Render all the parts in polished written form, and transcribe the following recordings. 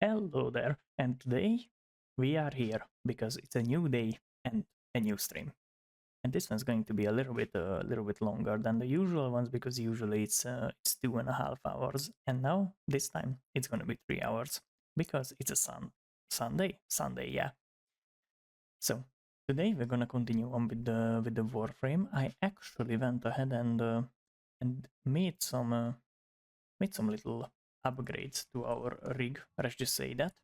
Hello there, and today we are here because it's a new day and a new stream. And this one's going to be a little bit longer than the usual ones because usually it's 2.5 hours, and now this time it's gonna be 3 hours because it's a Sunday, yeah. So today we're gonna continue on with the Warframe. I actually went ahead and made some little upgrades to our rig. Let's just say that.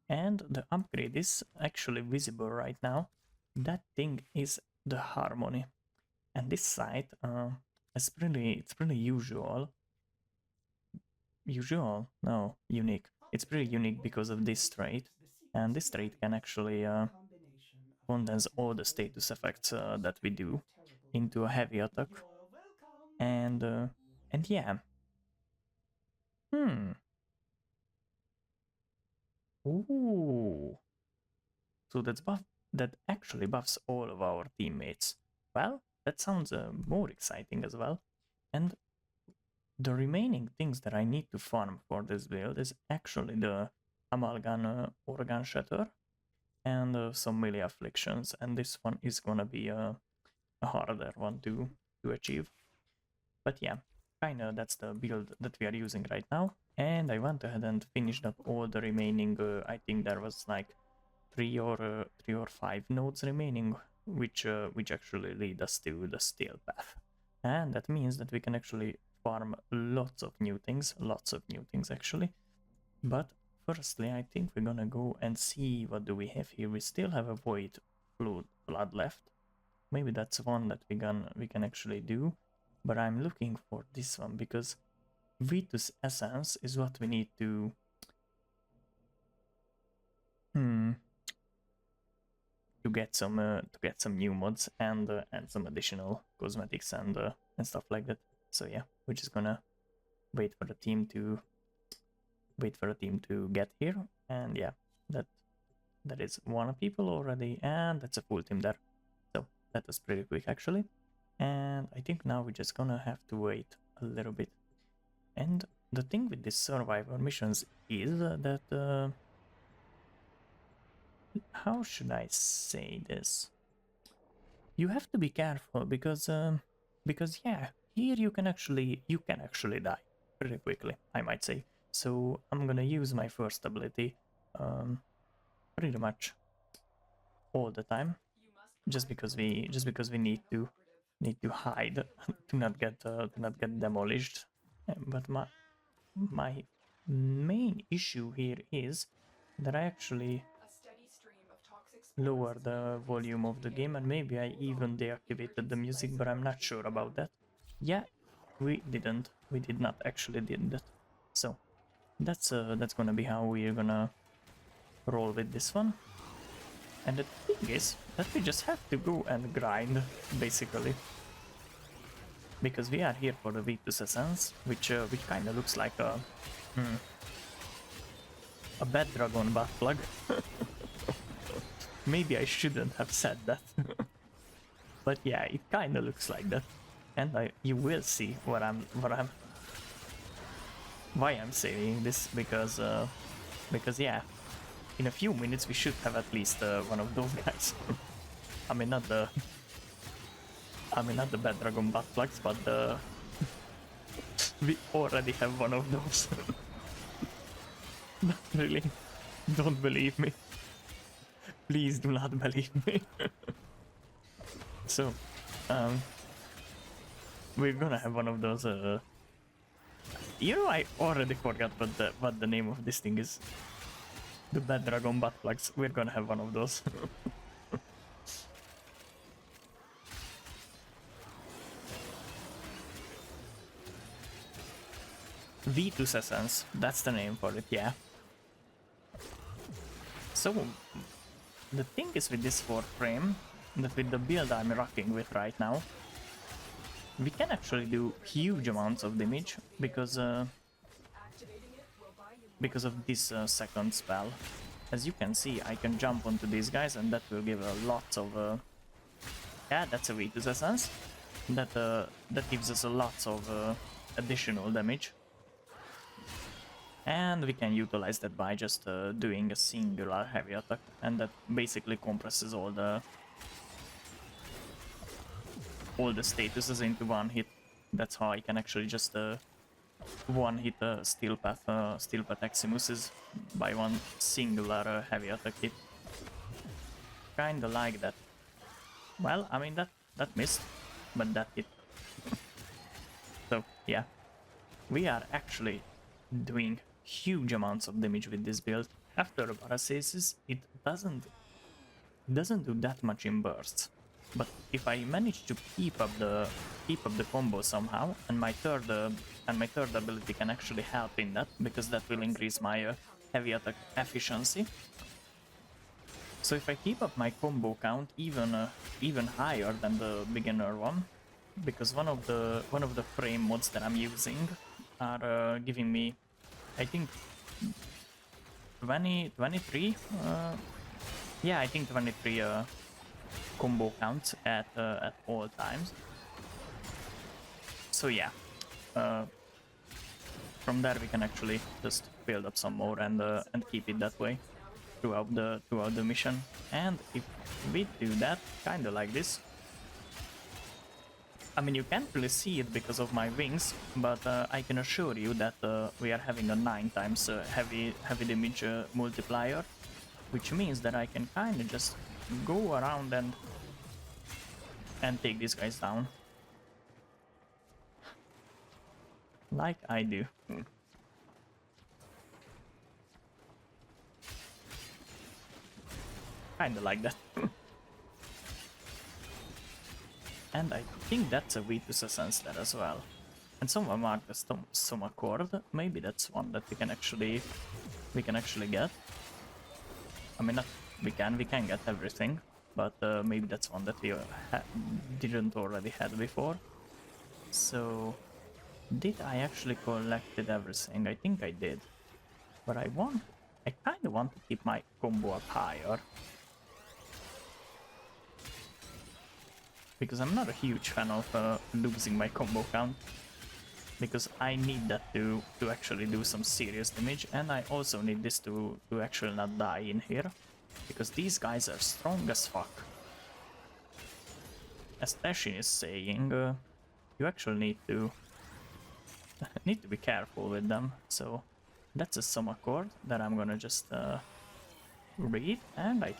And the upgrade is actually visible right now. That thing is the harmony, and this site it's pretty unique. It's pretty unique because of this trait, and this trait can actually condense all the status effects that we do into a heavy attack. And yeah. Hmm. Ooh. So that actually buffs all of our teammates. Well, that sounds more exciting as well. And the remaining things that I need to farm for this build is actually the Amalgam Organ Shatter and some melee afflictions. And this one is gonna be a harder one to achieve. But yeah, kinda that's the build that we are using right now. And I went ahead and finished up all the remaining. I think there was like three or five nodes remaining, which actually lead us to the steel path, and that means that we can actually farm lots of new things actually. But firstly, I think we're gonna go and see what do we have here. We still have a void blood left. Maybe that's one that we can actually do, but I'm looking for this one because Vitus essence is what we need to hmm to get some new mods and some additional cosmetics and stuff like that. So yeah, we're just gonna wait for the team to get here, and yeah, that is one people already, and that's a full team there. So that was pretty quick actually, and I think now we're just gonna have to wait a little bit. And the thing with these survivor missions is that how should I say this? You have to be careful because yeah, here you can actually die pretty quickly, I might say. So I'm gonna use my first ability um, pretty much all the time, just because we need to hide to not get demolished. But my main issue here is that I actually lower the volume of the game, and maybe I even deactivated the music, but I'm not sure about that. Yeah, we did not actually did that. So that's gonna be how we're gonna roll with this one. And the thing is that we just have to go and grind, basically, because we are here for the Vitus Essence, which kind of looks like a bad dragon butt plug. Maybe I shouldn't have said that. But yeah, it kind of looks like that, and you will see why I'm saying this, because yeah, in a few minutes we should have at least one of those guys. I mean not the bad dragon butt plugs, but we already have one of those. Not really. Don't believe me. Please do not believe me. So, um, we're gonna have one of those. I already forgot what the name of this thing is. The bad dragon butt plugs. We're gonna have one of those. Vitus Essence. That's the name for it. Yeah. So, the thing is with this Warframe, that with the build I'm rocking with right now, we can actually do huge amounts of damage because of this second spell. As you can see, I can jump onto these guys, and that will give a lot of yeah, that's a Vitus Essence. That gives us a lot of additional damage. And we can utilize that by just doing a singular heavy attack, and that basically compresses all the statuses into one hit. That's how I can actually just one hit Steel Path Eximuses by one singular heavy attack hit. Kinda like that. Well, I mean that missed, but that hit. So yeah, we are actually doing huge amounts of damage with this build. After Paracesis, it doesn't do that much in bursts. But if I manage to keep up the combo somehow, and my third ability can actually help in that, because that will increase my heavy attack efficiency. So if I keep up my combo count even higher than the beginner one, because one of the frame mods that I'm using are giving me, I think, 23. Yeah, I think 23 combo counts at all times. So yeah, from there we can actually just build up some more and keep it that way throughout the mission. And if we do that, kind of like this, I mean, you can't really see it because of my wings, but I can assure you that we are having a 9 times heavy damage multiplier, which means that I can kind of just go around and take these guys down. Like I do. Kinda like that. And I think that's a Vitus Essence there as well. And someone marked a Soma Cord. Maybe that's one that we can actually get. I mean, not we can get everything, but maybe that's one that we didn't already had before. So, did I actually collected everything? I think I did. But I kind of want to keep my combo up higher. Because I'm not a huge fan of losing my combo count. Because I need that to actually do some serious damage, and I also need this to actually not die in here. Because these guys are strong as fuck. As Tashin is saying, you actually need to be careful with them. So that's a Soma Cord that I'm gonna just read, and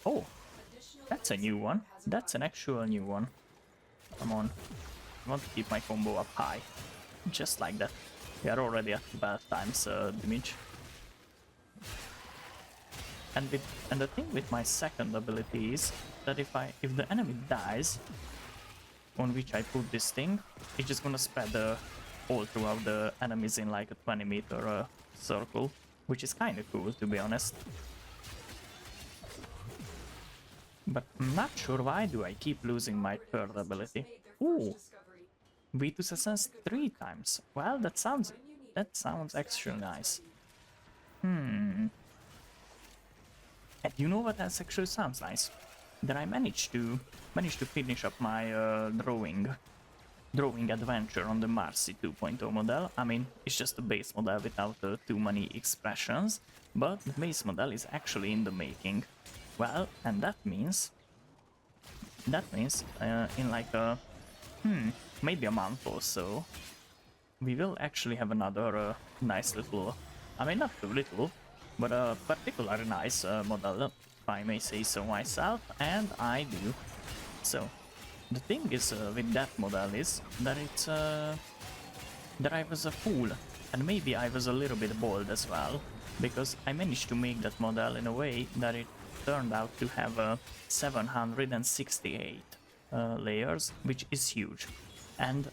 oh, that's a new one. That's an actual new one. Come on. I want to keep my combo up high. Just like that. We are already at 12 times damage. And the thing with my second ability is that if the enemy dies on which I put this thing, it's just gonna spread all throughout the enemies in like a 20-meter circle, which is kind of cool, to be honest. But I'm not sure why do I keep losing my third ability. Ooh, Vitus Essence 3 times. Well, that sounds actually nice. And you know what else actually sounds nice? That I managed to finish up my drawing adventure on the Marcy 2.0 model. I mean, it's just a base model without too many expressions, but the base model is actually in the making. Well, and that means in like maybe a month or so, we will actually have another nice little, I mean, not too little, but a particularly nice model, if I may say so myself, and I do. So the thing is with that model is that it's that I was a fool, and maybe I was a little bit bold as well, because I managed to make that model in a way that it turned out to have 768 layers, which is huge, and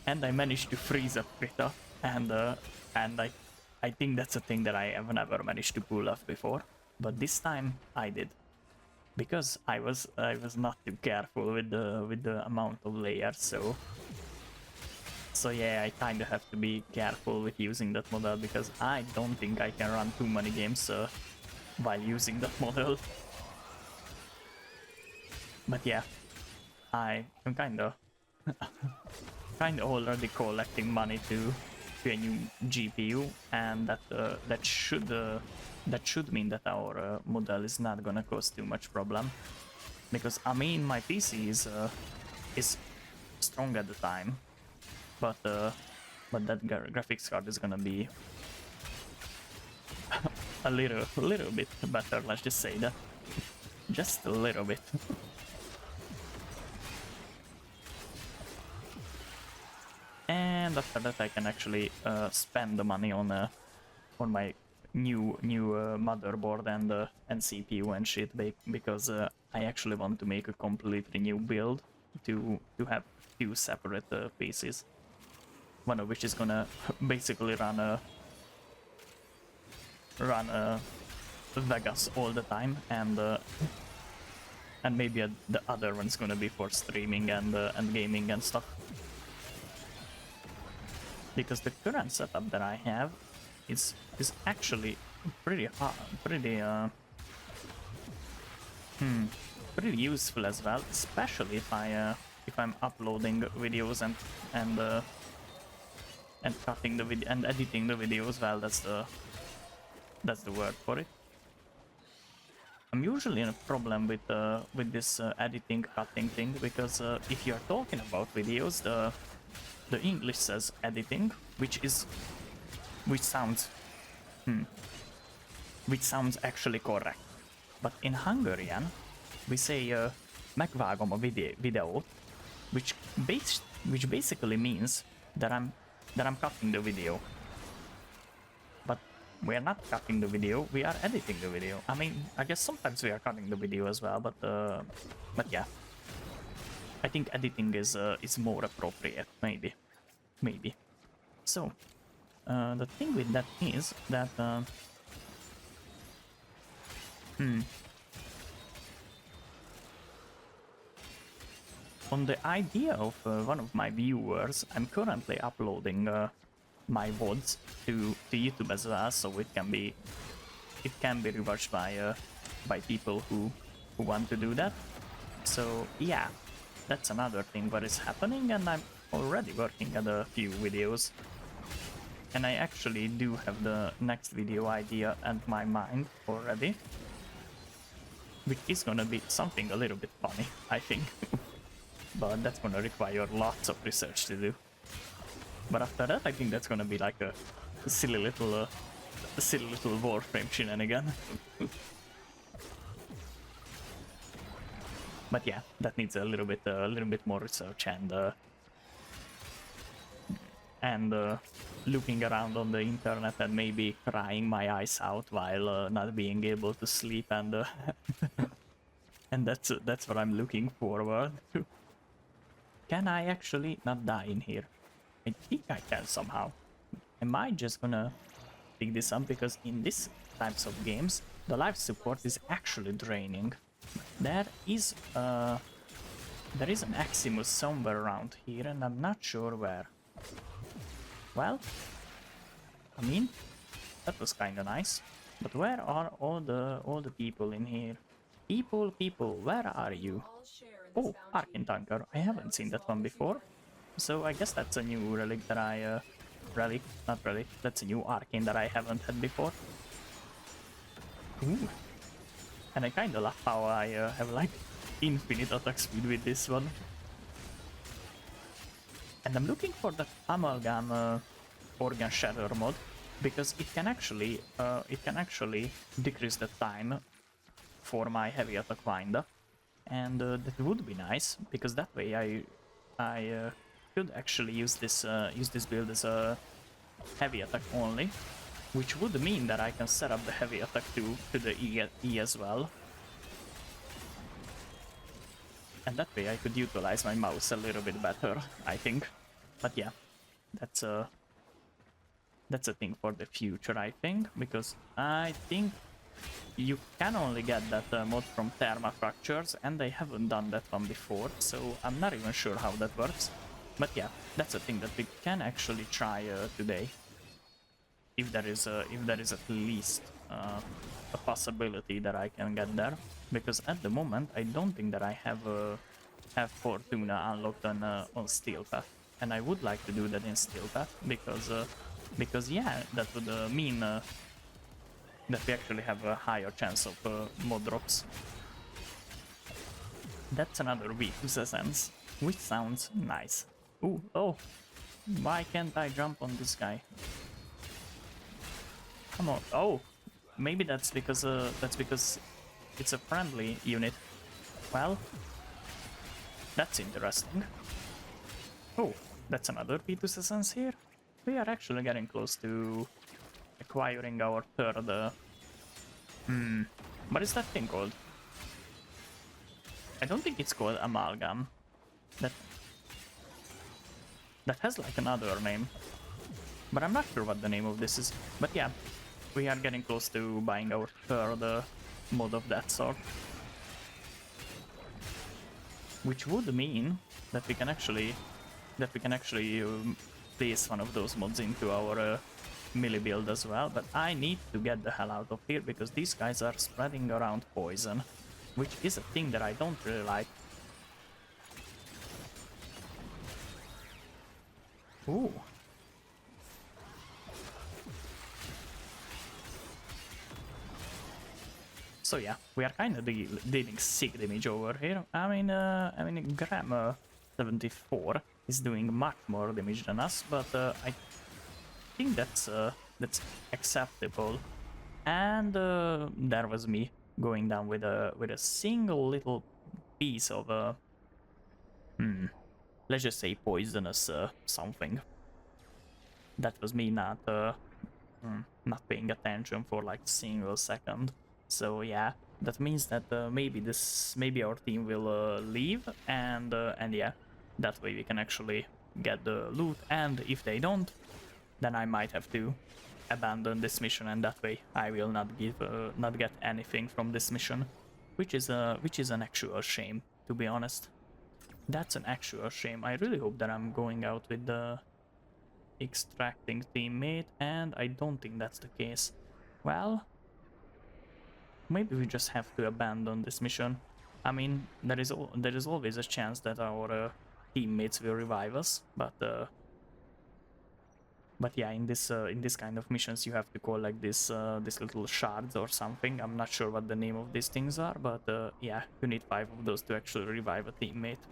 and I managed to freeze up Krita, and I think that's a thing that I have never managed to pull off before, but this time I did, because I was not too careful with the amount of layers, so yeah, I kind of have to be careful with using that model, because I don't think I can run too many games while using that model. But yeah, I am kind of already collecting money to a new GPU, and that should mean that our model is not gonna cause too much problem, because I mean my PC is strong at the time, but that graphics card is gonna be a little bit better. Let's just say that, just a little bit. And after that, I can actually spend the money on my new motherboard and CPU and shit, because I actually want to make a completely new build to have two separate PCs, one of which is gonna basically run Vegas all the time, and maybe the other one's gonna be for streaming and gaming and stuff. Because the current setup that I have is actually pretty hard, pretty useful as well, especially if I'm uploading videos and cutting the video and editing the videos. Well, that's the word for it. I'm usually in a problem with this editing cutting thing, because if you're talking about videos, the English says editing, which sounds actually correct, but in Hungarian we say megvágom a videót, which basically means that I'm cutting the video. But we are not cutting the video, we are editing the video. I mean, I guess sometimes we are cutting the video as well, but yeah, I think editing is more appropriate, maybe. So the thing with that is that on the idea of one of my viewers, I'm currently uploading my VODs to YouTube as well, so it can be rewatched by people who want to do that. So yeah, that's another thing what is happening, and I'm already working at a few videos. And I actually do have the next video idea in my mind already, which is gonna be something a little bit funny, I think. But that's gonna require lots of research to do. But after that, I think that's gonna be like a silly little Warframe shenanigan. But yeah, that needs a little bit more research and looking around on the internet and maybe crying my eyes out while not being able to sleep, and and that's what I'm looking forward to. Can I actually not die in here? I think I can somehow. Am I just gonna pick this up, because in these types of games the life support is actually draining. There is an Maximus somewhere around here, and I'm not sure where. Well, I mean, that was kinda nice. But where are all the people in here? People, where are you? Oh, Arcane Tanker. I haven't seen that one before. So I guess that's a new relic that I that's a new arcane that I haven't had before. Ooh. And I kinda love how I have like infinite attack speed with this one. And I'm looking for that amalgam organ shatter mod, because it can actually decrease the time for my heavy attack windup, and that would be nice, because that way I could actually use this build as a heavy attack only, which would mean that I can set up the heavy attack to the E as well. And that way I could utilize my mouse a little bit better, I think. But yeah, that's a thing for the future, I think, because I think you can only get that mod from Therma Fractures, and I haven't done that one before, so I'm not even sure how that works. But yeah, that's a thing that we can actually try today, if there is at least a possibility that I can get there, because at the moment I don't think that I have Fortuna unlocked on Steel Path, and I would like to do that in Steel Path, because Because yeah, that would mean that we actually have a higher chance of mod drops. That's another V2 sense, which sounds nice. Ooh, oh, why can't I jump on this guy? Come on. Oh, maybe that's because it's a friendly unit. Well, that's interesting. Oh, that's another V2 sense here. We are actually getting close to acquiring our third. What is that thing called? I don't think it's called amalgam. That has like another name, but I'm not sure what the name of this is. But yeah, we are getting close to buying our third mod of that sort, which would mean that we can actually place one of those mods into our melee build as well. But I need to get the hell out of here because these guys are spreading around poison, which is a thing that I don't really like. Ooh. So yeah, we are kind of dealing sick damage over here. I mean, Gram 74 is doing much more damage than us, but I think that's acceptable. And there was me going down with a single little piece of let's just say poisonous something. That was me not paying attention for like a single second. So yeah, that means that maybe our team will leave, and yeah, that way we can actually get the loot. And if they don't, then I might have to abandon this mission, and that way I will not get anything from this mission, which is an actual shame, to be honest. That's an actual shame. I really hope that I'm going out with the extracting teammate, and I don't think that's the case. Well, maybe we just have to abandon this mission. I mean, there is always a chance that our teammates will revive us, but yeah, in this kind of missions, you have to call like this little shards or something. I'm not sure what the name of these things are, but yeah, you need 5 of those to actually revive a teammate.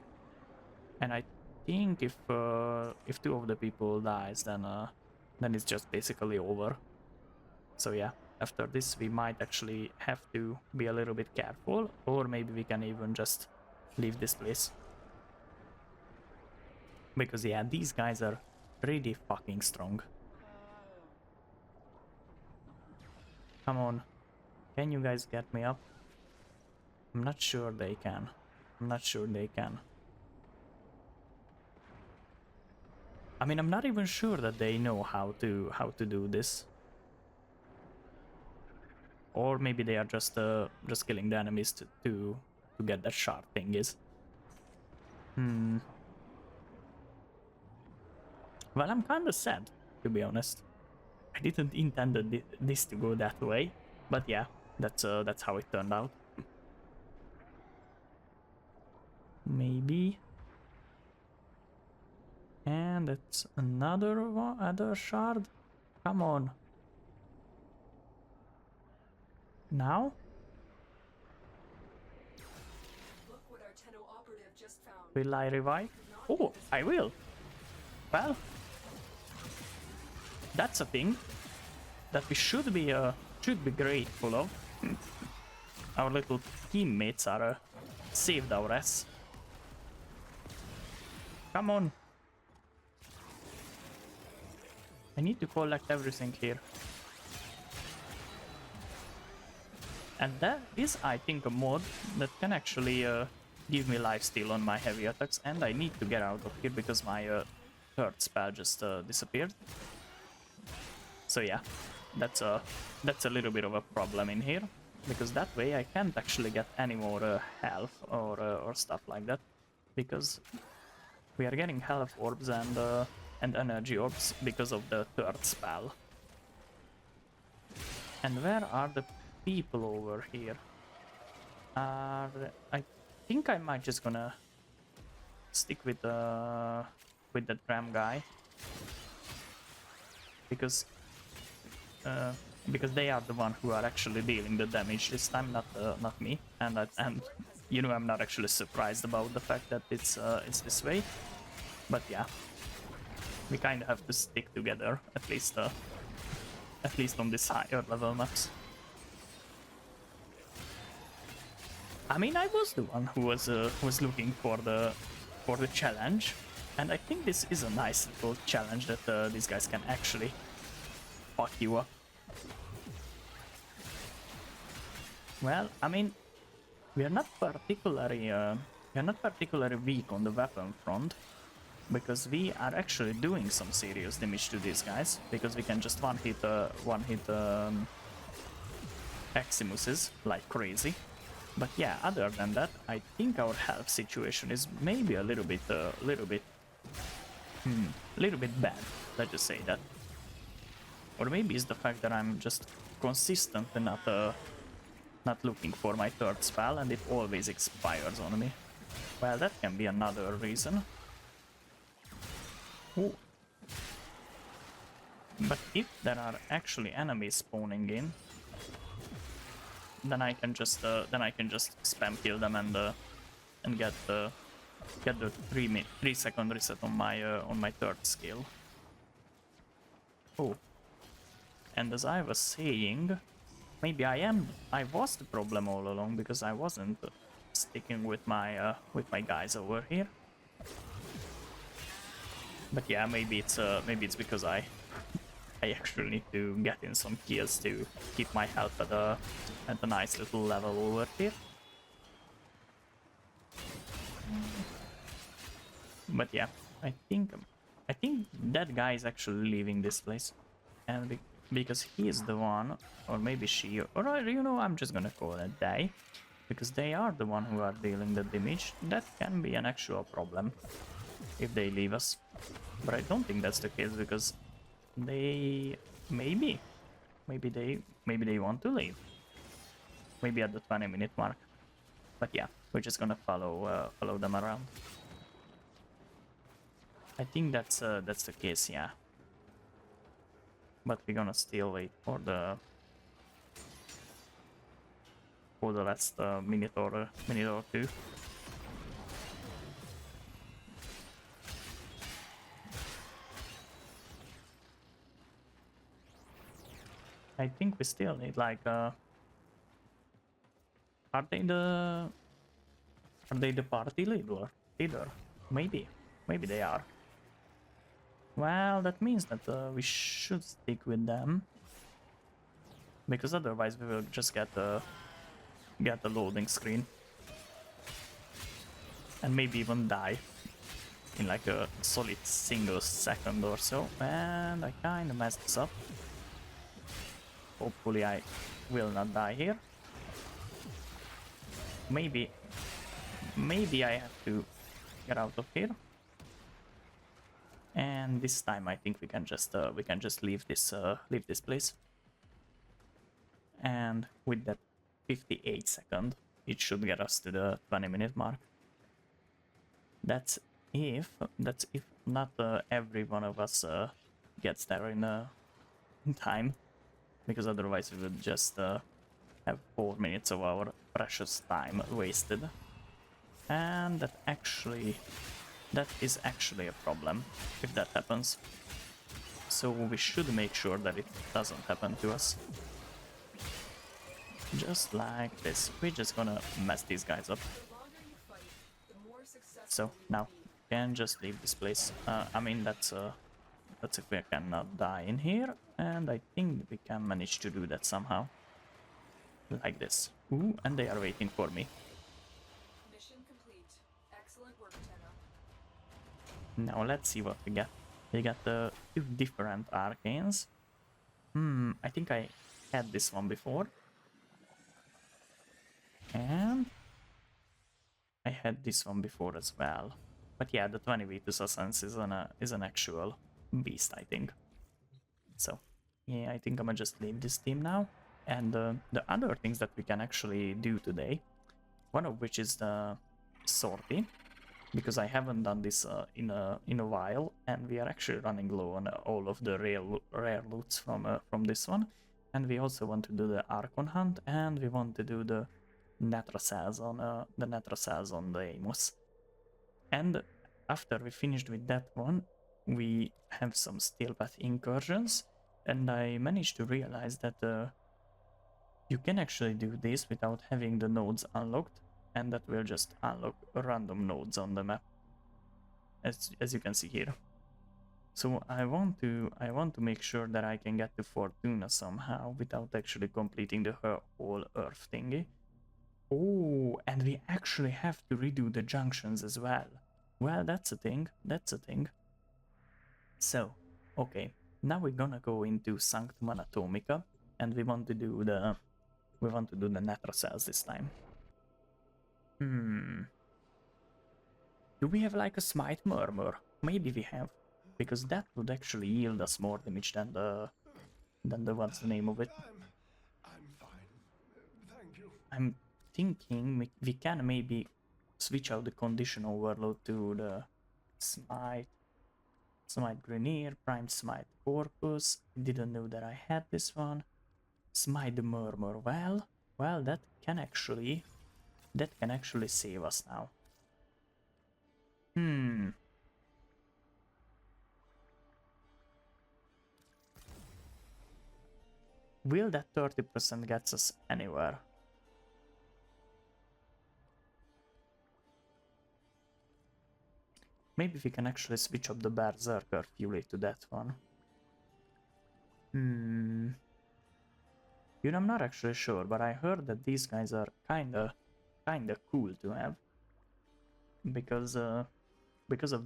And I think if 2 of the people dies, then it's just basically over. So yeah, after this we might actually have to be a little bit careful, or maybe we can even just leave this place. Because yeah, these guys are really fucking strong. Come on, can you guys get me up? I'm not sure they can. I mean, I'm not even sure that they know how to do this. Or maybe they are just killing the enemies to get that sharp thingies. Well, I'm kinda sad, to be honest. I didn't intend this to go that way, but yeah, that's how it turned out. Maybe. And it's other shard. Come on. Now? Will I revive? Oh, I will. Well, that's a thing that we should be grateful of. Our little teammates are saved our ass. Come on. I need to collect everything here. And that is, I think, a mod that can actually give me lifesteal on my heavy attacks, and I need to get out of here because my third spell just disappeared. So yeah, that's a little bit of a problem in here, because that way I can't actually get any more health or stuff like that, because we are getting health orbs and energy orbs because of the third spell. And where are the people over here? I think I might just gonna stick with that Ram guy. because they are the one who are actually dealing the damage this time, not me. And you know, I'm not actually surprised about the fact that it's this way. But yeah, we kind of have to stick together, at least on this higher level maps. I mean, I was the one who was looking for the challenge, and I think this is a nice little challenge that these guys can actually fuck you up. Well, I mean, we are not particularly weak on the weapon front, because we are actually doing some serious damage to these guys, because we can just one hit Eximuses like crazy. But yeah, other than that, I think our health situation is maybe a little bit bad. Let's just say that. Or maybe it's the fact that I'm just consistently not looking for my third spell, and it always expires on me. Well, that can be another reason. Ooh. But if there are actually enemies spawning in, then I can just spam kill them and get the 3-second reset on my third skill. Oh, and as I was saying, maybe I was the problem all along, because I wasn't sticking with my guys over here. But yeah, maybe it's because I actually need to get in some kills to keep my health at a nice little level over here. But yeah, I think that guy is actually leaving this place, and because he is the one, or maybe she, or you know, I'm just gonna call it they, because they are the one who are dealing the damage. That can be an actual problem if they leave us, but I don't think that's the case, because they maybe they want to leave, maybe at the 20-minute mark. But yeah, we're just gonna follow them around. I think that's the case, yeah. But we're gonna still wait for the last minute or two. I think we still need like are they the party leader? Maybe they are. Well, that means that we should stick with them, because otherwise we will just get the loading screen and maybe even die in like a solid single second or so. And I kind of messed this up. Hopefully I will not die here. Maybe I have to get out of here. And this time I think we can just leave this place. And with that 58 second, it should get us to the 20-minute mark. That's if not every one of us gets there in time, because otherwise we would just have 4 minutes of our precious time wasted, and that is actually a problem if that happens. So we should make sure that it doesn't happen to us. Just like this. We're just gonna mess these guys up. So now we can just leave this place. I mean, that's if we cannot die in here, and I think we can manage to do that somehow. Like this. Ooh, and they are waiting for me. Mission complete. Excellent work, Tenno. Now let's see what we get. We got the 2 different arcanes. I think I had this one before. And I had this one before as well. But yeah, the 20 Vitus Essence is an actual beast, I think. So yeah, I think I'm gonna just leave this team now. And the other things that we can actually do today, one of which is the sortie. because I haven't done this in a while, and we are actually running low on all of the rare loots from this one. And we also want to do the Archon hunt, and we want to do the Netracels on the Amos. And after we finished with that one, we have some Steelpath incursions, and I managed to realize that you can actually do this without having the nodes unlocked, and that will just unlock random nodes on the map, as you can see here. So I want to make sure that I can get to Fortuna somehow without actually completing the whole Earth thingy. Oh, and we actually have to redo the junctions as well. Well, that's a thing. That's a thing. So, okay, now we're gonna go into Sanctum Anatomica, and we want to do the Netracels this time. Do we have like a Smite Murmur? Maybe we have, because that would actually yield us more damage than the what's the name of it? I'm fine. Thank you. I'm thinking we can maybe switch out the condition overload to the Smite Grenier, Primed Smite Corpus. Didn't know that I had this one. Smite Murmur. Well, that can actually save us now. Will that 30% gets us anywhere? Maybe we can actually switch up the Berserker Fury to that one. You know, I'm not actually sure, but I heard that these guys are kinda cool to have. Because of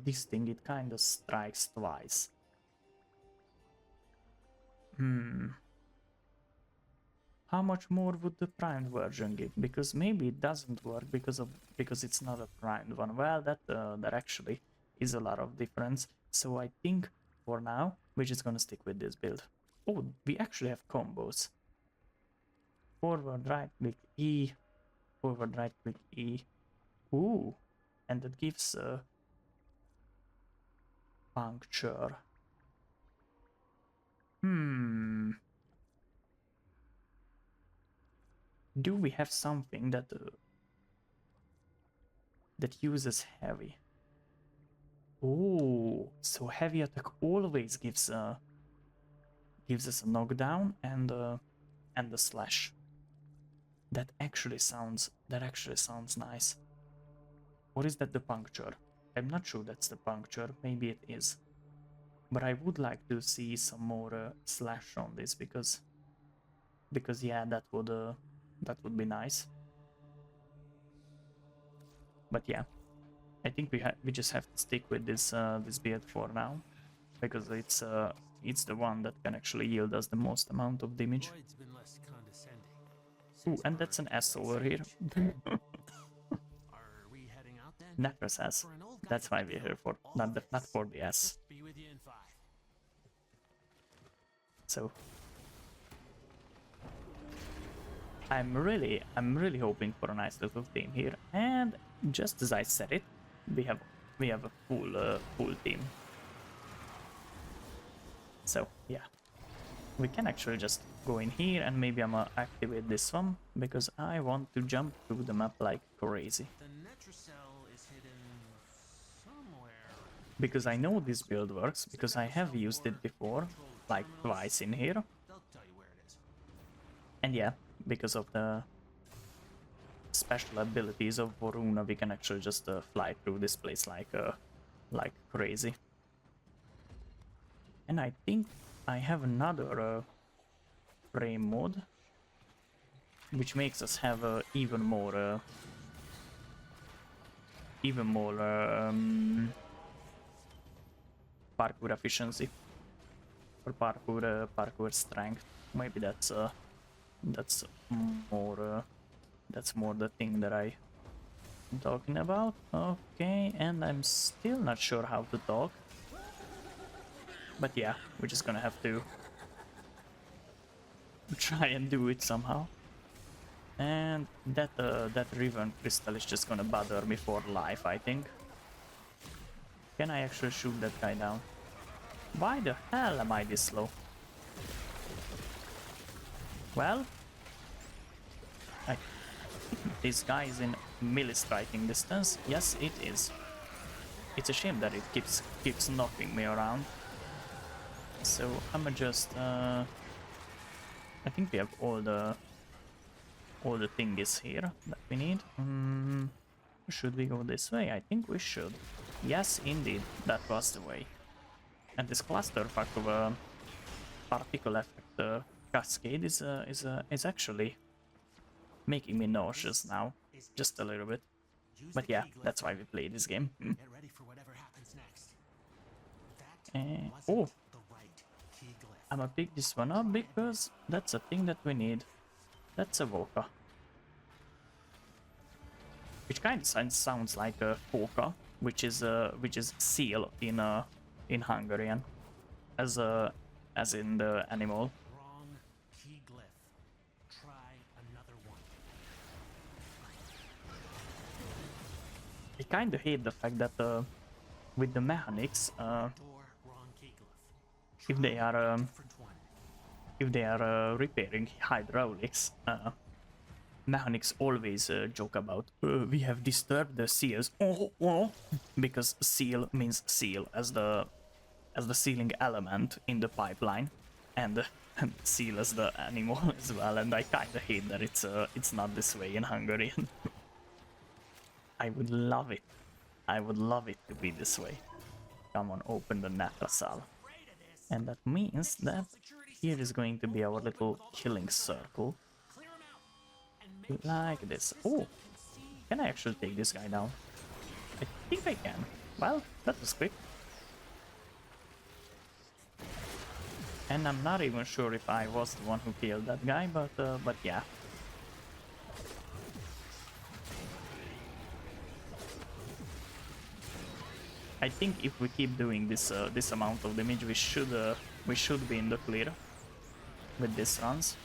this thing, it kinda strikes twice. How much more would the primed version give? Because maybe it doesn't work because it's not a primed one. Well, that actually is a lot of difference. So I think for now we're just gonna stick with this build. Oh, we actually have combos. Forward right click E, forward right click E. Ooh, and that gives puncture. Do we have something that uses heavy? Oh, so heavy attack always gives us a knockdown and a slash. That actually sounds nice. Or is that the puncture? I'm not sure that's the puncture. Maybe it is. But I would like to see some more slash on this because yeah, that would be nice. But yeah, I think we just have to stick with this build for now, because it's the one that can actually yield us the most amount of damage. Ooh, and that's an S over here. Netracels. That's why we're here for, not for the S. So I'm really hoping for a nice little team here, and just as I said it, we have a full team. So yeah, we can actually just go in here, and maybe I'm gonna activate this one because I want to jump through the map like crazy. Because I know this build works, because I have used it before, like twice in here. And yeah, because of the special abilities of Voruna, we can actually just fly through this place like crazy. And I think I have another frame mode, which makes us have even more parkour efficiency, or parkour strength. Maybe that's more the thing that I'm talking about. Okay, and I'm still not sure how to talk, but yeah, we're just gonna have to try and do it somehow. And that Riven crystal is just gonna bother me for life, I think. Can I actually shoot that guy down? Why the hell am I this slow? Well, I think this guy is in melee striking distance. Yes, it is. It's a shame that it keeps knocking me around. So I'ma just I think we have all the thingies here that we need. Should we go this way? I think we should. Yes, indeed, that was the way. And this clusterfuck of a particle effect cascade is actually making me nauseous now, just a little bit. But yeah, that's why we play this game. Get ready for whatever happens next. Oh, The right key glyph. I'ma pick this one up because that's a thing that we need. That's a Voka. Which kind of sounds like a Foka, which is seal in Hungarian, as in the animal. Wrong key glyph. Try another one. I kind of hate the fact that with the mechanics, Door, wrong key glyph. if they are Different one. repairing hydraulics, mechanics always joke about we have disturbed the seals, because seal means seal as the sealing element in the pipeline, and seal as the animal as well. And I kind of hate that it's not this way in Hungarian. I would love it. I would love it to be this way. Come on, open the Natrasal. And that means that here is going to be our little killing circle. Clear 'em out. And make Like this. Oh, can I actually take this guy down? I think I can. Well, that was quick. And I'm not even sure if I was the one who killed that guy, but yeah. I think if we keep doing this amount of damage, we should be in the clear with these runs.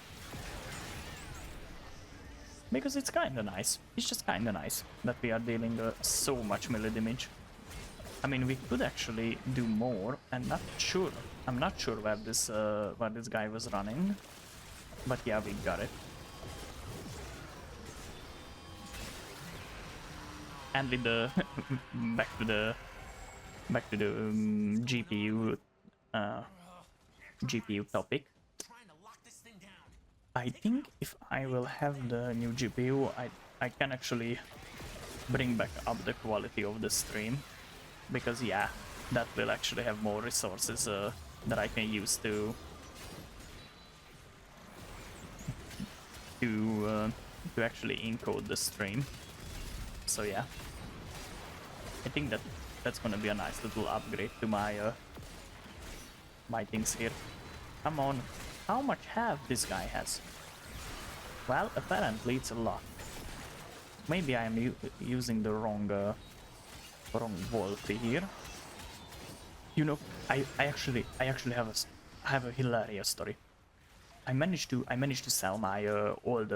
Because it's kinda nice. It's just kinda nice that we are dealing so much melee damage. I mean, we could actually do more. I'm not sure where this guy was running, but yeah, we got it. And with the back to the GPU topic. trying to lock this thing down. I think if I will have the new GPU, I can actually bring back up the quality of the stream, because yeah, that will actually have more resources that I can use to actually encode the stream. So yeah, I think that's gonna be a nice little upgrade to my my things here. Come on, how much health this guy has? Well, apparently it's a lot. Maybe I am using the wrong Wolfie here. You know, I actually have a hilarious story. I managed to sell my old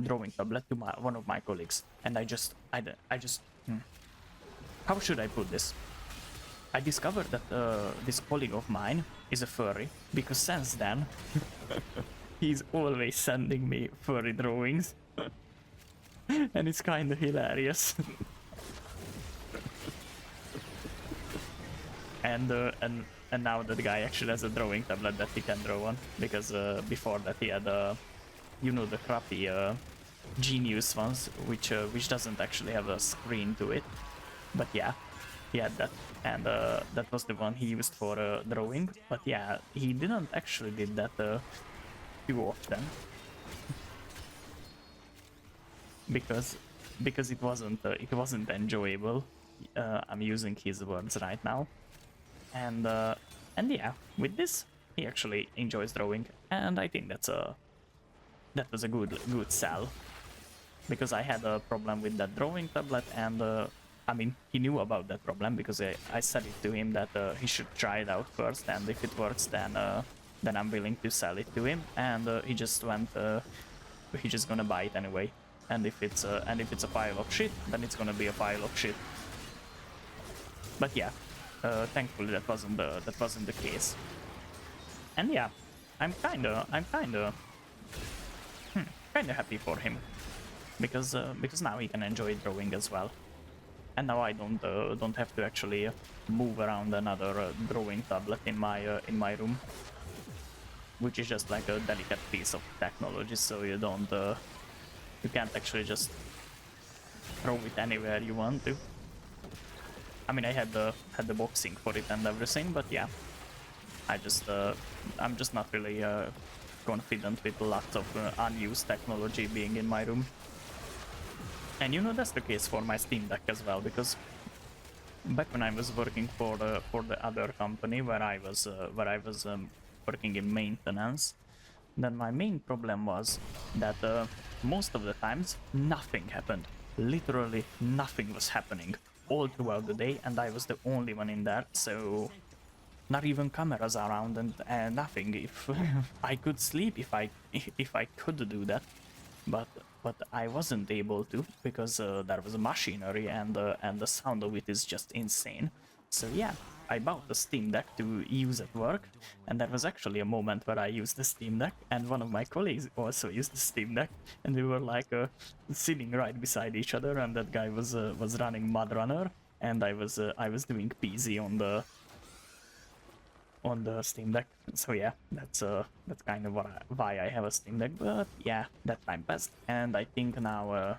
drawing tablet to one of my colleagues, and how should I put this? I discovered that this colleague of mine is a furry, because since then he's always sending me furry drawings, and it's kind of hilarious. And now that guy actually has a drawing tablet that he can draw on, because before that he had you know, the crappy Genius ones, which doesn't actually have a screen to it. But yeah, he had that, and that was the one he used for drawing. But yeah, he didn't actually did that too often, because it wasn't enjoyable. I'm using his words right now, and yeah, with this he actually enjoys drawing, and I think that was a good sell, because I had a problem with that drawing tablet, and I mean, he knew about that problem because I said it to him that he should try it out first, and if it works, then I'm willing to sell it to him. And he just went, he's just gonna buy it anyway. And if it's a pile of shit, then it's gonna be a pile of shit. But yeah, Thankfully, that wasn't the case. And yeah, I'm kinda happy for him because now he can enjoy drawing as well. And now I don't have to actually move around another drawing tablet in my room, which is just like a delicate piece of technology. So you can't actually just throw it anywhere you want to. I mean, I had the boxing for it and everything, but yeah, I'm just not really confident with lots of unused technology being in my room. And you know, that's the case for my Steam Deck as well, because back when I was working for the other company where I was working in maintenance, then my main problem was that most of the times nothing happened. Literally nothing was happening all throughout the day, and I was the only one in there, so not even cameras around and nothing. If I could sleep, if I could do that, but I wasn't able to because there was machinery and the sound of it is just insane. So yeah, I bought the Steam Deck to use at work, and there was actually a moment where I used the Steam Deck, and one of my colleagues also used the Steam Deck, and we were like sitting right beside each other, and that guy was running Mud Runner, and I was doing PZ on the Steam Deck. So yeah, that's kind of why I have a Steam Deck. But yeah, that time passed, and I think now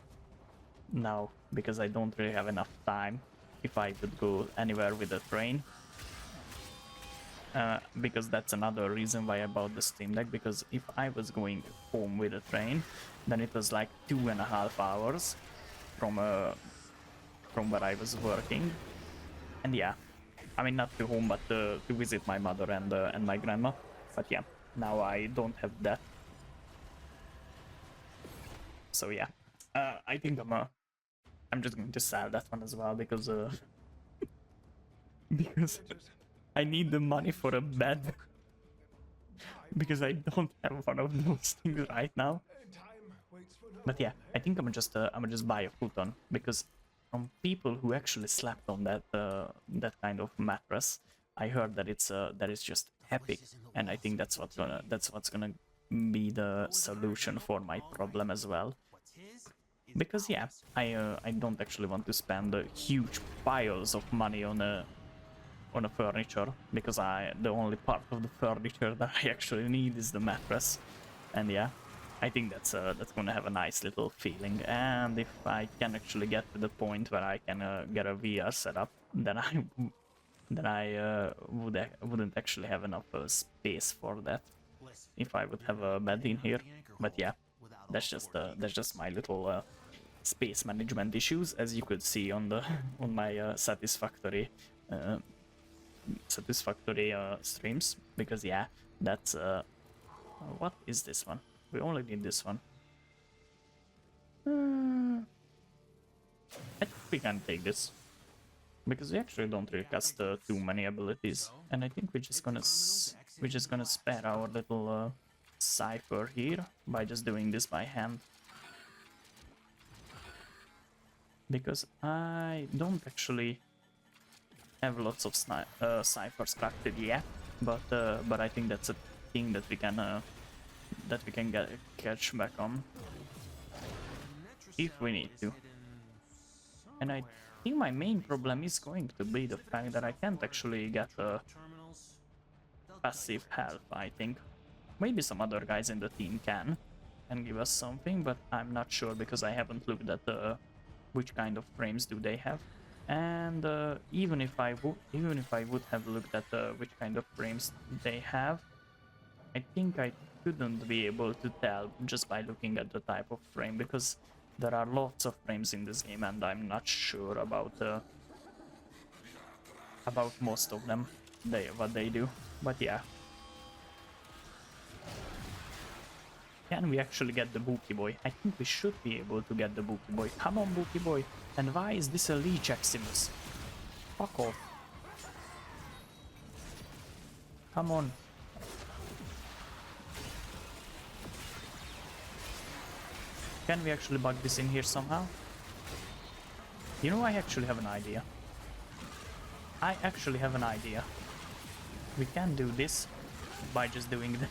because I don't really have enough time if I would go anywhere with the train. Because that's another reason why I bought the Steam Deck, because if I was going home with a train, then it was like 2.5 hours from where I was working. And yeah, I mean, not to home, but to visit my mother and my grandma. But yeah, now I don't have that. So yeah, I think I'm just going to sell that one as well, because because I need the money for a bed. Because I don't have one of those things right now. But yeah, I think I'm gonna just buy a futon, because from people who actually slept on that kind of mattress, I heard that it's just epic, and I think that's what's gonna be the solution for my problem as well. Because yeah, I don't actually want to spend huge piles of money on a furniture, because the only part of the furniture that I actually need is the mattress. And yeah, I think that's gonna have a nice little feeling. And if I can actually get to the point where I can get a VR setup, then I wouldn't actually have enough space for that if I would have a bed in here. But yeah, that's just my little space management issues, as you could see on the on my satisfactory streams. Because yeah, that's what is this one? We only need this one. I think we can take this, because we actually don't really cast too many abilities, and I think we're just gonna spare our little cipher here by just doing this by hand, because I don't actually have lots of ciphers crafted yet, but I think that's a thing that we can catch back on if we need to. And I think my main problem is going to be the fact that I can't actually get a passive health. I think maybe some other guys in the team can and give us something, but I'm not sure, because I haven't looked at which kind of frames do they have. And even if I would have looked at which kind of frames they have, I think I couldn't be able to tell just by looking at the type of frame, because there are lots of frames in this game, and I'm not sure about most of them, what they do. But yeah, can we actually get the Bookie Boy? I think we should be able to get the Bookie Boy. Come on, Bookie Boy! And why is this a Leech Eximus? Fuck off! Come on! Can we actually bug this in here somehow? You know, I actually have an idea. I actually have an idea. We can do this by just doing the...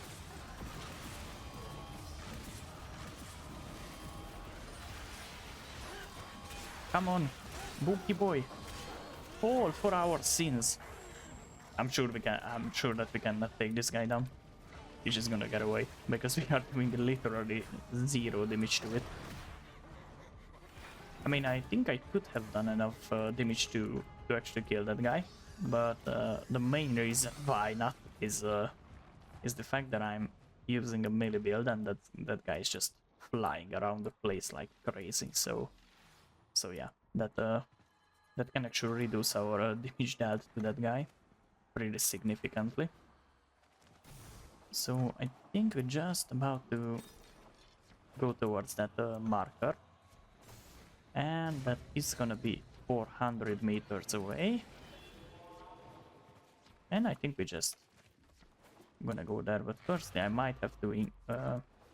Come on, Bookie boy. Fall for our sins. I'm sure that we cannot take this guy down. He's just gonna get away because we are doing literally zero damage to it. I mean, I think I could have done enough damage to actually kill that guy, but the main reason why not is the fact that I'm using a melee build and that guy is just flying around the place like crazy. So yeah, that can actually reduce our damage dealt to that guy pretty significantly. So I think we're just about to go towards that marker, and that is gonna be 400 meters away, and I think we're just gonna go there. But first I might have to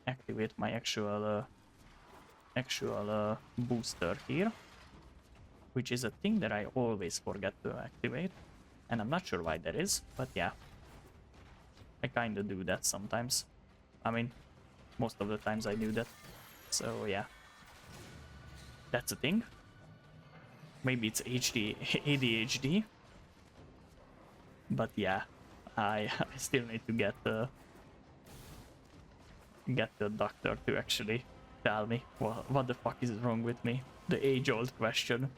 activate my actual booster here, which is a thing that I always forget to activate, and I'm not sure why that is, but yeah, I kinda do that sometimes. I mean, most of the times I do that. So yeah, that's a thing. Maybe it's ADHD, but yeah, I still need to get the doctor to actually tell me what the fuck is wrong with me. The age-old question.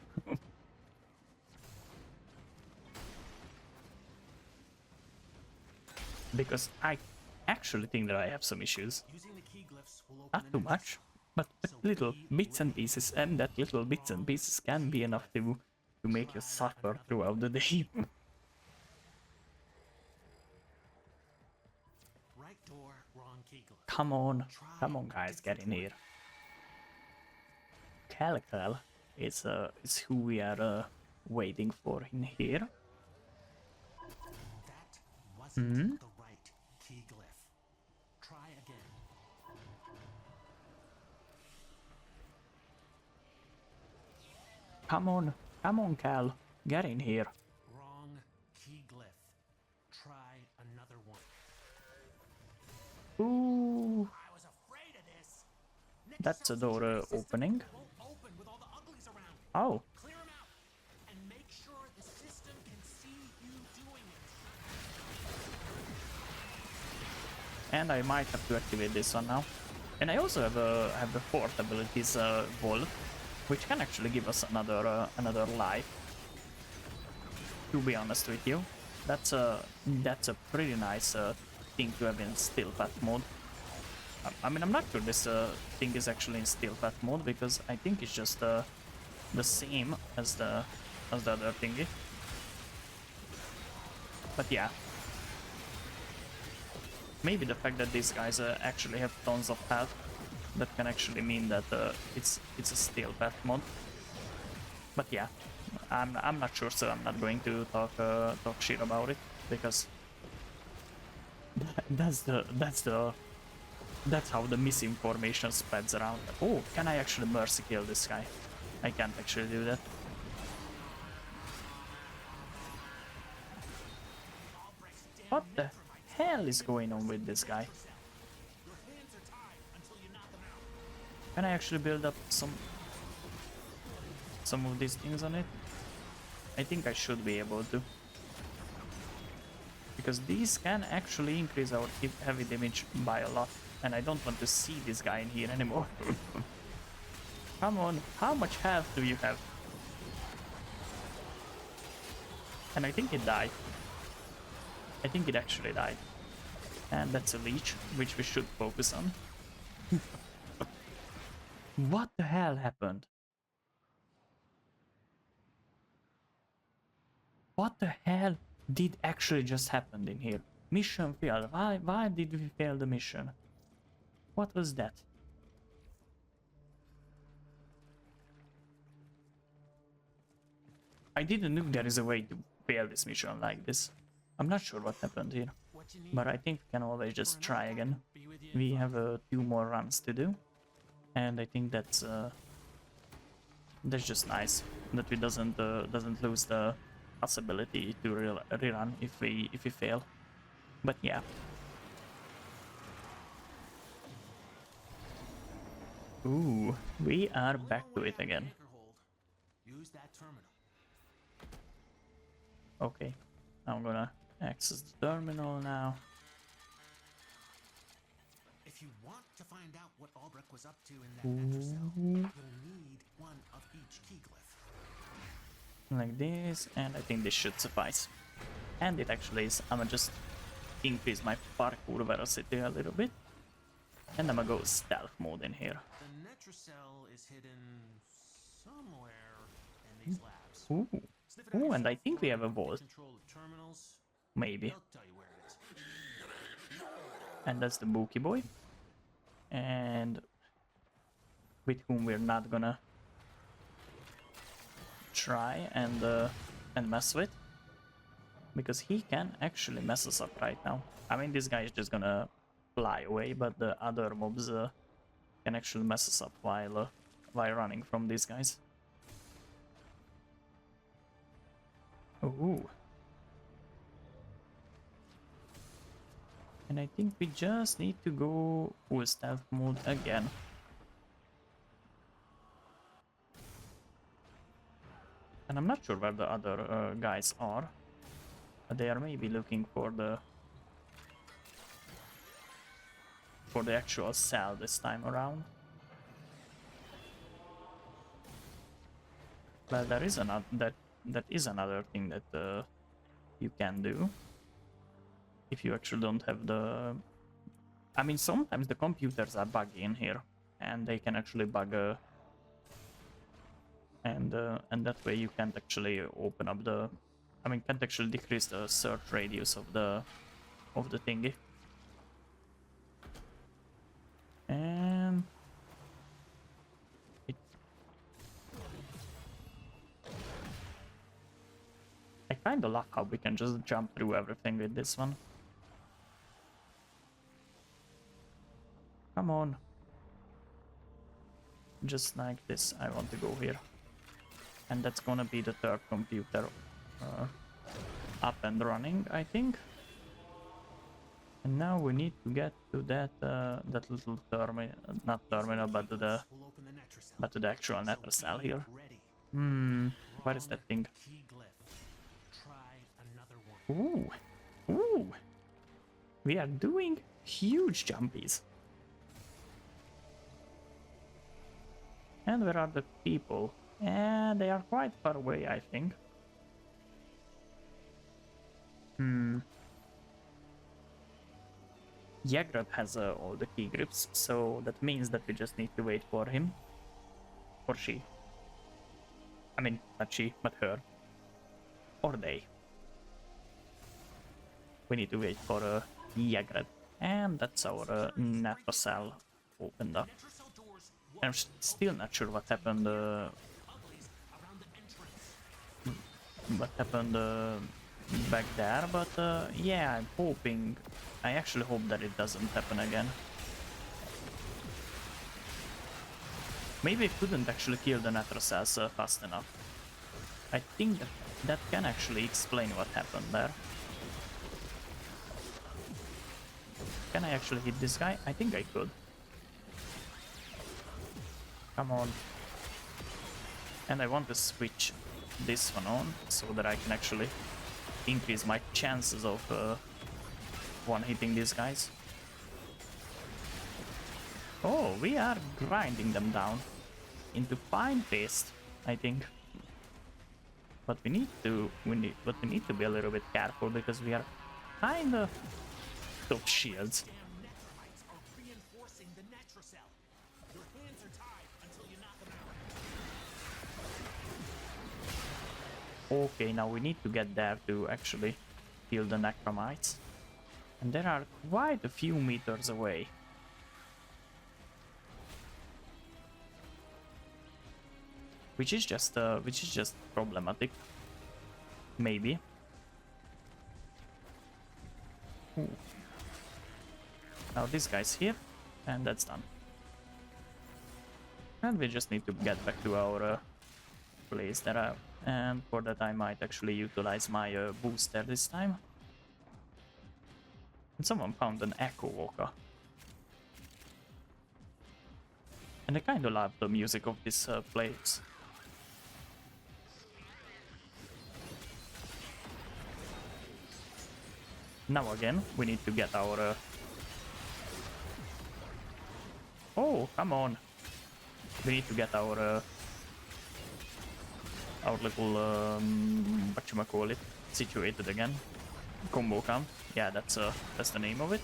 Because I actually think that I have some issues. Using the key glyphs will open Not an too entrance. much, but little bits and pieces, and that little bits and pieces can be enough to make you suffer throughout the day. Right door, wrong key glyph. Come on guys, get in here. Calical is who we are waiting for in here. That wasn't the right key glyph. Try again. Come on, Cal, get in here. Wrong key glyph. Try another one. Ooh, I was afraid of this. that's a door opening. Won't open with all the uglies around. Oh, Clear them out and make sure the system can see you doing it. and I might have to activate this one now. And I also have the fourth abilities Volt, which can actually give us another life. To be honest with you, that's a pretty nice thing to have in still path mode. I mean, I'm not sure this thing is actually in still path mode, because I think it's just the same as the other thingy. But yeah, maybe the fact that these guys actually have tons of health, that can actually mean that it's a still path mode. But yeah, I'm not sure, so I'm not going to talk shit about it, because that's how the misinformation spreads around. Oh, can I actually mercy kill this guy? I can't actually do that. What the hell is going on with this guy? Your hands are tied until you knock them out. Can I actually build up some of these things on it? I think I should be able to, because these can actually increase our heavy damage by a lot, and I don't want to see this guy in here anymore. Come on, how much health do you have? And I think it died. I think it actually died. And that's a leech, which we should focus on. What the hell happened? What the hell did actually just happen in here? Mission failed. Why did we fail the mission? What was that? I didn't know there is a way to fail this mission like this. I'm not sure what happened here, What you need but I think we can always just for try another again. be with you. We have 2 more runs to do, and I think that's just nice that we doesn't lose the possibility to rerun if we fail. But yeah. Ooh, we are back to it again. Use that terminal. Okay, I'm gonna access the terminal now. If you want to find out what Albrecht was up to in that Netracell, you'll need one of each key glyph. Like this, and I think this should suffice. And it actually is. I'm gonna just increase my parkour velocity a little bit. And I'm gonna go stealth mode in here. The Netracell is hidden somewhere in these labs. Ooh. Sniff it out Ooh, and I yourself, think we or have a get vault. control of terminals. Maybe. They'll tell you where it is. And that's the Bookie Boy. And with whom we're not gonna try and mess with. Because he can actually mess us up right now. I mean, this guy is just gonna fly away, but the other mobs can actually mess us up while running from these guys. Ooh. And I think we just need to go full stealth mode again. And I'm not sure where the other guys are. They are maybe looking for the actual cell this time around. Well, there is another that is another thing that you can do if you actually don't have the. I mean, sometimes the computers are buggy in here, and they can actually bug. And that way you can't actually open up the. I mean, can't actually decrease the search radius of the thingy. And I kinda love how we can just jump through everything with this one. Come on. Just like this, I want to go here. And that's gonna be the third computer up and running, I think. And now we need to get to that little terminal, not terminal, but to the actual Netracell here. What is that thing? Ooh, ooh, we are doing huge jumpies. And where are the people? And they are quite far away, I think. Yagrad has all the key grips, so that means that we just need to wait for him. Or she. I mean, not she, but her. Or they. We need to wait for Yagrad. And that's our Netracell opened up. And I'm still not sure what happened. Back there, but yeah, I'm hoping. I actually hope that it doesn't happen again. Maybe I couldn't actually kill the Netracells fast enough. I think that can actually explain what happened there. Can I actually hit this guy? I think I could. Come on. And I want to switch this one on so that I can actually increase my chances of one hitting these guys. Oh, we are grinding them down into fine paste, I think. But we need to be a little bit careful because we are kinda top shields. Okay, now we need to get there to actually kill the Necromites. And there are quite a few meters away. Which is just problematic. Maybe. Ooh. Now this guy's here, and that's done. And we just need to get back to our place. There are And for that I might actually utilize my booster this time. And someone found an Echo Walker. And I kinda love the music of this place. Now again, we need to get our... Oh, come on! We need to get our little, whatchamacallit, situated again. Combo count. Yeah, that's the name of it.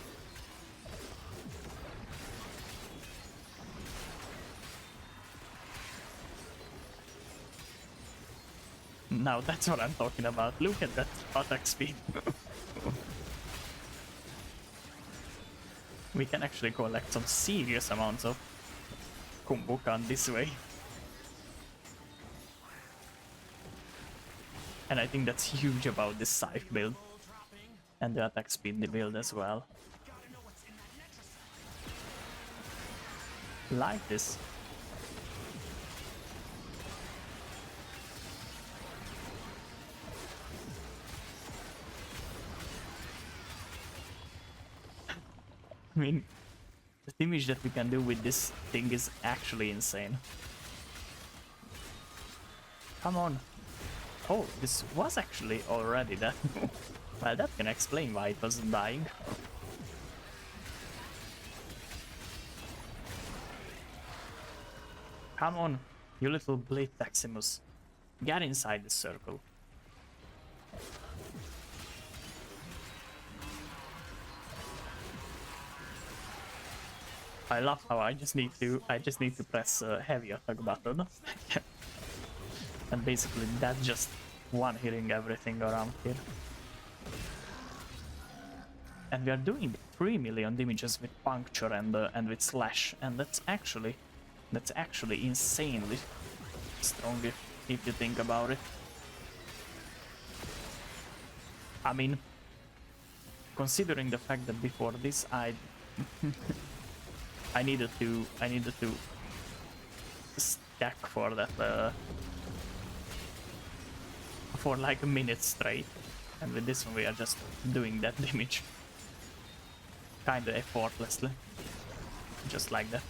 Now that's what I'm talking about. Look at that attack speed. We can actually collect some serious amounts of combo count this way. And I think that's huge about this scythe build. And the attack speed build as well. Like this. I mean, the damage that we can do with this thing is actually insane. Come on. Oh, this was actually already that. Well, that can explain why it wasn't dying. Come on, you little Blade Maximus. Get inside the circle. I love how I just need to press heavy attack button. And basically that's just one hitting everything around here. And we are doing 3 million damages with puncture and with slash, and that's actually insanely strong if you think about it. I mean, considering the fact that before this I needed to stack for that for like a minute straight, and with this one we are just doing that damage kinda effortlessly, just like that.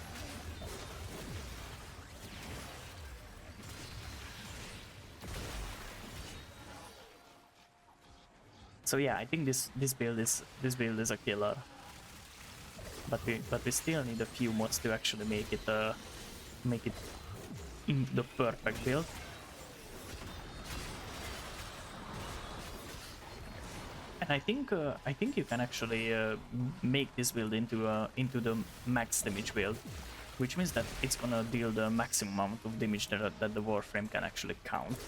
So yeah, I think this build is a killer. But we still need a few mods to actually make it in the perfect build. And I think you can actually make this build into the max damage build, which means that it's gonna deal the maximum amount of damage that the Warframe can actually count.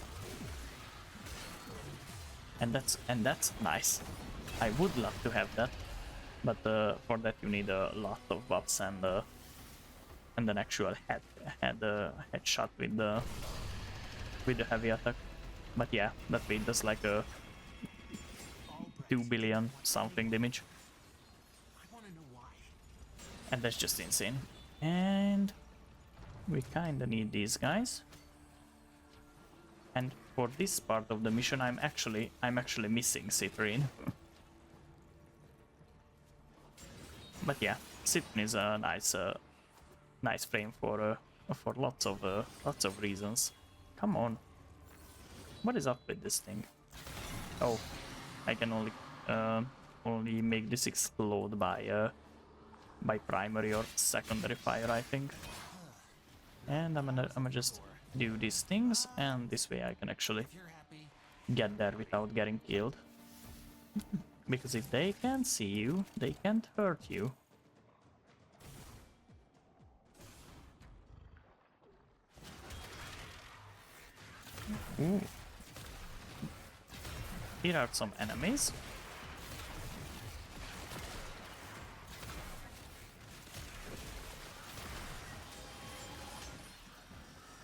And that's nice. I would love to have that, but for that you need a lot of buffs and an actual headshot with the heavy attack. But yeah, that way it does like a 2 billion something damage. And that's just insane. And we kinda need these guys. And for this part of the mission I'm actually missing Cyprian. But yeah, Cyprian is a nice frame for lots of reasons. Come on. What is up with this thing? Oh, I can only make this explode by primary or secondary fire, I think. And I'm gonna just do these things, and this way I can actually get there without getting killed. Because if they can't see you, they can't hurt you. Ooh. Here are some enemies.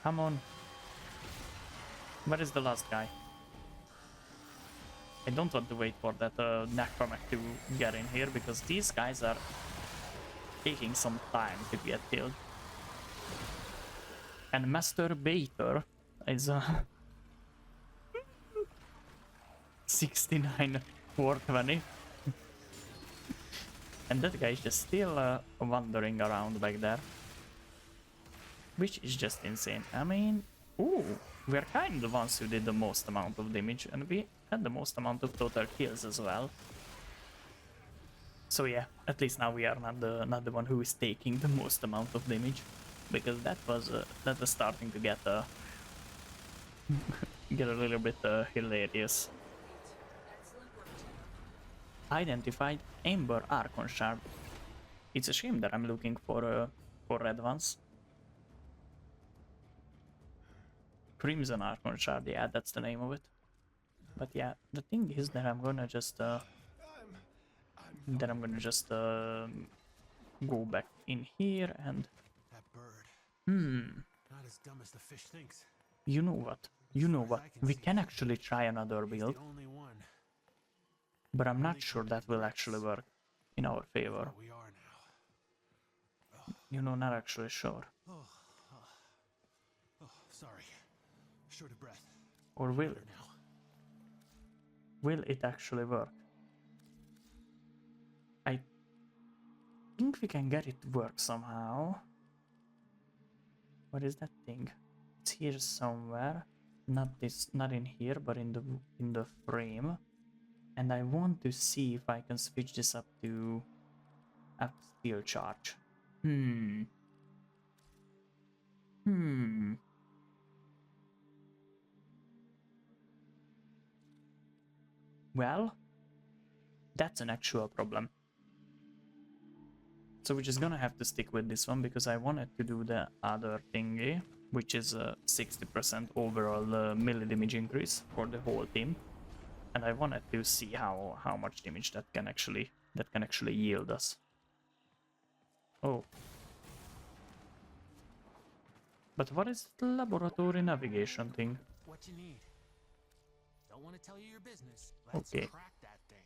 Come on. Where is the last guy? I don't want to wait for that necromech to get in here, because these guys are taking some time to get killed. And Master Bater is 69 420. And that guy is just still wandering around back there. Which is just insane. I mean, ooh, we're kind of the ones who did the most amount of damage, and we had the most amount of total kills as well. So yeah, at least now we are not the one who is taking the most amount of damage, because that was starting to get get a little bit hilarious. Excellent work, Tenno. Identified Amber Archon Shard. It's a shame that I'm looking for red ones. Crimson Archon Shard, yeah, that's the name of it. But yeah, the thing is that I'm gonna just go back in here and That bird. Not as dumb as the fish thinks. you know what? You know what? We can actually try another He's build, the only one. but I'm not sure that will actually work in our favor. We are now. You know, not actually sure. Oh, sorry. Short of breath. Or will it? Now. Will it actually work? I think we can get it to work somehow. What is that thing? It's here somewhere. Not in here, but in the frame. And I want to see if I can switch this up to steel charge. Well, that's an actual problem. So we're just gonna have to stick with this one because I wanted to do the other thingy, which is a 60% overall melee damage increase for the whole team, and I wanted to see how much damage that can actually yield us. Oh, but what is the laboratory navigation thing? What you need? Don't want to tell you your business. Let's Okay. crack that thing.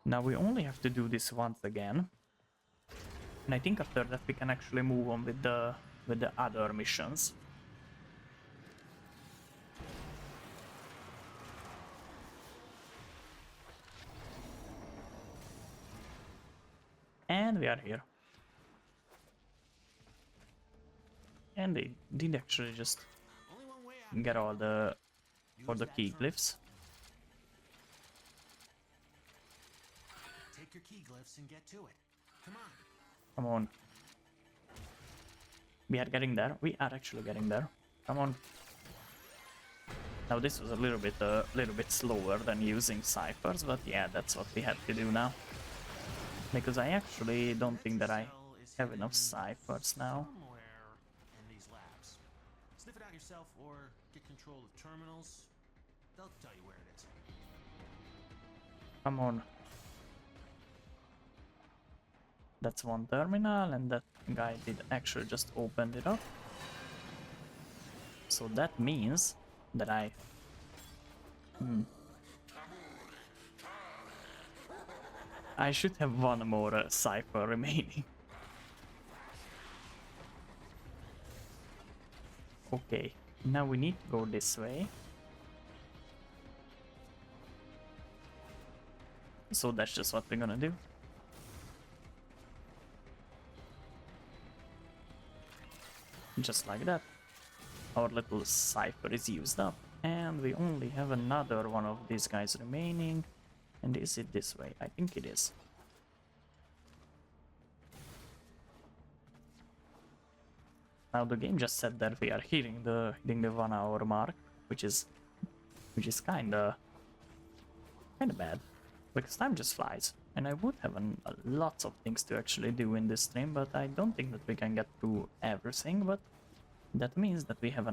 Now we only have to do this once again, and I think after that we can actually move on with the other missions. And we are here. And they did actually just Only one way out. get all the Use key that glyphs. Take your key glyphs and get to it. Come on. Come on. We are getting there. We are actually getting there. Come on. Now this was a little bit slower than using ciphers, but yeah, that's what we had to do now. Because I actually don't think that I have enough ciphers now. Somewhere in these labs. Sniff it out yourself or get control of terminals. They'll tell you where it is. Come on. That's one terminal, and that guy did actually just open it up. So that means that I should have one more cipher remaining. Okay, now we need to go this way. So that's just what we're gonna do. Just like that. Our little cipher is used up, and we only have another one of these guys remaining. And is it this way? I think it is. Now the game just said that we are hitting the 1 hour mark, which is kinda bad, because time just flies, and I would have lots of things to actually do in this stream, but I don't think that we can get through everything. But that means that we have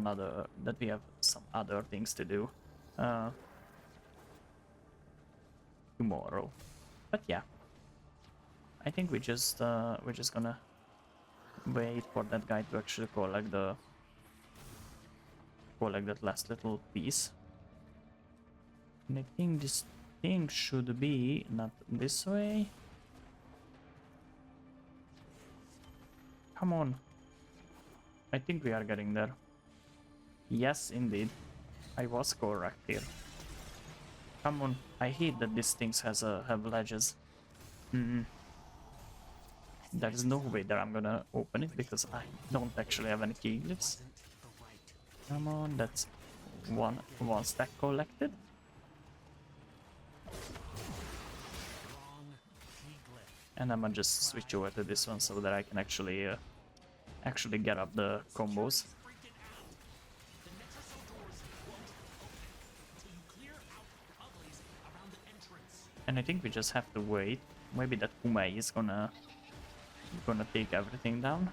some other things to do tomorrow. But yeah, I think we're just gonna wait for that guy to actually collect that last little piece. And I think this thing should be not this way. Come on. I think we are getting there. Yes, indeed. I was correct here. Come on, I hate that these things have ledges. There's no way that I'm gonna open it because I don't actually have any key glyphs. Wasn't the right. Come on, that's one stack collected. Wrong key glyph. And I'm gonna just switch over to this one so that I can actually actually get up the combos. Freaking out. The Netrasol doors won't open until you clear out uglies around the entrance. And I think we just have to wait. Maybe that Kumei is gonna take everything down.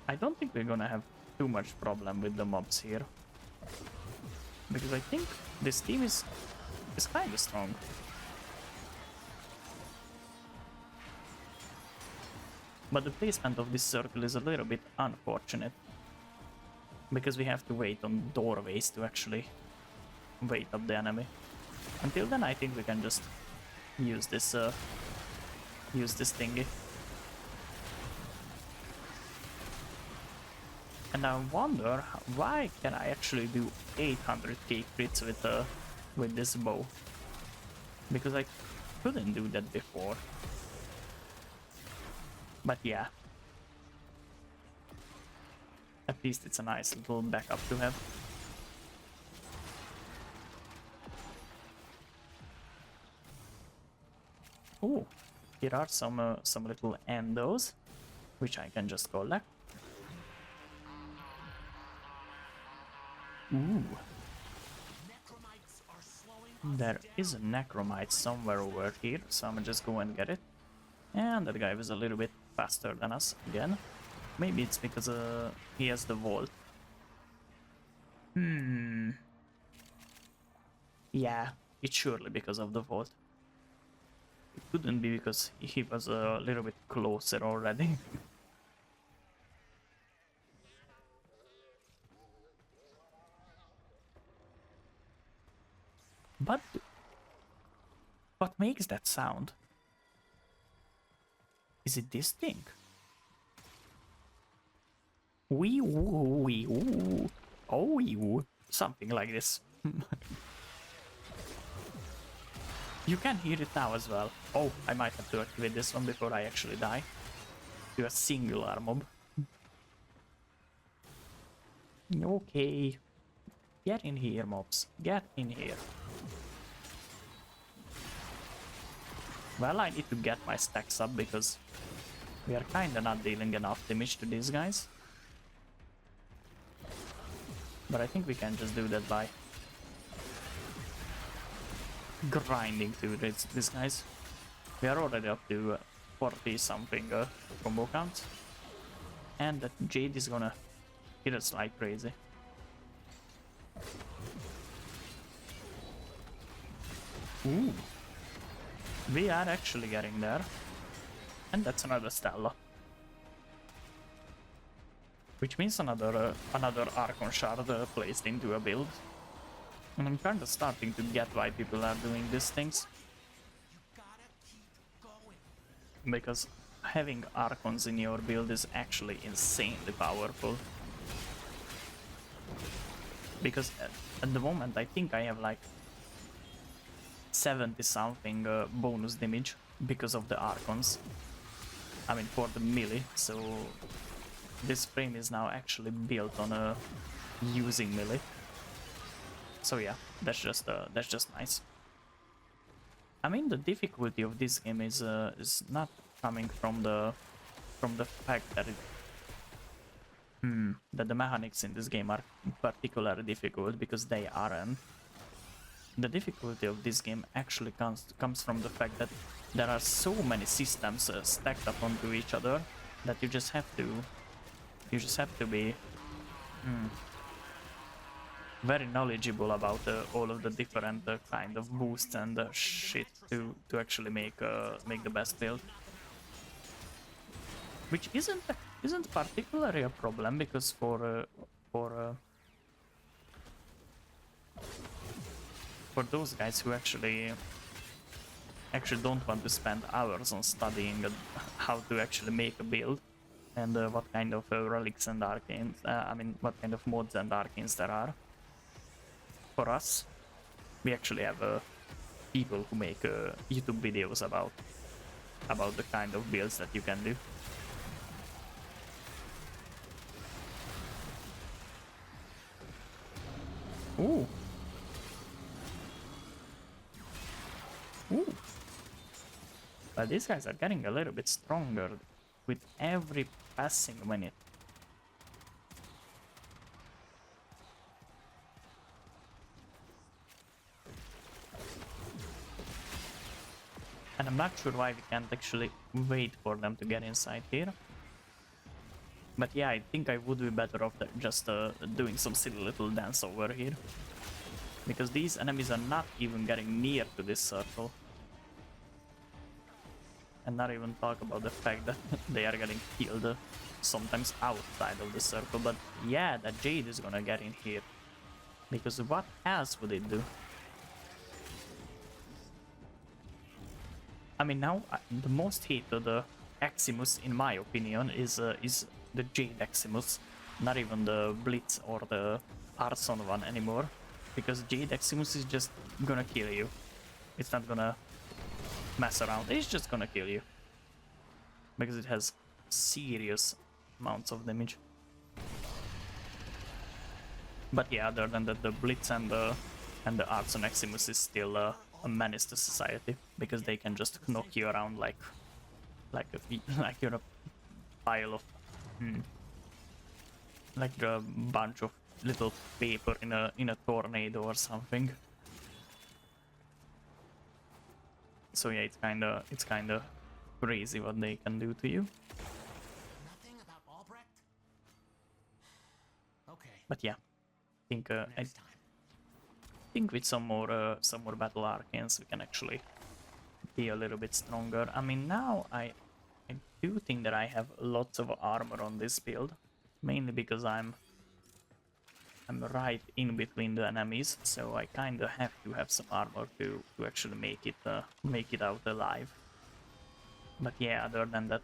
I don't think we're gonna have too much problem with the mobs here. Because I think this team is kind of strong. But the placement of this circle is a little bit unfortunate. Because we have to wait on doorways to actually wait up the enemy. Until then I think we can just use this thingy. And I wonder why can I actually do 800k crits with this bow? Because I couldn't do that before. But yeah. At least it's a nice little backup to have. Oh, here are some little endos, which I can just collect. Ooh. Necromites are slowing There is a necromite somewhere over here, so I'm gonna just go and get it. And that guy was a little bit faster than us again. Maybe it's because he has the vault. Yeah, it's surely because of the vault. It couldn't be because he was a little bit closer already. But what makes that sound? Is it this thing? Wee woo wee woo. Oh wee woo. Something like this. You can hear it now as well. Oh, I might have to activate this one before I actually die. To a singular mob. Okay. Get in here, mobs. Get in here. Well, I need to get my stacks up because we are kinda not dealing enough damage to these guys. But I think we can just do that by grinding through these guys. We are already up to 40 something combo count. And that Jade is gonna hit us like crazy. Ooh. We are actually getting there. And that's another Stella. Which means another Archon shard placed into a build. And I'm kinda starting to get why people are doing these things. You gotta keep going. Because having Archons in your build is actually insanely powerful. Because at the moment I think I have like 70 something bonus damage because of the Archons. I mean for the melee, so this frame is now actually built on using melee. So yeah, that's just nice. I mean the difficulty of this game is not coming from the fact that that the mechanics in this game are particularly difficult, because they aren't. The difficulty of this game actually comes from the fact that there are so many systems stacked up onto each other that you just have to be very knowledgeable about all of the different kind of boosts and shit to actually make the best build. Which isn't particularly a problem, because for those guys who actually don't want to spend hours on studying how to actually make a build, and what kind of relics and arcanes, I mean, what kind of mods and arcanes there are. For us, we actually have people who make YouTube videos about the kind of builds that you can do. Ooh. Ooh. But these guys are getting a little bit stronger with every passing minute. And I'm not sure why we can't actually wait for them to get inside here. But yeah, I think I would be better off just doing some silly little dance over here. Because these enemies are not even getting near to this circle. And not even talk about the fact that they are getting killed sometimes outside of the circle. But yeah, that Jade is gonna get in here. Because what else would it do? I mean, now the most hated Eximus, in my opinion, is the Jade Eximus, not even the Blitz or the Arson one anymore, because Jade Eximus is just gonna kill you. It's not gonna mess around. It's just gonna kill you because it has serious amounts of damage. But yeah, other than that, the Blitz and the Arson Eximus is still a menace to society, because they can just knock you around like you're a pile of like a bunch of little paper in a tornado or something. So yeah, it's kinda crazy what they can do to you. Nothing about Albrecht? Okay. But yeah, I think Next time. think with some more battle arcanes we can actually be a little bit stronger. I mean, now I do think that I have lots of armor on this build, mainly because I'm right in between the enemies, so I kind of have to have some armor to actually make it out alive. But yeah, other than that,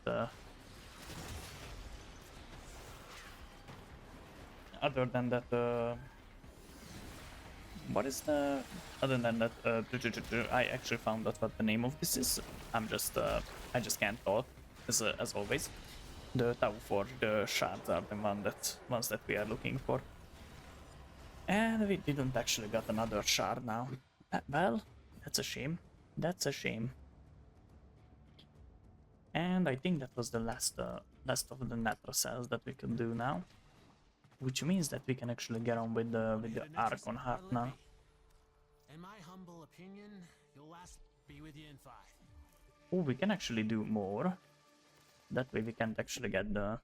what is the... Other than that, I actually found out what the name of this is. I just can't talk, as always. The Tau Forge, the shards are the ones that we are looking for. And we didn't actually get another shard now. Well, that's a shame. That's a shame. And I think that was the last of the Nether cells that we can do now. Which means that we can actually get on with the Archon Heart now. In my humble opinion, you'll last be with you in 5. Oh, we can actually do more. That way we can't actually get the...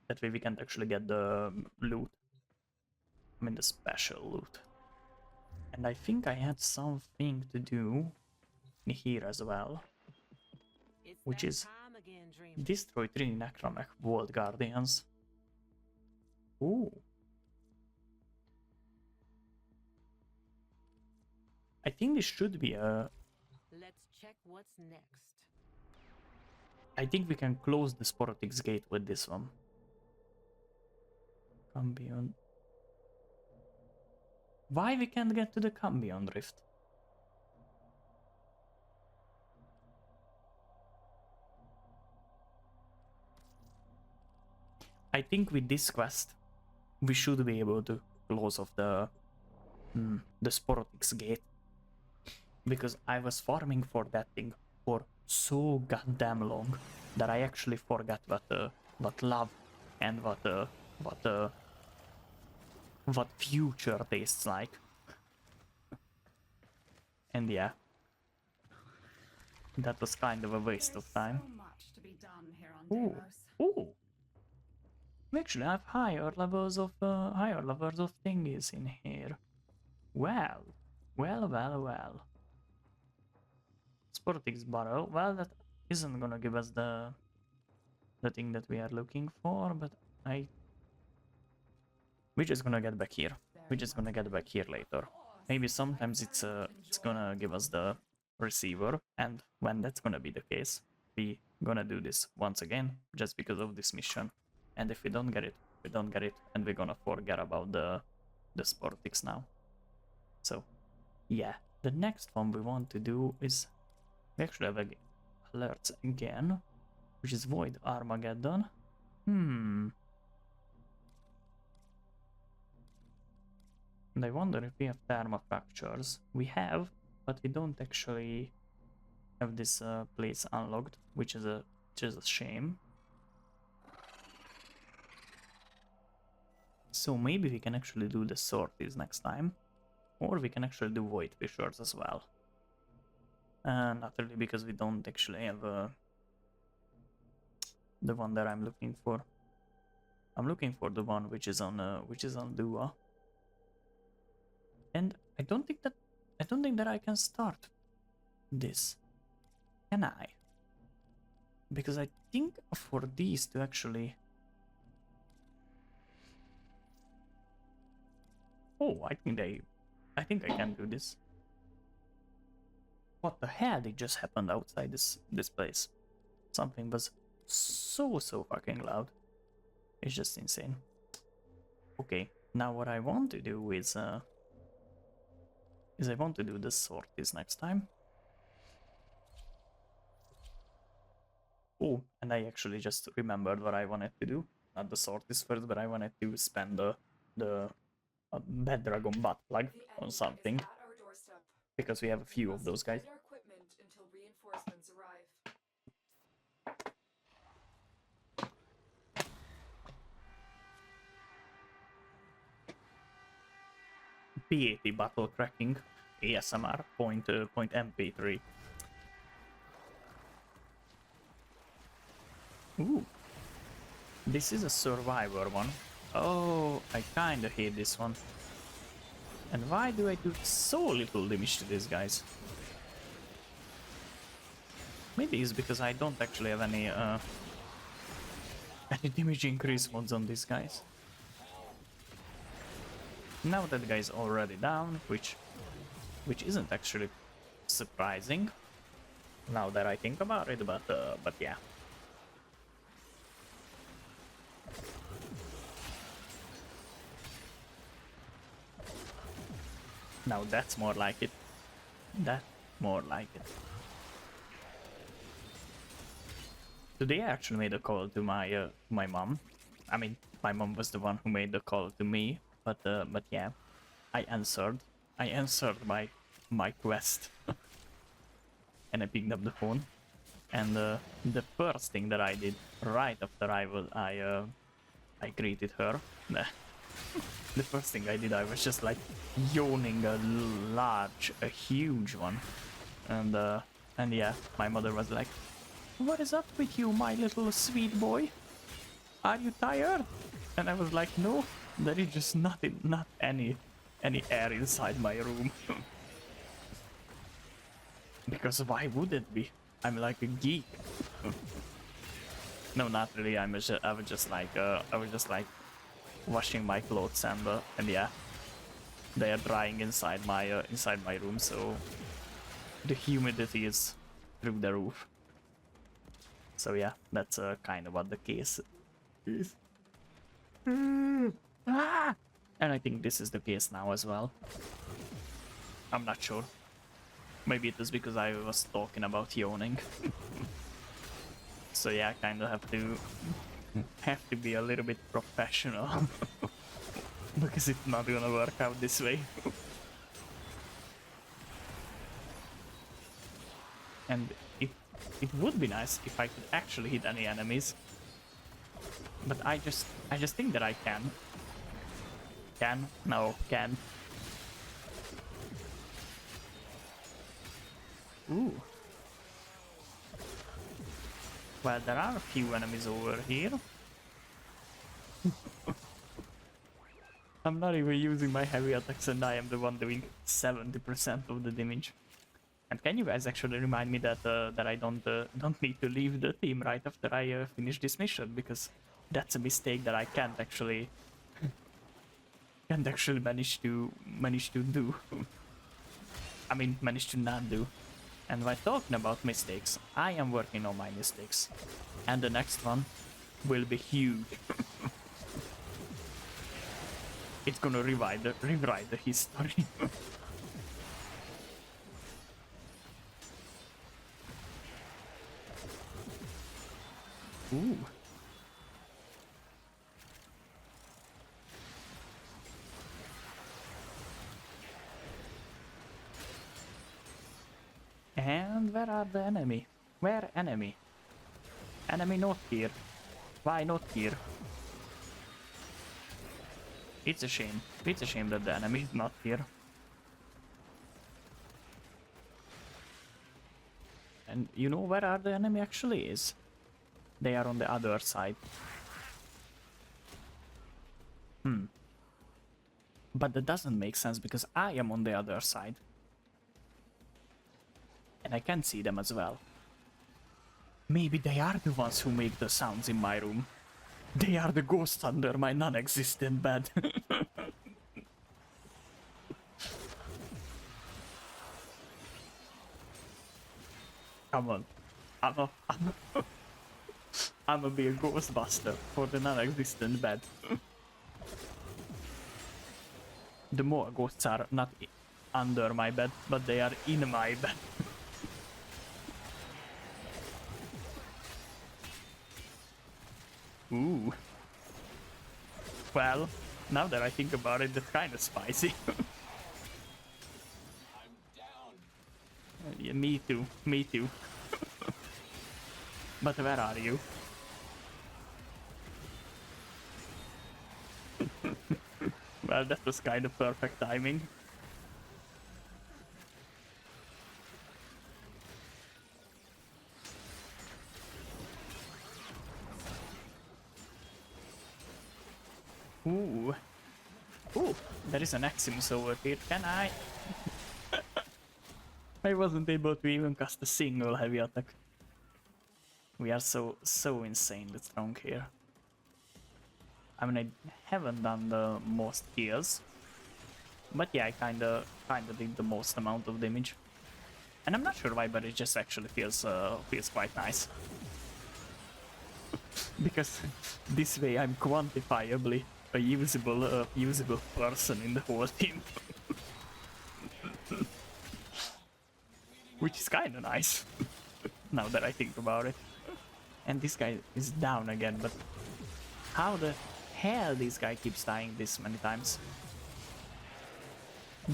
that way we can't actually get the loot. I mean the special loot. And I think I had something to do here as well. It's Which that is time again, dreamer. destroy 3 Necromech Vault Guardians. Ooh. I think this should be a... Let's check what's next. I think we can close the Sporotix gate with this one. Cambion. Why we can't get to the Cambion Rift? I think with this quest, we should be able to close off the Sporotix gate. Because I was farming for that thing for so goddamn long that I actually forgot what love and what future tastes like. And yeah, that was kind of a waste of time. So much to be done here on Ooh, Delos. ooh. We actually have higher levels of thingies in here. Well. Sportix barrel. Well, that isn't gonna give us the thing that we are looking for, but we're just gonna get back here. We're just gonna get back here later. Maybe sometimes it's gonna give us the receiver, and when that's gonna be the case, we gonna do this once again, just because of this mission. And if we don't get it, we don't get it, and we're gonna forget about the Sportix now. So, yeah, the next one we want to do is we actually have alerts again, which is Void Armageddon. And I wonder if we have thermofractures. We have, but we don't actually have this place unlocked, which is a shame. So maybe we can actually do the sorties next time, or we can actually do Void Fissures as well. Not really, because we don't actually have the one that I'm looking for. I'm looking for the one which is on Dua. And I don't think that I can start this. Can I? Because I think for these to actually... Oh, I think I can do this. What the hell did just happen outside this place? Something was so fucking loud. It's just insane. Okay, now what I want to do is I want to do the sorties next time. Oh, and I actually just remembered what I wanted to do. Not the sorties first, but I wanted to spend the Bad Dragon butt plug on something. Because we have a few of those guys. P80 battle cracking ASMR point MP3. Ooh, this is a survivor one. Oh, I kinda hate this one. And why do I do so little damage to these guys? Maybe it's because I don't actually have any damage increase mods on these guys. Now that guy's already down, which isn't actually surprising. Now that I think about it, but yeah. Now that's more like it. That's more like it. Today I actually made a call to my mom. I mean, my mom was the one who made the call to me, but yeah, I answered my quest, and I picked up the phone, and the first thing that I did right after I greeted her. The first thing I did, I was just like yawning a huge one, and yeah, my mother was like, "What is up with you, my little sweet boy? Are you tired?" And I was like, "No, there is just not any air inside my room." Because why would it be? I'm like a geek. No, not really. I was just like washing my clothes, and yeah, they are drying inside my room, so the humidity is through the roof. So yeah, that's kind of what the case is. And I think this is the case now as well. I'm not sure. Maybe it was because I was talking about yawning. So yeah, I kind of have to be a little bit professional. Because it's not gonna work out this way. And it would be nice if I could actually hit any enemies. But I just think that I can. Can? No, can. Ooh. Well, there are a few enemies over here. I'm not even using my heavy attacks, and I am the one doing 70% of the damage. And can you guys actually remind me that that I don't need to leave the team right after I finish this mission, because that's a mistake that I can't actually manage to do. I mean, manage to not do. And while talking about mistakes, I am working on my mistakes. And the next one will be huge. It's gonna rewrite the history. Ooh. And where are the enemy? Where enemy? Enemy not here. Why not here? It's a shame. It's a shame that the enemy is not here. And you know where are the enemy actually is? They are on the other side. But that doesn't make sense because I am on the other side. And I can see them as well. Maybe they are the ones who make the sounds in my room. They are the ghosts under my non-existent bed. Come on. I'm gonna be a ghostbuster for the non-existent bed. The more ghosts are not under my bed, but they are in my bed. Ooh. Well, now that I think about it, that's kind of spicy. Yeah, me too. Me too. But where are you? Well, that was kind of perfect timing. Ooh. Ooh, there is an Maximus over here. Can I? I wasn't able to even cast a single heavy attack. We are so insanely strong here. I mean, I haven't done the most kills, but yeah, I kinda did the most amount of damage. And I'm not sure why, but it just actually feels quite nice. Because this way I'm quantifiably a usable person in the whole team. Which is kinda nice, now that I think about it. And this guy is down again, but how the hell this guy keeps dying this many times?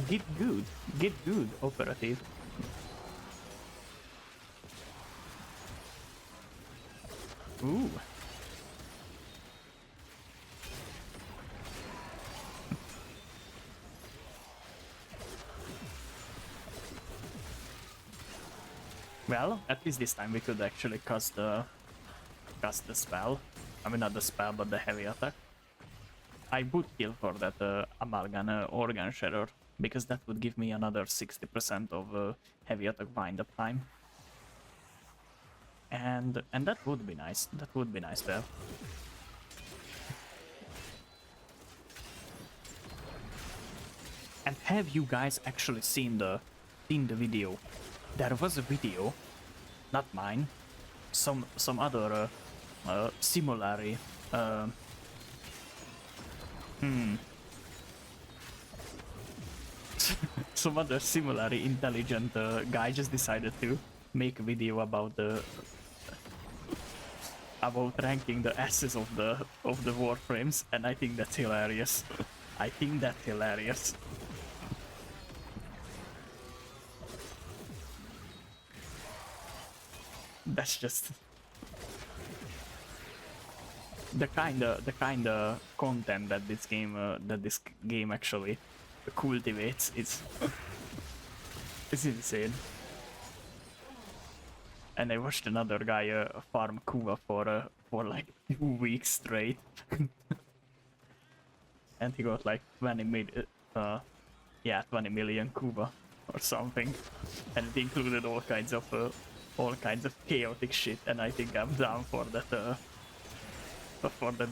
Get good, operative. Ooh. Well, at least this time we could actually cast the spell. I mean, not the spell, but the heavy attack. I would kill for that Amalgam Organ Shatter, because that would give me another 60% of heavy attack wind-up time. And that would be nice. That would be nice to have. And have you guys actually seen the video? There was a video, not mine, some other similarly some other similarly intelligent guy just decided to make a video about ranking the S's of the Warframes, and I think that's hilarious. I think that's hilarious. That's just the kind of content that this game actually cultivates. It's insane. And I watched another guy farm Kuva for like 2 weeks straight, and he got like 20 million Kuva or something, and it included all kinds of chaotic shit. And I think I'm down for that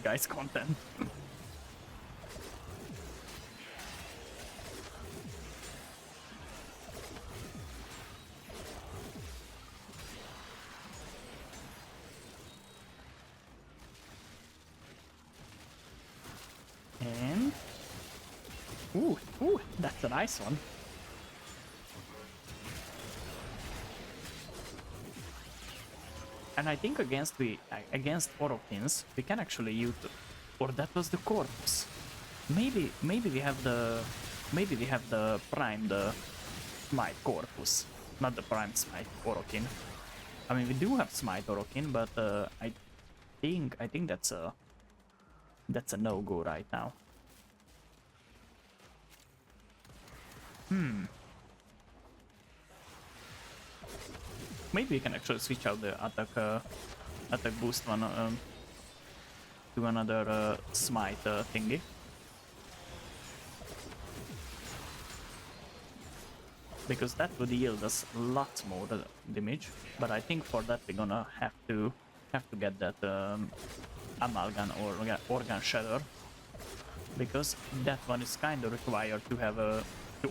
guy's content. That's a nice one. And I think against Orokins, we can actually use or that was the corpse. Maybe we have the primed smite corpus, not the primed smite Orokin. I mean, we do have smite Orokin, but I think that's a no-go right now. Maybe we can actually switch out the attack boost one to another smite thingy. Because that would yield us lots more damage, but I think for that we're gonna have to get that amalgam or organ shatter, because that one is kind of required to have to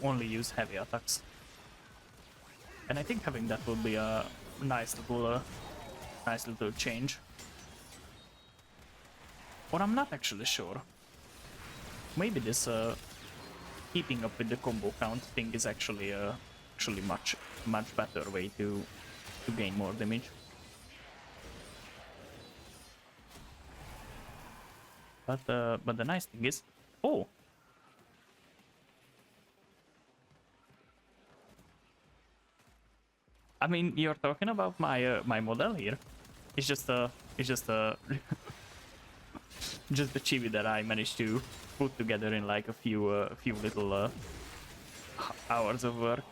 only use heavy attacks. And I think having that would be a nice little change. Or I'm not actually sure. Maybe this keeping up with the combo count thing is actually much better way to gain more damage. But the nice thing is, oh. I mean, you're talking about my my model here. It's just just the chibi that I managed to put together in like a few little hours of work.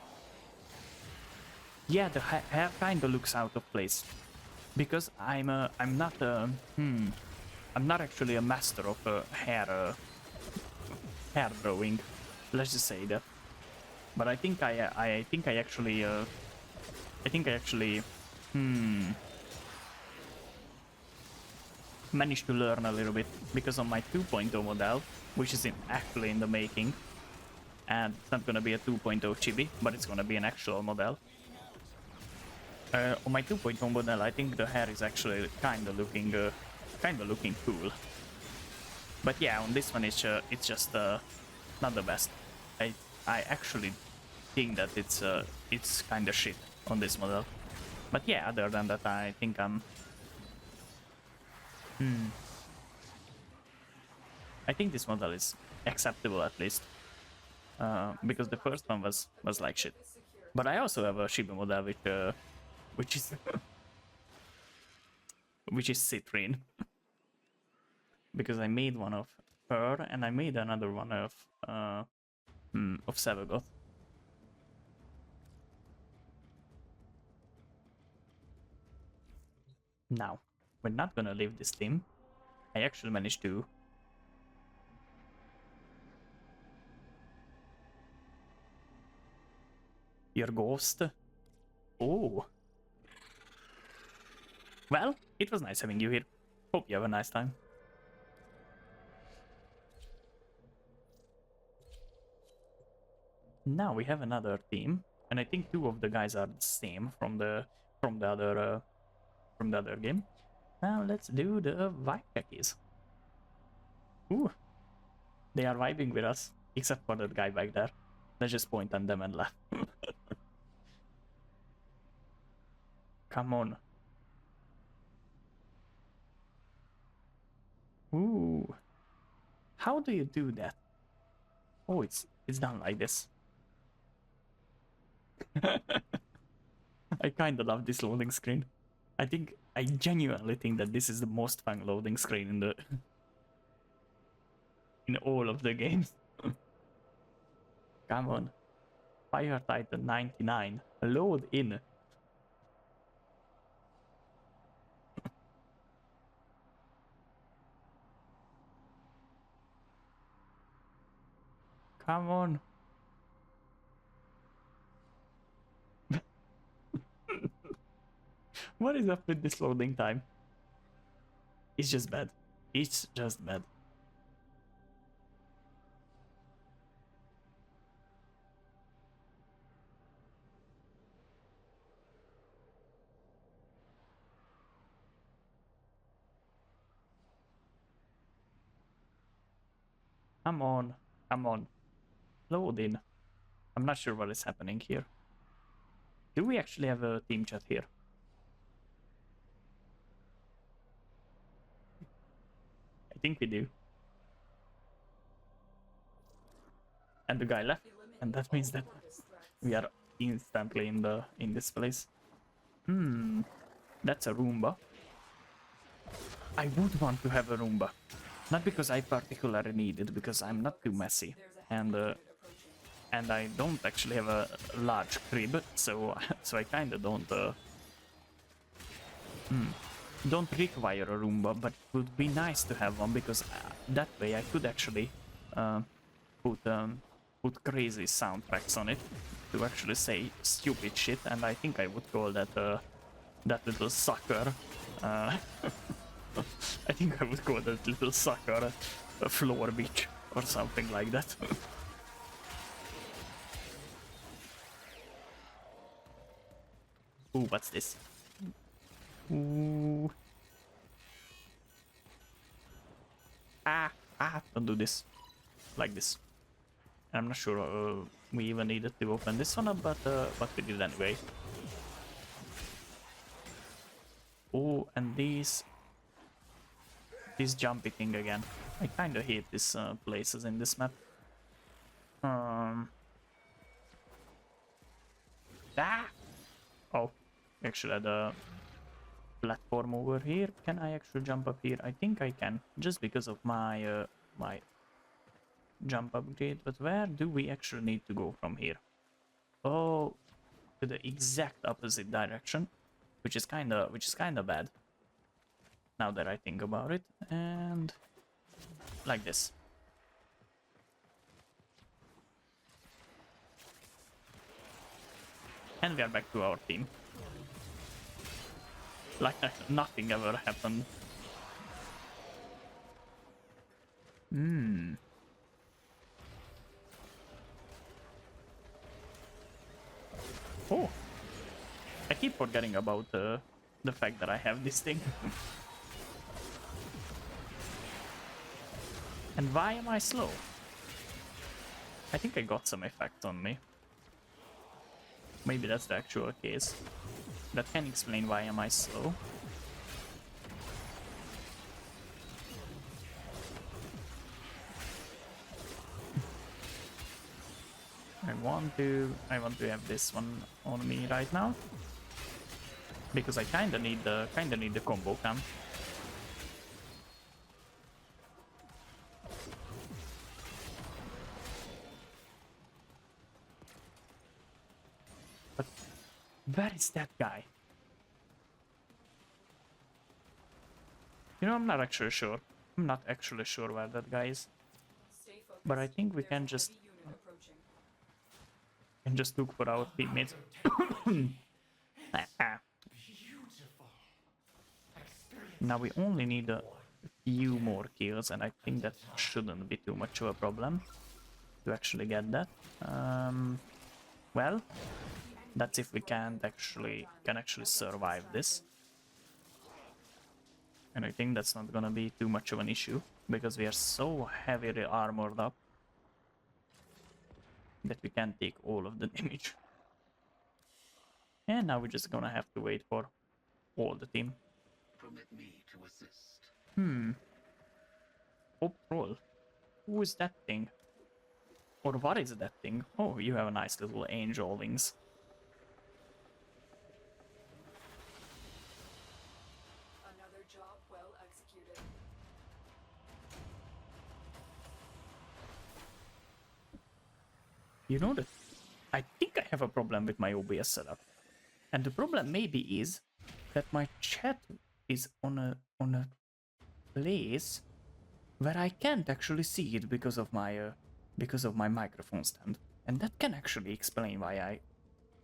Yeah, the hair kind of looks out of place because I'm not actually a master of hair drawing. Let's just say that. But I think I actually managed to learn a little bit, because on my 2.0 model, which is actually in the making, and it's not gonna be a 2.0 chibi, but it's gonna be an actual model. On my 2.0 model, I think the hair is actually kind of looking cool. But yeah, on this one it's just not the best. I actually think that it's kind of shit on this model. But yeah, other than that, I think I'm. I think this model is acceptable at least, because the first one was like shit. But I also have a Shiba model which is Citrine, because I made one of her and I made another one of Savagoth. Now, we're not gonna leave this team. I actually managed to. Your ghost? Oh. Well, it was nice having you here. Hope you have a nice time. Now we have another team, and I think two of the guys are the same from the other game. Now let's do the vibe khakis. Ooh, they are vibing with us, except for that guy back there. Let's just point at them and laugh. Come on. Ooh. How do you do that? Oh, it's done like this. I kinda love this loading screen. I genuinely think that this is the most fun loading screen in all of the games. Come on. Fire Titan 99. Load in. Come on. What is up with this loading time? It's just bad. It's just bad. Come on. Come on. Load in. I'm not sure what is happening here. Do we actually have a team chat here? I think we do. And the guy left, and that means that we are instantly in this place. That's a Roomba. I would want to have a Roomba. Not because I particularly need it, because I'm not too messy. And I don't actually have a large crib, so I kinda don't require a Roomba, but it would be nice to have one, because that way I could actually put crazy soundtracks on it to actually say stupid shit, and I think I would call that that little sucker. I think I would call that little sucker a floor bitch or something like that. Ooh, what's this? Ooh. Don't do this. Like this. I'm not sure we even needed to open this one up, but we did anyway. Oh, and this jumpy thing again. I kinda hate these places in this map. Oh, actually had a platform over here. Can I actually jump up here? I think I can, just because of my my jump upgrade. But where do we actually need to go from here? Oh, to the exact opposite direction, which is kinda bad. Now that I think about it, and like this. And we are back to our team. Like nothing ever happened. Oh, I keep forgetting about the fact that I have this thing. And why am I slow? I think I got some effect on me. Maybe that's the actual case. That can explain why am I slow. I want to have this one on me right now, because I kinda need the combo cam. But where is that guy? You know, I'm not actually sure. I'm not actually sure where that guy is. But I think we can just look for our teammates. Now we only need a few more kills, and I think that shouldn't be too much of a problem to actually get that. Well, that's if we can actually survive this. And I think that's not gonna be too much of an issue, because we are so heavily armored up that we can take all of the damage. And now we're just gonna have to wait for all the team. Permit me to assist. Oh, roll. Who is that thing? Or what is that thing? Oh, you have a nice little angel wings. Another job well executed. You know that I think I have a problem with my OBS setup. And the problem maybe is that my chat is on a place where I can't actually see it because of my microphone stand. And that can actually explain why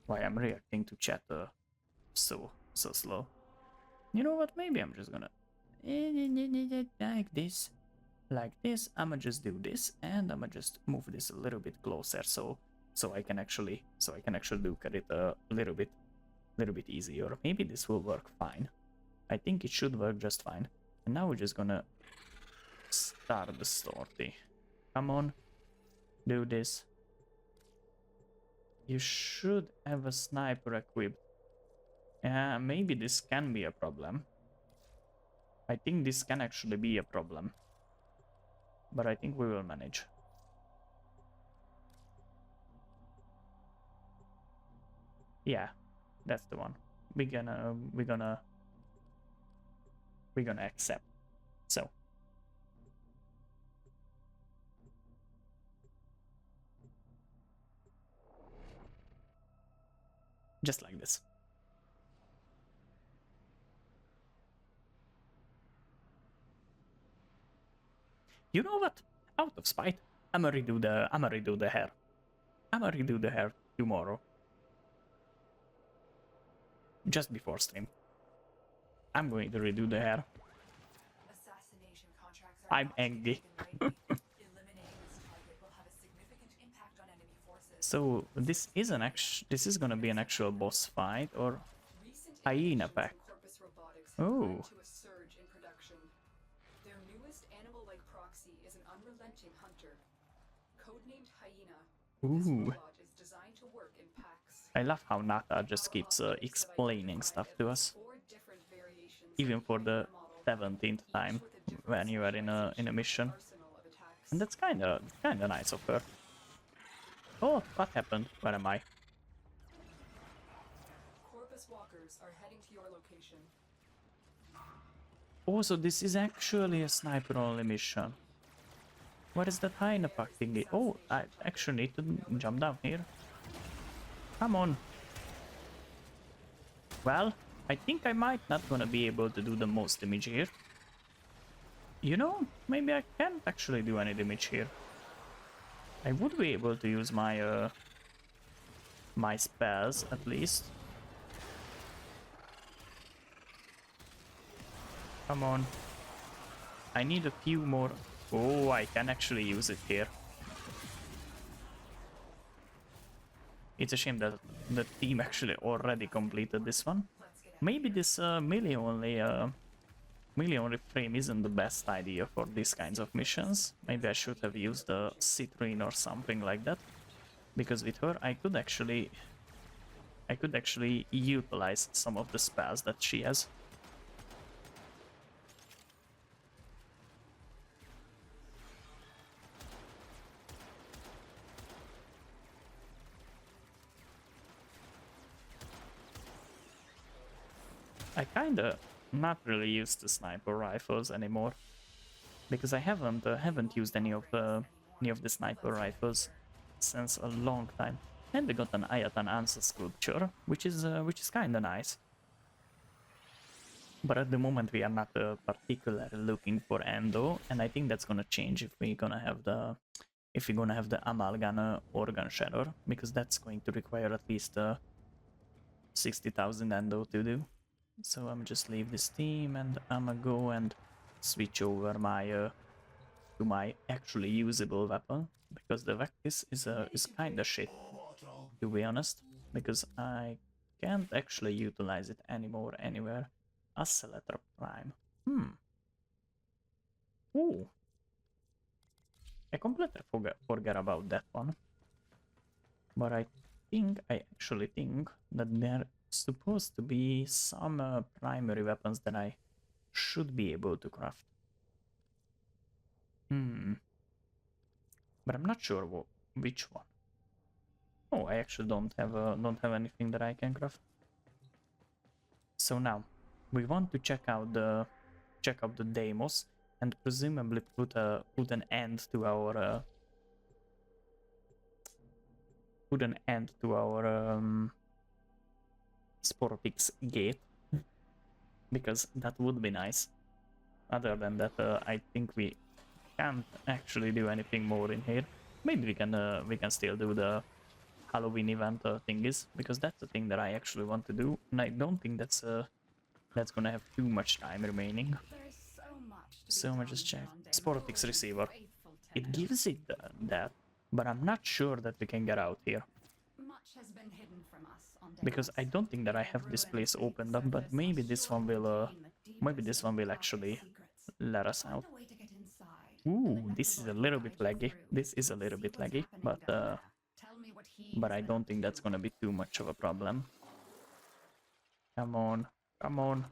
I'm reacting to chat so slow. You know what? Maybe I'm just gonna like this. Like this. I'ma just do this, and I'ma just move this a little bit closer so I can actually look at it a little bit easier. Maybe this will work fine. I think it should work just fine. And now we're just gonna start the story. Come on, do this. You should have a sniper equipped. Yeah, maybe this can be a problem. I think this can actually be a problem. But I think we will manage. Yeah, that's the one. We're gonna accept. So just like this. You know what? Out of spite, I'ma redo the hair. I'ma redo the hair tomorrow. Just before stream. I'm going to redo the hair. Assassination contracts are I'm about to be angry. taken lightly. Eliminating this target will have a significant impact on enemy forces. So this is gonna be an actual boss fight or Recent hyena innovations pack. in Corpus Robotics have Oh. led to a surge in production. Their newest animal-like proxy is an unrelenting hunter. Codenamed Hyena, this Ooh. robot is designed to work in packs. I love how Nata just keeps explaining stuff to us, even for the 17th time when you are in a mission, and that's kinda nice of her. Oh, what happened? Where am I? Corpus walkers are heading to your location. Oh, so this is actually a sniper-only mission. What is that hyena pack thingy? Oh, I actually need to jump down here. Come on. Well, I think I might not gonna be able to do the most damage here. You know, maybe I can't actually do any damage here. I would be able to use my my spells at least. Come on. I need a few more. Oh, I can actually use it here. It's a shame that the team actually already completed this one. Maybe this melee only frame isn't the best idea for these kinds of missions. Maybe I should have used a citrine or something like that. Because with her I could actually utilize some of the spells that she has. I kinda not really used the sniper rifles anymore because I haven't used any of the sniper rifles since a long time. And we got an Ayatan Ansa sculpture, which is kinda nice. But at the moment we are not particularly looking for endo, and I think that's gonna change if we're gonna have the Amalgam organ shatter, because that's going to require at least 60,000 endo to do. So I'm just leave this team and I'ma go and switch over to my actually usable weapon, because the Vectis is kinda shit, to be honest, because I can't actually utilize it anymore anywhere. Accelerator Prime. Ooh. I completely forgot about that one. But I actually think that there supposed to be some primary weapons that I should be able to craft. But I'm not sure which one. Oh, I actually don't have anything that I can craft. So now we want to check out the demos and presumably put an end to our Sportix gate, because that would be nice. Other than that, I think we can't actually do anything more in here. Maybe we can still do the Halloween event thingies, because that's the thing that I actually want to do, and I don't think that's gonna have too much time remaining. So much is checked. Sportix receiver. It gives it that, but I'm not sure that we can get out here. Because I don't think that I have this place opened up, but maybe this one will actually let us out. Ooh, this is a little bit laggy. This is a little bit laggy, but but I don't think that's gonna be too much of a problem. Come on, come on.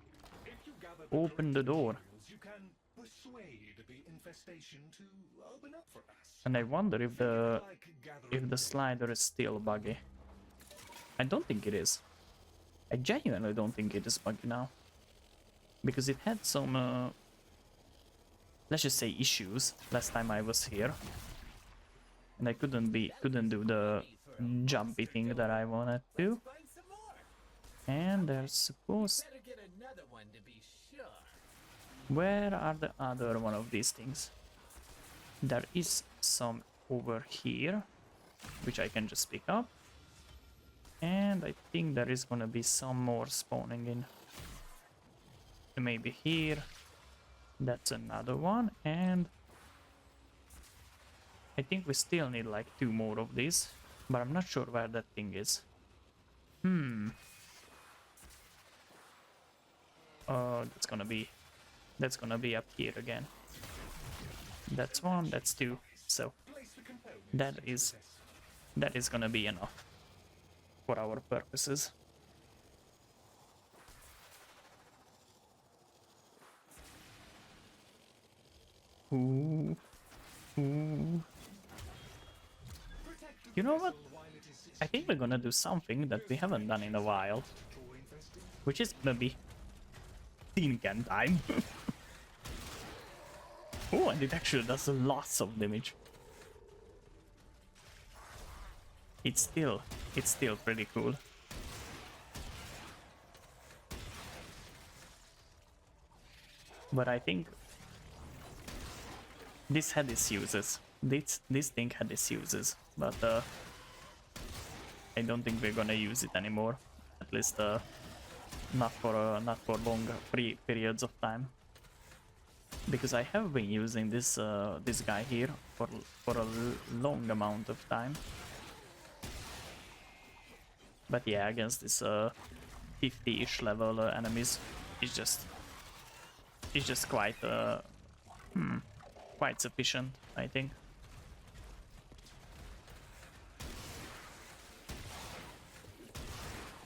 If you gather the Open the correct door. materials, you can persuade the infestation to open up for us. And I wonder if the Like gathering slider is still buggy. I don't think it is. I genuinely don't think it is buggy now. Because it had some, let's just say, issues last time I was here. And I couldn't do the jumpy thing that I wanted to. Find some more. And there's supposed... Better get another one to be sure. Where are the other one of these things? There is some over here, which I can just pick up. And I think there is gonna be some more spawning in. Maybe here. That's another one. And I think we still need like 2 more of these. But I'm not sure where that thing is. That's gonna be up here again. That's 1, that's 2. So that is gonna be enough for our purposes. Ooh. Ooh. You know what? I think we're gonna do something that we haven't done in a while, which is gonna be tin can time. Oh, and it actually does lots of damage. It's still pretty cool. But I think this had its uses. This thing had its uses, but I don't think we're gonna use it anymore. At least not for long periods of time. Because I have been using this this guy here for a long amount of time. But yeah, against this 50-ish level enemies, it's just quite quite sufficient, I think.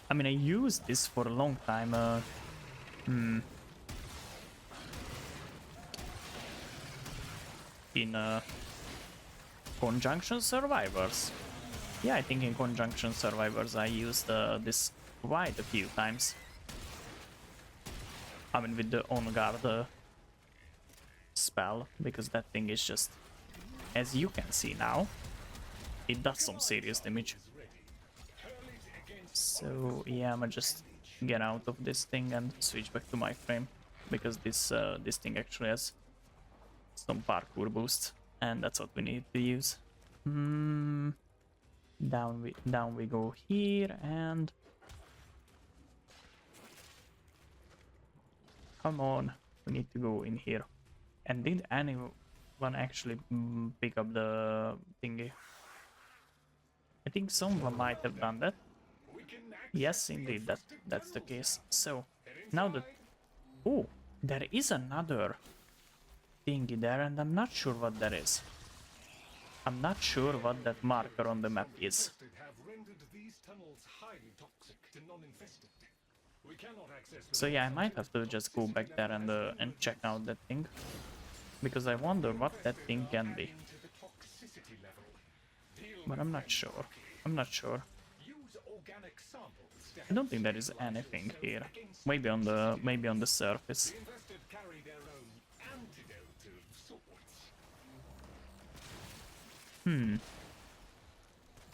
I mean, I used this for a long time. In Conjunction Survivors. Yeah, I think in Conjunction Survivors I used this quite a few times. I mean, with the On Guard spell, because that thing is just, as you can see now, it does some serious damage. So yeah, I'ma just get out of this thing and switch back to my frame, because this thing actually has some parkour boosts, and that's what we need to use. Down we go here, and come on, we need to go in here. And did anyone actually pick up the thingy? I think someone might have done that. Yes, indeed, that's the case. So now that, oh, there is another thingy there, and I'm not sure what that is. I'm not sure what that marker on the map is. So yeah, I might have to just go back there and check out that thing, because I wonder what that thing can be. But I'm not sure. I'm not sure. I don't think there is anything here. Maybe on the surface.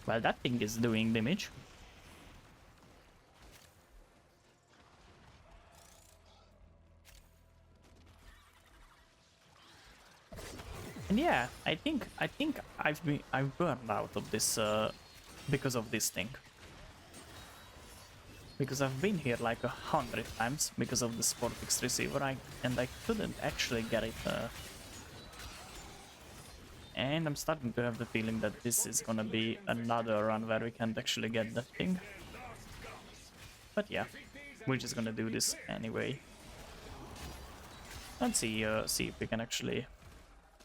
Well, that thing is doing damage. And yeah, I think I've burned out of this because of this thing. Because I've been here like 100 times because of the Sportix receiver, and I couldn't actually get it. And I'm starting to have the feeling that this is gonna be another run where we can't actually get that thing. But yeah, we're just gonna do this anyway. Let's see if we can actually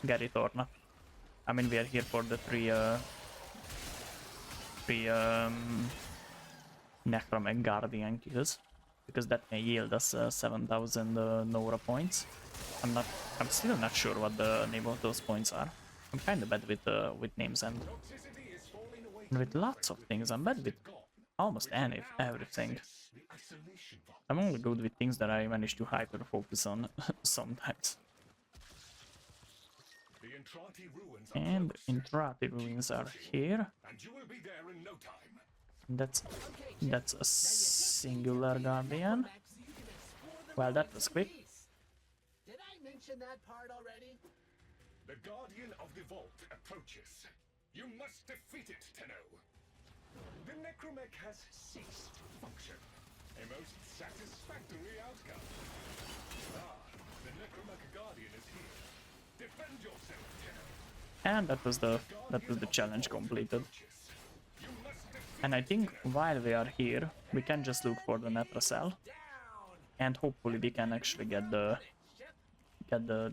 get it or not. I mean, we are here for the 3 Necromech Guardian kills, because that may yield us 7,000 Nora points. I'm still not sure what the name of those points are. I'm kind of bad with names and with lots of things. I'm bad with almost everything. I'm only good with things that I manage to hyper focus on sometimes. And Intrati ruins are here. That's a singular guardian. Well, that was quick. Did I mention that part already? The Guardian of the Vault approaches. You must defeat it, Tenno. The Necromech has ceased function. A most satisfactory outcome. Ah, the Necromech Guardian is here. Defend yourself, Tenno. And that was the challenge completed. And I think while we are here, we can just look for the Netra cell, and hopefully we can actually get the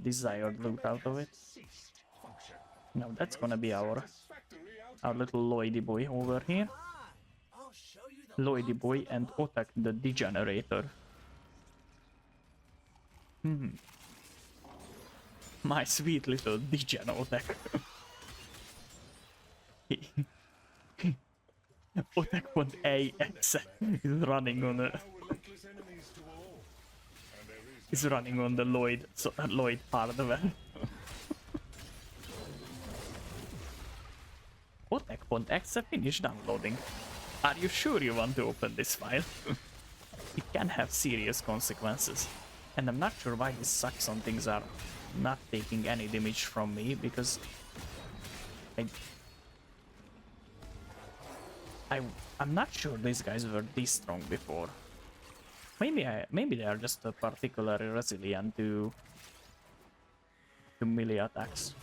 desired loot out of it. Now that's gonna be our little Lloydy boy over here. I'll show you the Lloydy boy and Otak the Degenerator. My sweet little Degen Otak. Otak.ax is running on a is running on the Lloyd hardware. Otak.exe finished downloading. Are you sure you want to open this file? It can have serious consequences. And I'm not sure why these Saxon things are not taking any damage from me, because I'm not sure these guys were this strong before. Maybe they are just particularly resilient to melee attacks.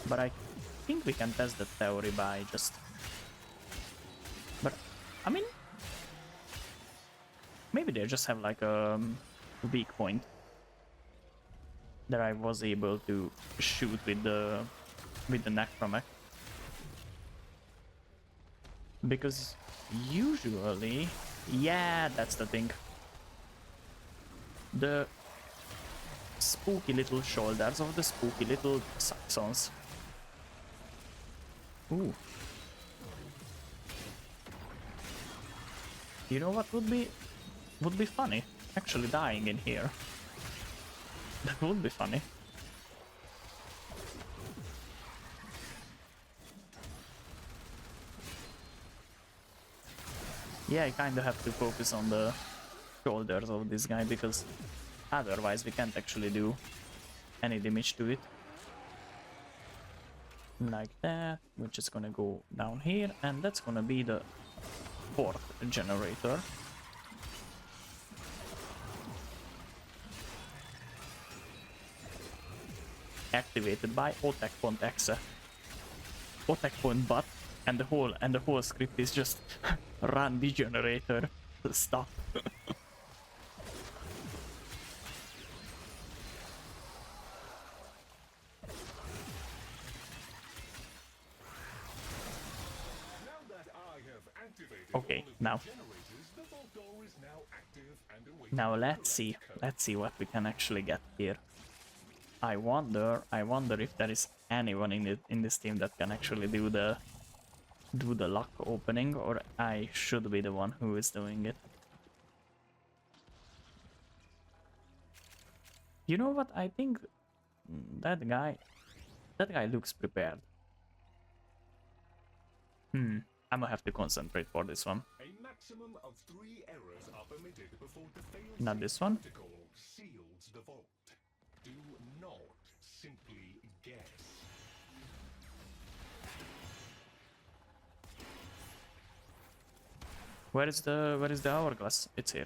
But I think we can test the theory by just... But, I mean... Maybe they just have like a weak point that I was able to shoot with the Necromech. Because usually... Yeah, that's the thing. The spooky little shoulders of the spooky little Saxons. Ooh. You know what would be funny? Actually dying in here. That would be funny. Yeah, I kinda have to focus on the shoulders of this guy, because otherwise we can't actually do any damage to it. Like that, we're just gonna go down here, and that's gonna be the 4th generator. Activated by Otak.exe. Otak.bat, and the whole script is just run the generator stuff. Okay, now let's see what we can actually get here. I wonder if there is anyone in this team that can actually do the lock opening, or I should be the one who is doing it. You know what? I think that guy looks prepared. I'm gonna have to concentrate for this one. A maximum of 3 errors are permitted before the failed Not this one. protocol seals the vault. Do not simply guess. Where is the hourglass? It's here.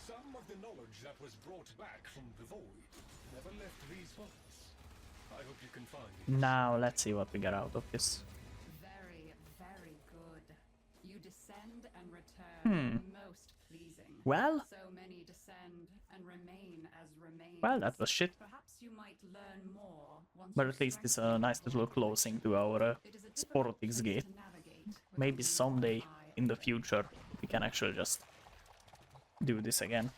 Some of the knowledge that was brought back from the void never left these vaults. I hope you can find it. Now let's see what we get out of this. Very, very good. You descend and return. Most pleasing. Well, So many descend and remain as remains. well, that was shit. Perhaps you might learn more once But you at least it's a strengthen nice little closing to our It is a Sportix difficult gate. place to navigate, maybe someday in the future we can actually just do this again.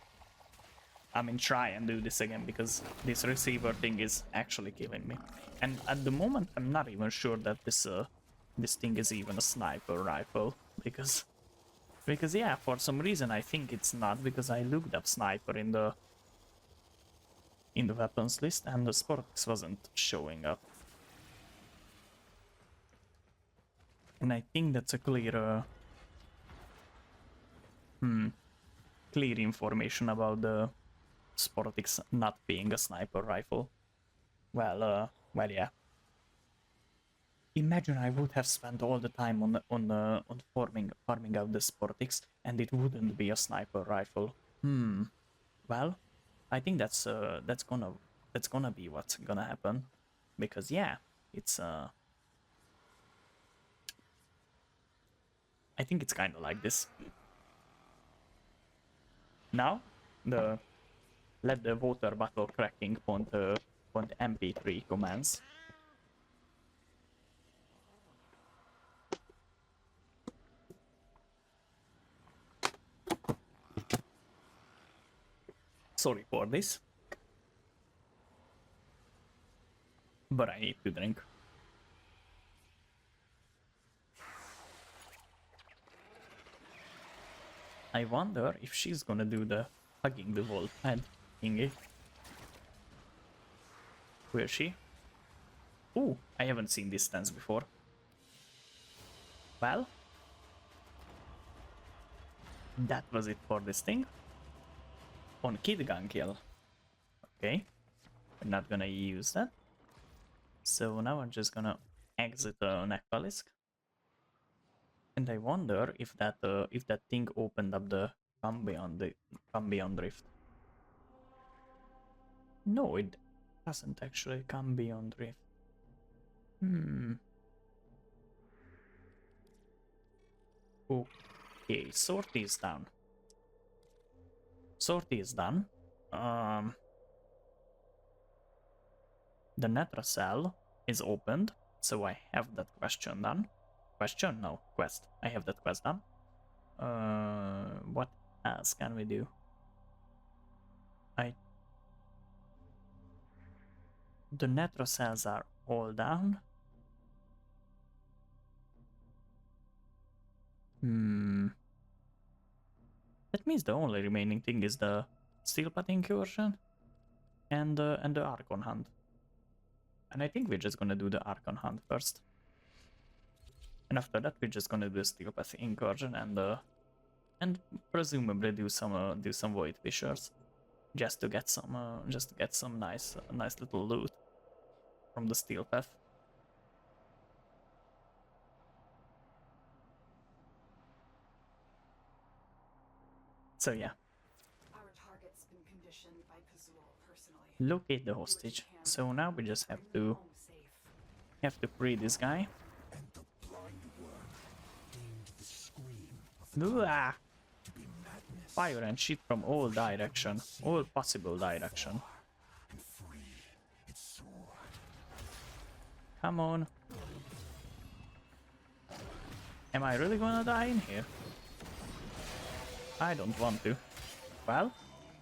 I mean, try and do this again, because this receiver thing is actually killing me. And at the moment, I'm not even sure that this thing is even a sniper rifle, because yeah, for some reason I think it's not, because I looked up sniper in the weapons list and the Sportix wasn't showing up. And I think that's a clear clear information about the Sportix not being a sniper rifle. Well, yeah. Imagine I would have spent all the time on farming out the Sportix, and it wouldn't be a sniper rifle. Well, I think that's gonna be what's gonna happen, because yeah, it's I think it's kind of like this. Now, let the water bottle cracking point MP3 commence. Sorry for this, but I need to drink. I wonder if she's gonna do the hugging the wolf head thingy. Where is she? Ooh, I haven't seen this stance before. Well, that was it for this thing. On kid gun kill. Okay, we're not gonna use that. So now I'm just gonna exit the Necrolisk. And I wonder if that thing opened up the Come Beyond Rift. No, it doesn't actually come beyond Rift. Okay, sortie is down. Sortie is done. The Netra cell is opened, so I have that question done. Question? No, quest. I have that quest done. What else can we do? The Netra cells are all down. That means the only remaining thing is the Steelpath incursion and the Archon hunt. And I think we're just gonna do the Archon hunt first. And after that, we're just gonna do the Steelpath incursion and presumably do some Void Fissures, just to get some nice little loot from the Steelpath. So yeah. Our target's been conditioned by Pazul personally. Locate the hostage. So now we just have to free this guy. And the blind worm deemed the scream of the Uah! to be madness. Fire and shit from all direction, all possible direction. And free its sword. Come on. Am I really gonna die in here? I don't want to. Well,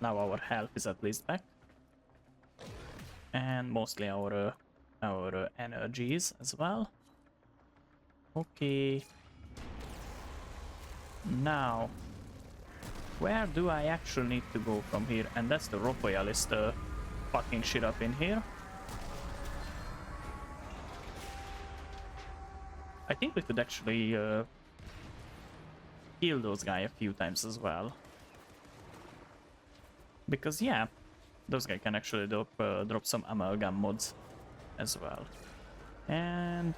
now our health is at least back. And mostly our energies as well. Okay. Now, where do I actually need to go from here? And that's the Royalist fucking shit up in here. I think we could actually kill those guys a few times as well. Because yeah, those guys can actually drop some amalgam mods as well. And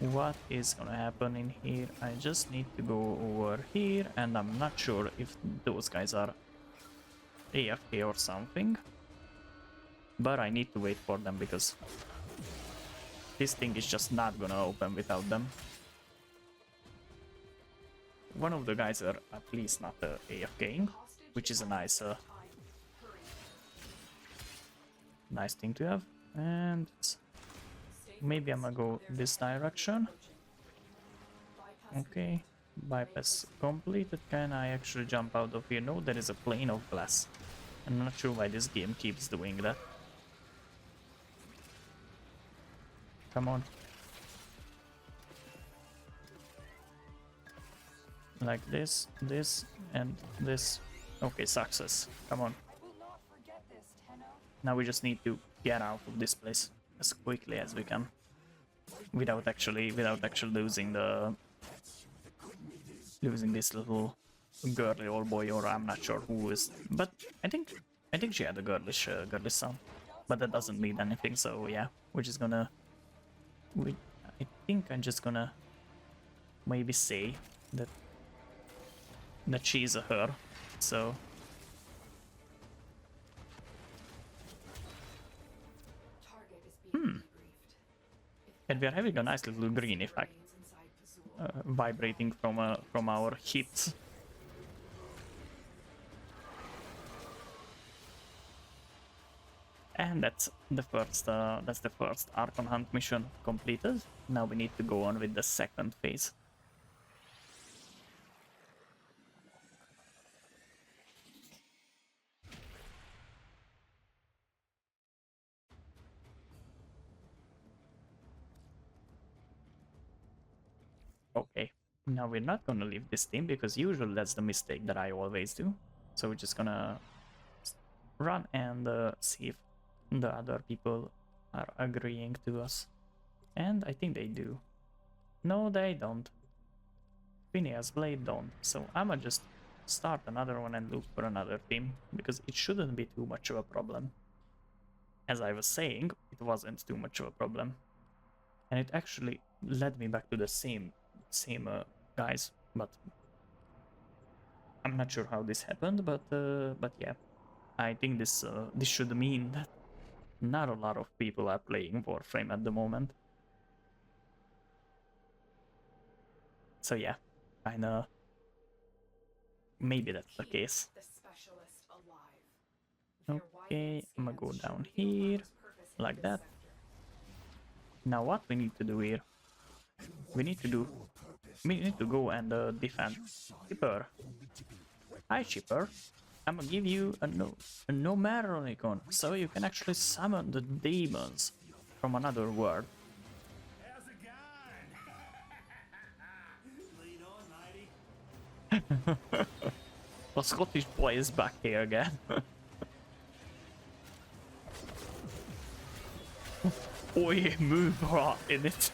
what is gonna happen in here? I just need to go over here, and I'm not sure if those guys are AFK or something. But I need to wait for them, because this thing is just not gonna open without them. One of the guys are at least not AFKing, which is a nice nice thing to have. And maybe I'm gonna go this direction. Okay, bypass completed. Can I actually jump out of here? No, there is a plane of glass. I'm not sure why this game keeps doing that. Come on. Like this, and this. Okay, success. Come on. I will not forget this, Tenno. Now we just need to get out of this place as quickly as we can. Without actually losing this little girly old boy, or I'm not sure who is, but I think she had a girlish sound, but that doesn't mean anything. So yeah, we're just gonna I think I'm just gonna maybe say that she's a her. So Target is being debriefed. and we are having a nice little green effect Inside Pazul. vibrating from our hits. And that's the first Archon Hunt mission completed. Now we need to go on with the second phase. Okay, now we're not gonna leave this team because usually that's the mistake that I always do. So we're just gonna run and see if the other people are agreeing to us. And I think they do. No, they don't. Phineas Blade don't. So I'ma just start another one and look for another team, because it shouldn't be too much of a problem. As I was saying, it wasn't too much of a problem. And it actually led me back to the same guys, but I'm not sure how this happened, but yeah, I think this should mean that not a lot of people are playing Warframe at the moment. So yeah, kinda maybe that's the case. The specialist alive. Their Okay, wide I'm gonna go stance down showed the here Empire's purpose in like this that. sector. Now what we need to do here? We need to go and defend Shipper. Hi Shipper. I'm gonna give you a Nomeronicon, so you can actually summon the demons from another world. How's it going? Lead on, matey. The Scottish boy is back here again. Oh yeah, move hard in it.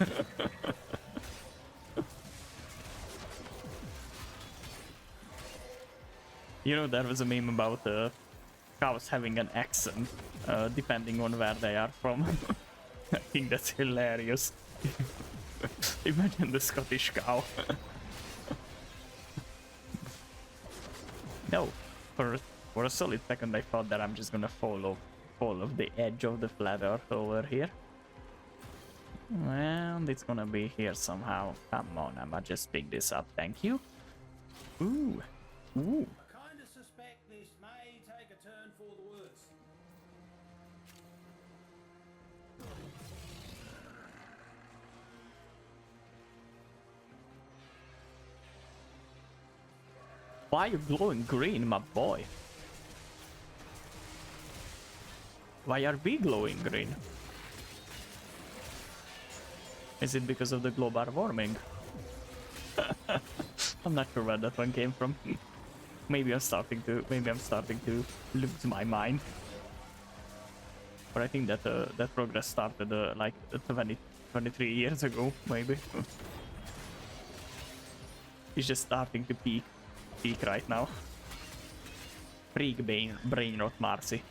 You know, there was a meme about cows having an accent depending on where they are from. I think that's hilarious. Imagine the Scottish cow. No, for a solid second I thought that I'm just gonna fall off the edge of the flat earth over here. And it's gonna be here somehow. Come on, I'ma just pick this up, thank you. Ooh. Ooh. I kinda suspect this may take a turn for the worse. Why are you glowing green, my boy? Why are we glowing green? Is it because of the global warming? I'm not sure where that one came from. Maybe I'm starting to lose my mind. But I think that that progress started like 23 years ago, maybe. It's just starting to peak right now. Freak brain rot Marcy.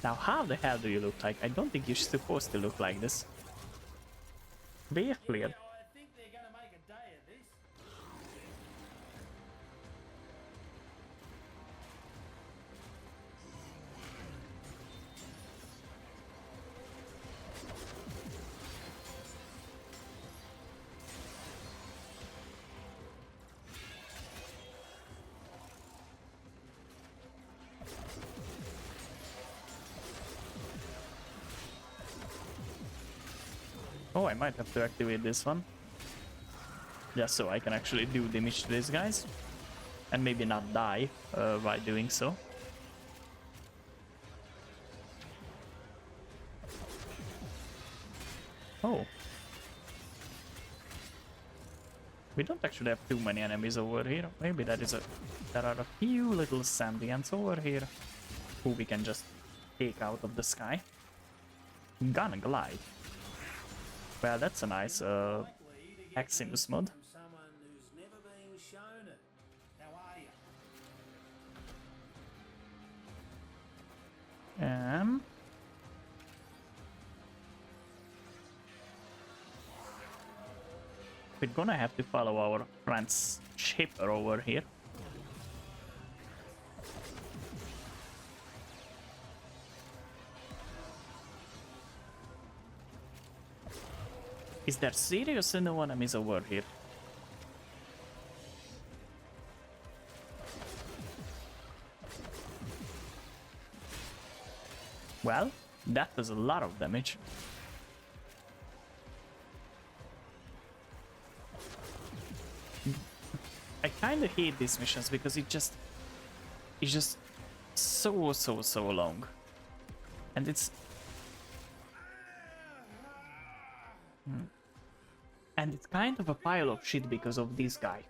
Now how the hell do you look like? I don't think you're supposed to look like this. Be clear. I think they're gonna make a day of this. Oh, I might have to activate this one. Just so I can actually do damage to these guys. And maybe not die by doing so. Oh. We don't actually have too many enemies over here. Maybe there are a few little sentients over here who we can just take out of the sky. Gonna glide. Well, that's a nice Maximus mod. From someone who's never been shown it. How are you? We're gonna have to follow our friend's shipper over here. Is there seriously no enemies over here? Well, that was a lot of damage. I kinda hate these missions because it's just so long. And it's and it's kind of a pile of shit because of this guy.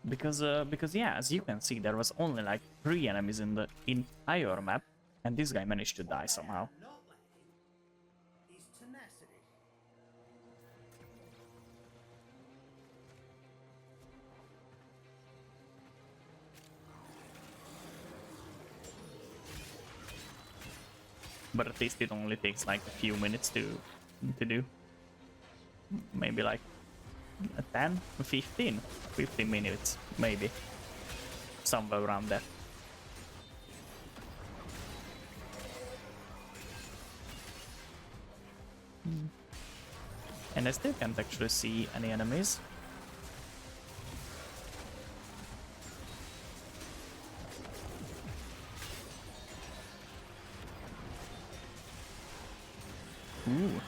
Because yeah, as you can see, there was only like 3 enemies in the entire map, and this guy managed to die somehow. Not lady. His tenacity. But at least it only takes like a few minutes to do. Maybe like 10, 15 minutes, maybe. Somewhere around there. And I still can't actually see any enemies. Ooh.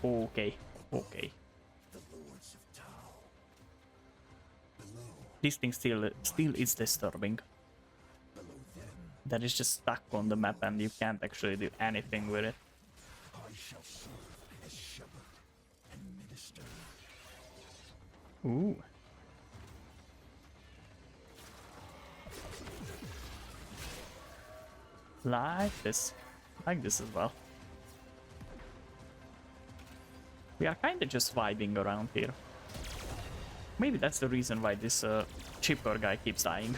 Okay, okay. This thing still is disturbing. That is just stuck on the map and you can't actually do anything with it. I shall serve as shepherd and minister. Ooh. Like this as well. We are kinda just vibing around here. Maybe that's the reason why this chipper guy keeps dying.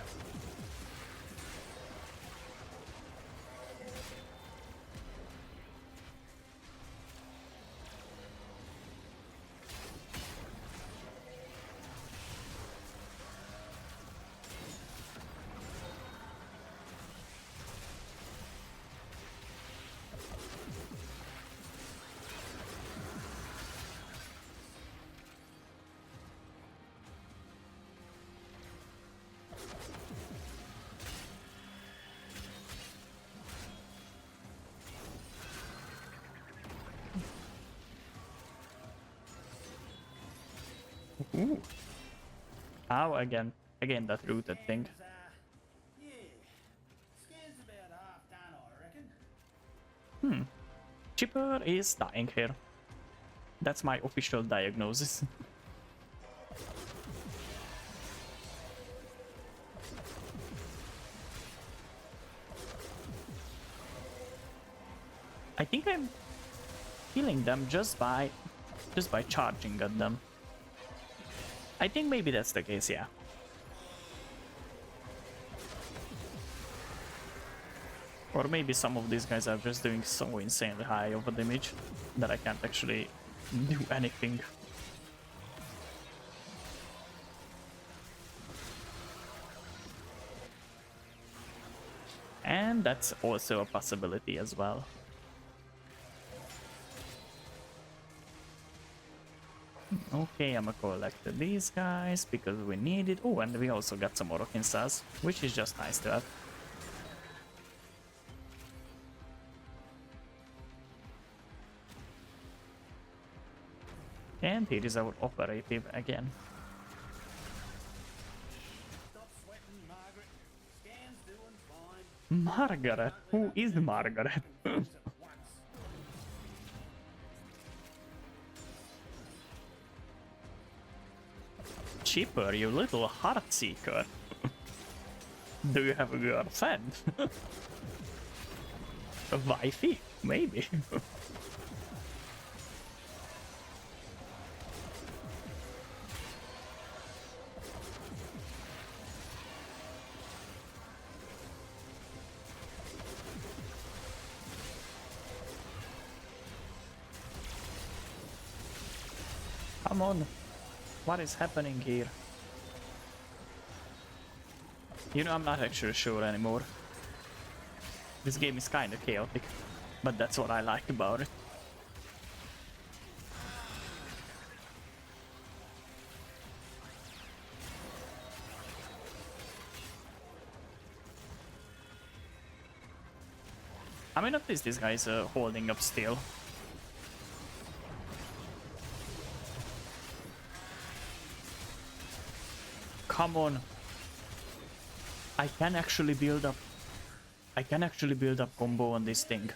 Ooh. Ow, again that rooted thing. Yeah. Scan's about half done, I reckon. Chipper is dying here. That's my official diagnosis. I think I'm killing them just by charging at them. I think maybe that's the case, yeah. Or maybe some of these guys are just doing so insanely high of a damage that I can't actually do anything. And that's also a possibility as well. Okay, I'ma collect these guys because we need it. Oh, and we also got some Orokin cells, which is just nice to have. And here is our operative again. Stop sweating, Margaret. Scan's doing fine. Margaret? Who is Margaret? Fix it once. Chipper, you little heart seeker. Do you have a girlfriend? A wifey? Maybe. Come on. What is happening here? You know, I'm not actually sure anymore. This game is kinda chaotic, but that's what I like about it. I mean, at least this guy's holding up still. Come on. I can actually build up combo on this thing.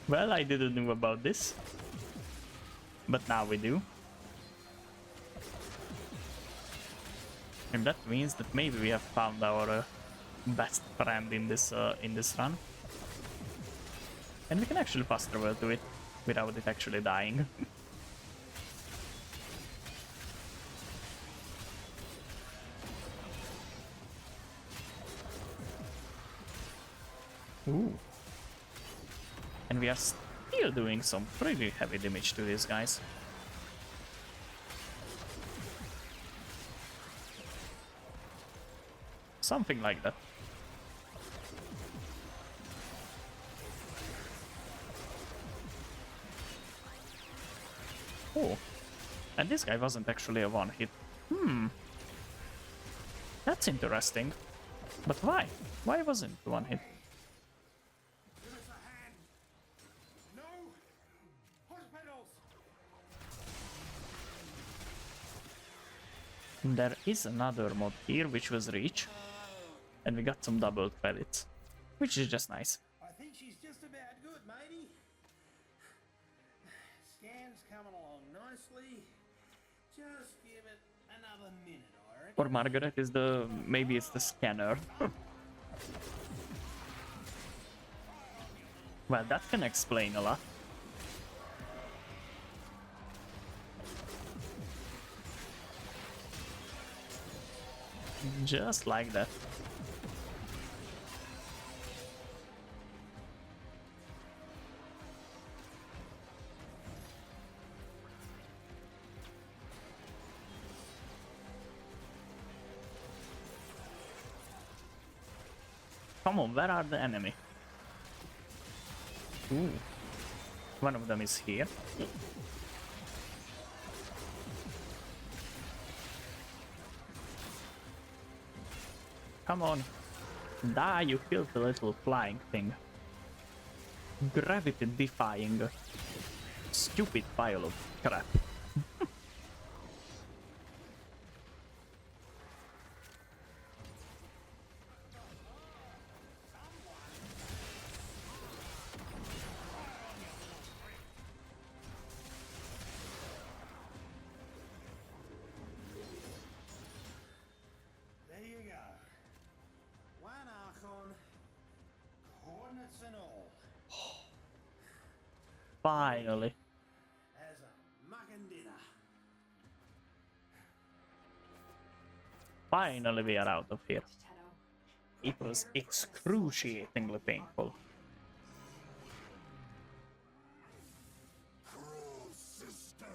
Well, I didn't know about this. But now we do. And that means that maybe we have found our best friend in this run. And we can actually fast travel to it without it actually dying. Ooh. And we are still doing some pretty heavy damage to these guys. Something like that. Oh, and this guy wasn't actually a one-hit. That's interesting. But why? Why wasn't it one hit? Give us a hand. No. Hospitals. There is another mod here, which was Reach. And we got some double credits, which is just nice. I think she's just about good, matey. Scan's coming along nicely. Just give it another minute, I reckon. Or Margaret is maybe it's the scanner. Well, that can explain a lot. Just like that. Come on, where are the enemy? Ooh. One of them is here. Come on. Die, you filthy little flying thing. Gravity defying. Stupid pile of crap. There you go. One Archon, coordinates and all. Finally. As a mucking dinner. Finally we are out of here. Tenno. It was excruciatingly painful. Cruel sister,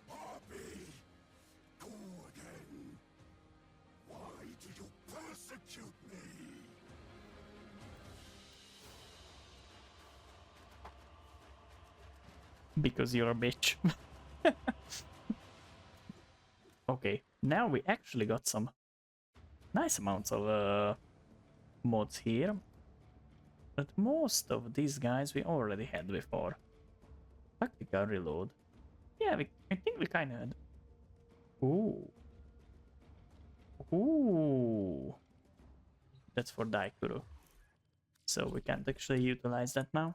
Harpy, Gordon. Why do you persecute me? Because you're a bitch. Okay, now we actually got some nice amounts of mods here. But most of these guys we already had before. Tactical reload. Yeah, I think we kind of had. Ooh. Ooh. That's for Daikuru. So we can't actually utilize that now.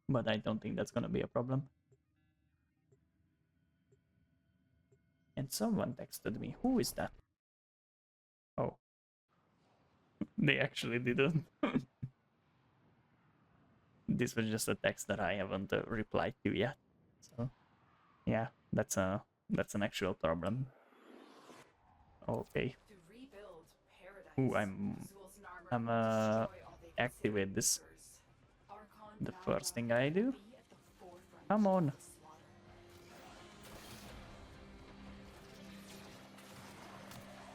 But I don't think that's gonna be a problem. And someone texted me. Who is that? Oh. They actually didn't. This was just a text that I haven't replied to yet. So yeah, that's an actual problem. Okay. To rebuild paradise, Ooh, I'm Azul's armor will destroy all they activate consider this. neighbors. Archon The Naira first thing I do. will be at the forefront Come on. of the slaughter.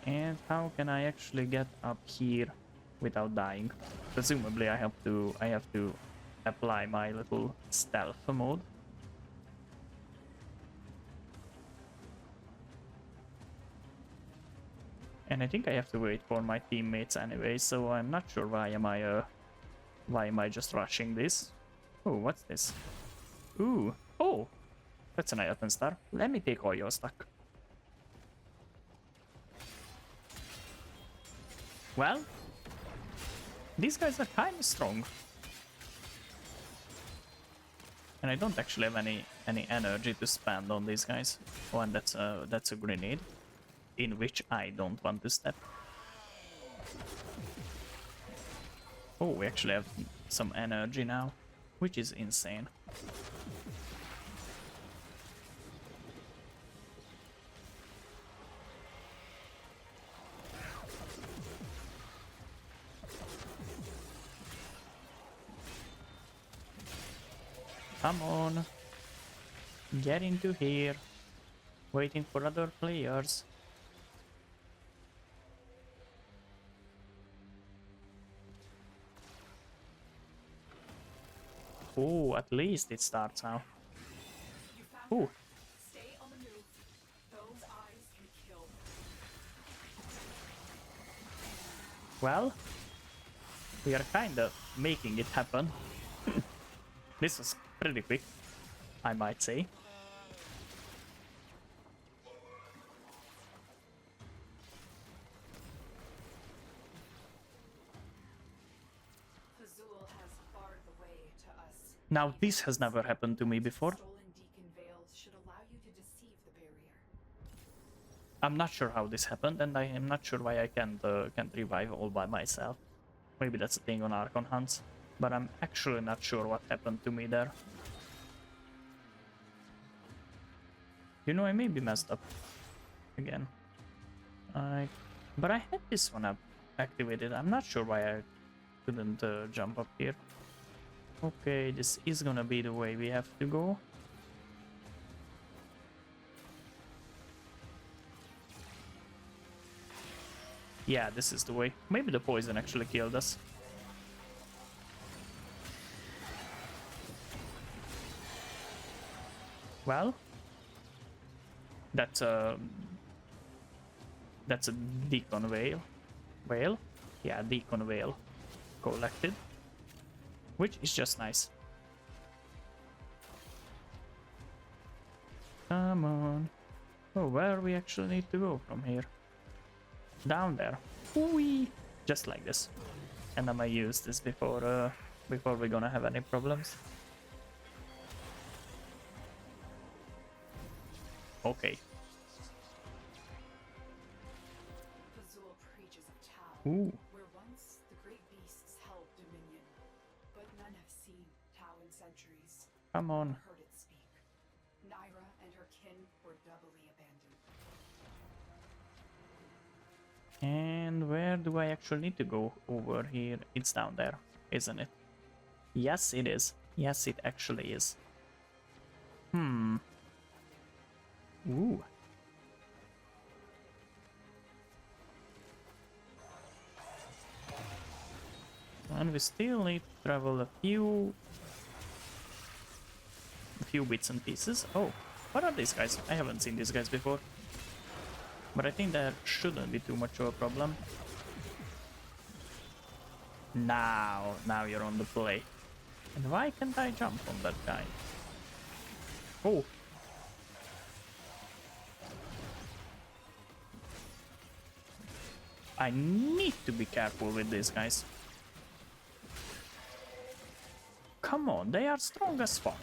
And how can I actually get up here without dying? Presumably I have to apply my little stealth mode. And I think I have to wait for my teammates anyway, so I'm not sure why am I just rushing this. Oh, what's this? Ooh, oh, that's an item star. Let me take all your stuff. Well, these guys are kind of strong. And I don't actually have any energy to spend on these guys. Oh, and that's a grenade, in which I don't want to step. Oh, we actually have some energy now, which is insane. Come on. Get into here. Waiting for other players. Oh, at least it starts now. You found Ooh. her. Stay on the move. Those eyes can kill. Well, we are kinda making it happen. This was pretty quick, I might say. Azul has barred the way to us. Now, this has never happened to me before. Stolen Deacon veils should allow you to deceive the barrier. I'm not sure how this happened, and I am not sure why I can't revive all by myself. Maybe that's a thing on Archon hunts, but I'm actually not sure what happened to me there. You know, I may be messed up again. But I had this one up activated. I'm not sure why I couldn't jump up here. Okay, this is gonna be the way we have to go. Yeah, this is the way. Maybe the poison actually killed us. Well, that's a deacon whale. Yeah, deacon whale collected, which is just nice. Come on. Oh, where we actually need to go from here? Down there. Whee! Just like this. And I might use this before we're gonna have any problems. Okay. Azul preaches of Tau, Ooh. where once the great beasts held dominion, but none have seen Tau in centuries. Come on. Heard it speak. Naira and her kin were doubly abandoned. And where do I actually need to go over here? It's down there, isn't it? Yes, it is. Yes, it actually is. Ooh. And we still need to travel a few bits and pieces. Oh, what are these guys? I haven't seen these guys before. But I think that shouldn't be too much of a problem. Now you're on the play. And why can't I jump on that guy? Oh. I need to be careful with these guys. Come on, they are strong as fuck.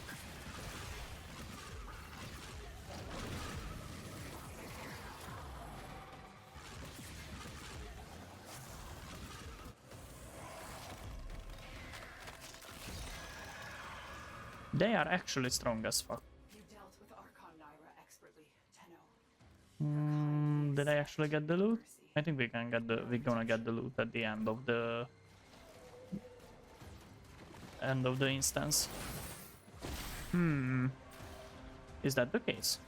They are actually strong as fuck. You dealt with Archon Naira expertly, Tenno. Did I actually get the loot? I think we're gonna get the loot at the end of the instance. Is that the case?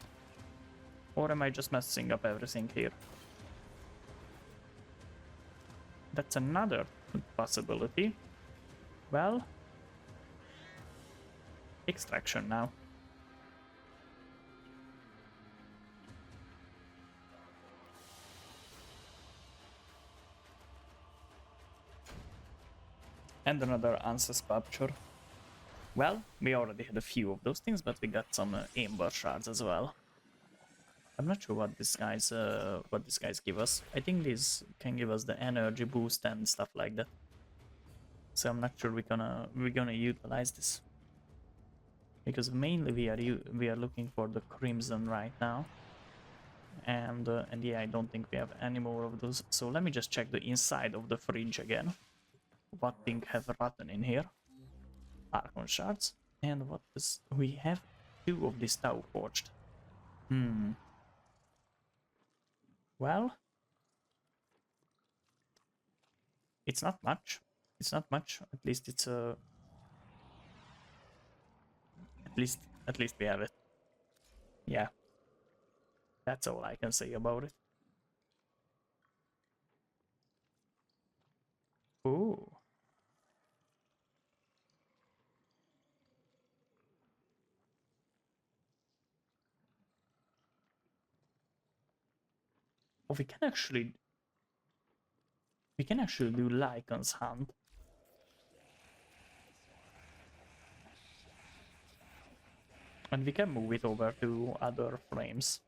Or am I just messing up everything here? That's another possibility. Well, extraction now. And another answer sculpture. Well, we already had a few of those things, but we got some amber shards as well. I'm not sure what these guys give us. I think these can give us the energy boost and stuff like that. So I'm not sure we're gonna utilize this, because mainly we are looking for the crimson right now. And yeah, I don't think we have any more of those. So let me just check the inside of the fridge again. What thing have rotten in here? Archon shards. And what is... we have 2 of this Tau forged. Well, it's not much. It's not much. At least it's a... At least we have it. Yeah. That's all I can say about it. Ooh. Oh, we can actually do Lycan's Hunt. And we can move it over to other frames,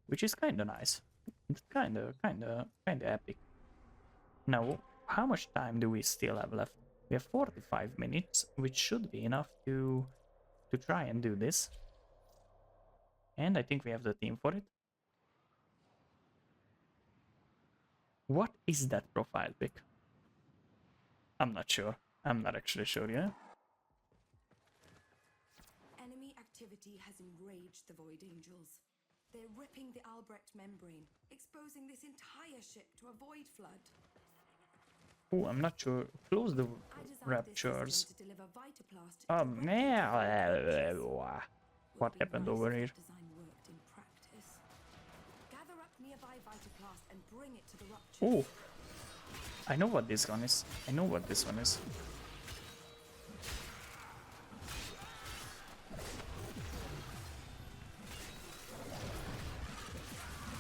which is kinda nice. It's kinda epic. Now, how much time do we still have left? We have 45 minutes, which should be enough to try and do this. And I think we have the team for it. What is that profile pic? I'm not sure. I'm not actually sure, yeah? Enemy activity has enraged the Void Angels. They're ripping the Albrecht membrane, exposing this entire ship to a void flood. Oh, I'm not sure. Close the I designed this raptures. system to deliver Vitaplast to Man. What happened over here? Design worked in practice. Gather up nearby Vitaplast and bring it to the rupture. Oh, I know what this one is. I know what this one is.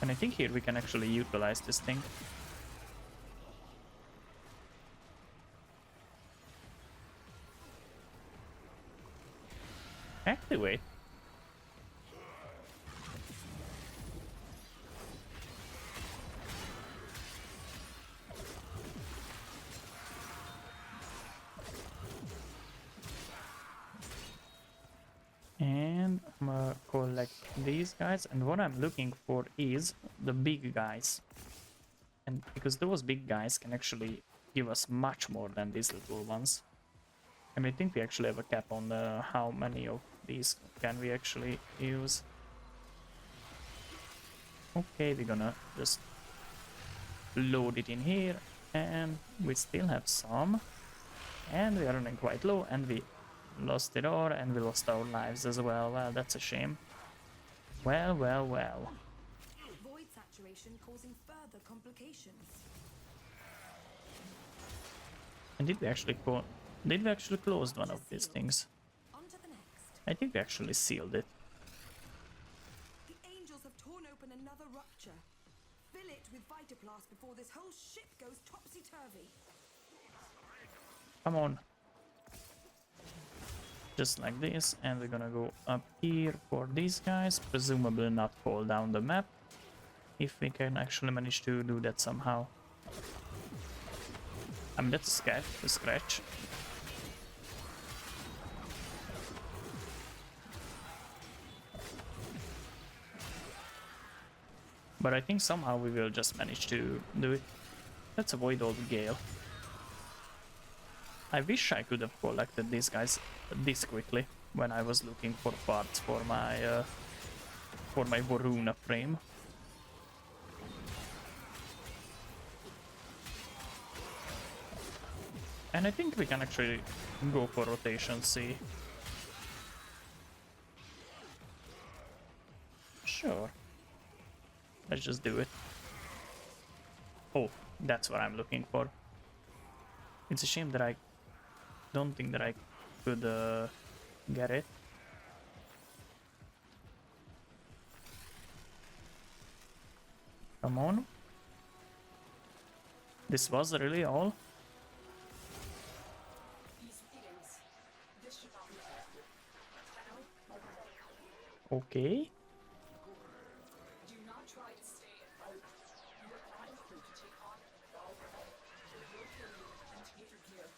And I think here we can actually utilize this thing. Activate. And I'm gonna collect these guys, and what I'm looking for is the big guys. And because those big guys can actually give us much more than these little ones. And I think we actually have a cap on how many of these can we actually use. Okay, we're gonna just load it in here, and we still have some. And we are running quite low, and we lost it all, and we lost our lives as well. Well, that's a shame. Well, well, well. Void saturation causing further complications. And did we actually close one of these things? On to the next. I think we actually sealed it. The angels have torn open another rupture. Fill it with Vitaplast before this whole ship goes topsy-turvy. Come on. Just like this, and we're gonna go up here for these guys, presumably not fall down the map, if we can actually manage to do that somehow. I mean, that's a scratch. But I think somehow we will just manage to do it. Let's avoid all the gale. I wish I could have collected these guys this quickly when I was looking for parts for my Warframe. And I think we can actually go for rotation C. Sure. Let's just do it. Oh, that's what I'm looking for. It's a shame that I don't think that I could get it. Come on. This was really all? These readings. This should not be tested. Okay. Do not try to stay in front. You are not equipped to take on Warframe. It will kill you and take your gear.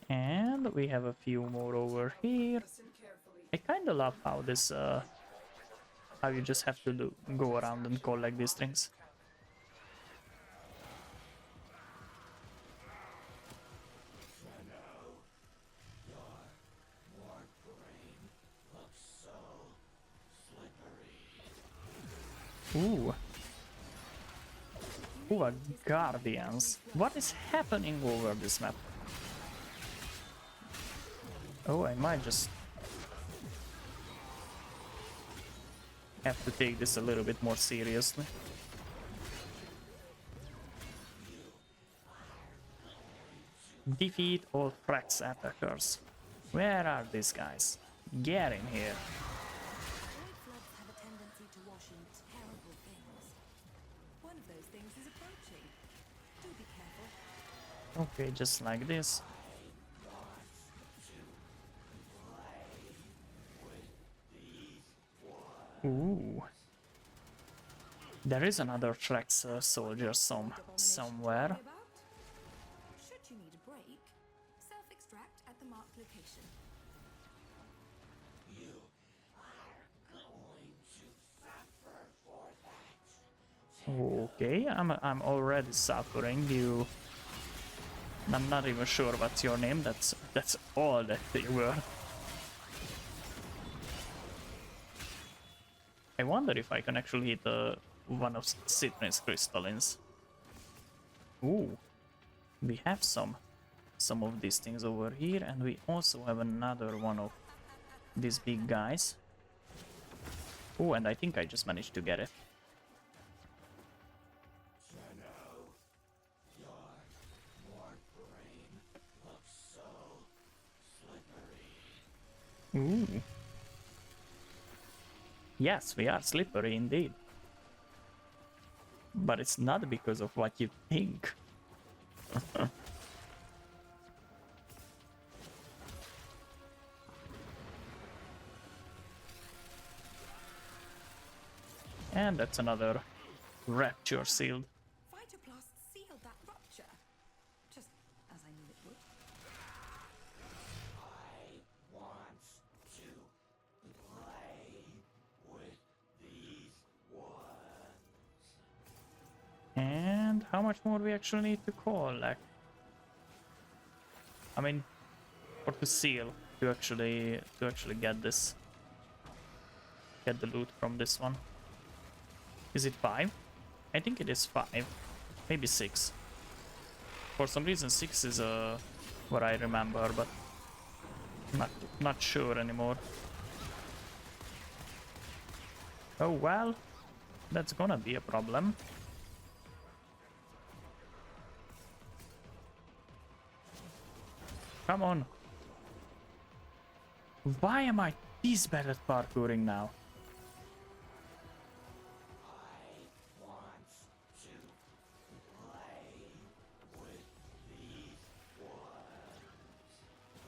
And we have a few more over here. Listen carefully. I kinda love how this how you just have to go around and collect these things. Ooh. Ooh, a Guardians. What is happening over this map? Oh, I might just have to take this a little bit more seriously. Defeat all Threx attackers. Where are these guys? Get in here. Void floods have a tendency to wash in terrible things. One of those things is approaching. Do be careful. Okay, just like this. Ooh. There is another Threx soldier somewhere. About? Should you need a break, self-extract at the marked location. Okay, I'm already suffering. I'm not even sure what's your name. That's all that they were. I wonder if I can actually hit one of Citrin's crystallines. Ooh, we have some of these things over here, and we also have another one of these big guys. Oh, and I think I just managed to get it. Ooh. Yes, we are slippery indeed. But it's not because of what you think. And that's another rapture sealed. Vitaplast sealed that rupture. Just as I knew it would. And how much more we actually need to collect? I mean, or to seal to actually get this, get the loot from this one. Is it 5? I think it is 5, maybe 6. For some reason 6 is what I remember, but not sure anymore. Oh well, that's gonna be a problem. Come on. Why am I this bad at parkouring now?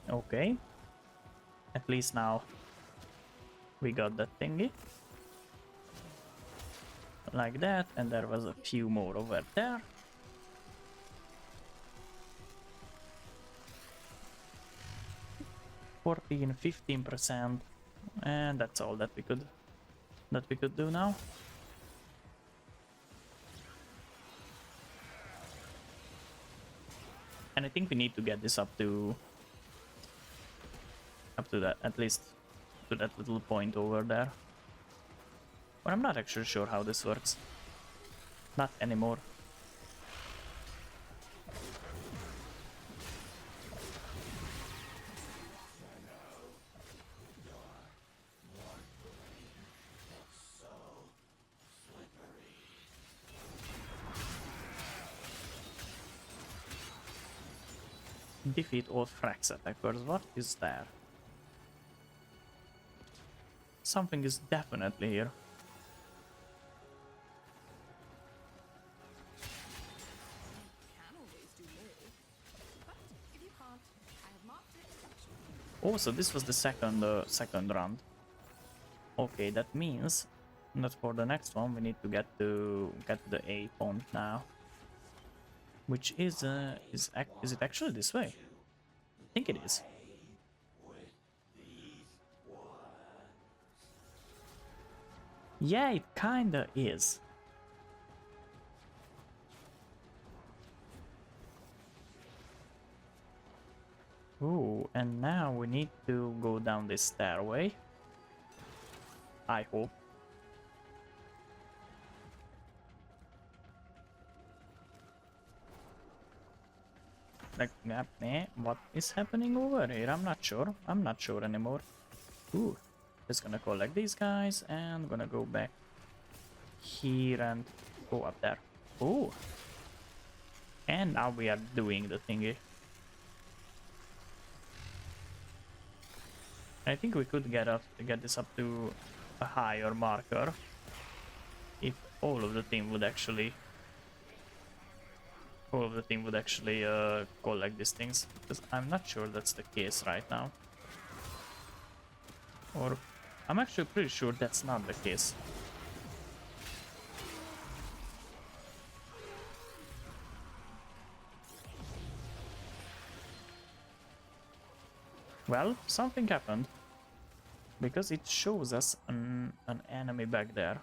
Okay. At least now we got that thingy. Like that, and there was a few more over there. $14, 15%, and that's all that we could do now. And I think we need to get this up to that, at least to that little point over there. But I'm not actually sure how this works. Not anymore. Defeat all Frax attackers. What is there? Something is definitely here. Can always do more. But if you can't, I have marked it as action. Oh, so this was the second round. Okay, that means that for the next one we need to get to the A point now. Which is it actually this way? I think it is. Yeah, it kinda is. Ooh, and now we need to go down this stairway. I hope. Like, what is happening over here? I'm not sure. I'm not sure anymore. Ooh, just gonna collect these guys and gonna go back here and go up there. Ooh. And now we are doing the thingy. I think we could get this up to a higher marker if all of the team would actually collect these things, because I'm not sure that's the case right now. Or I'm actually pretty sure that's not the case. Well, something happened, because it shows us an enemy back there.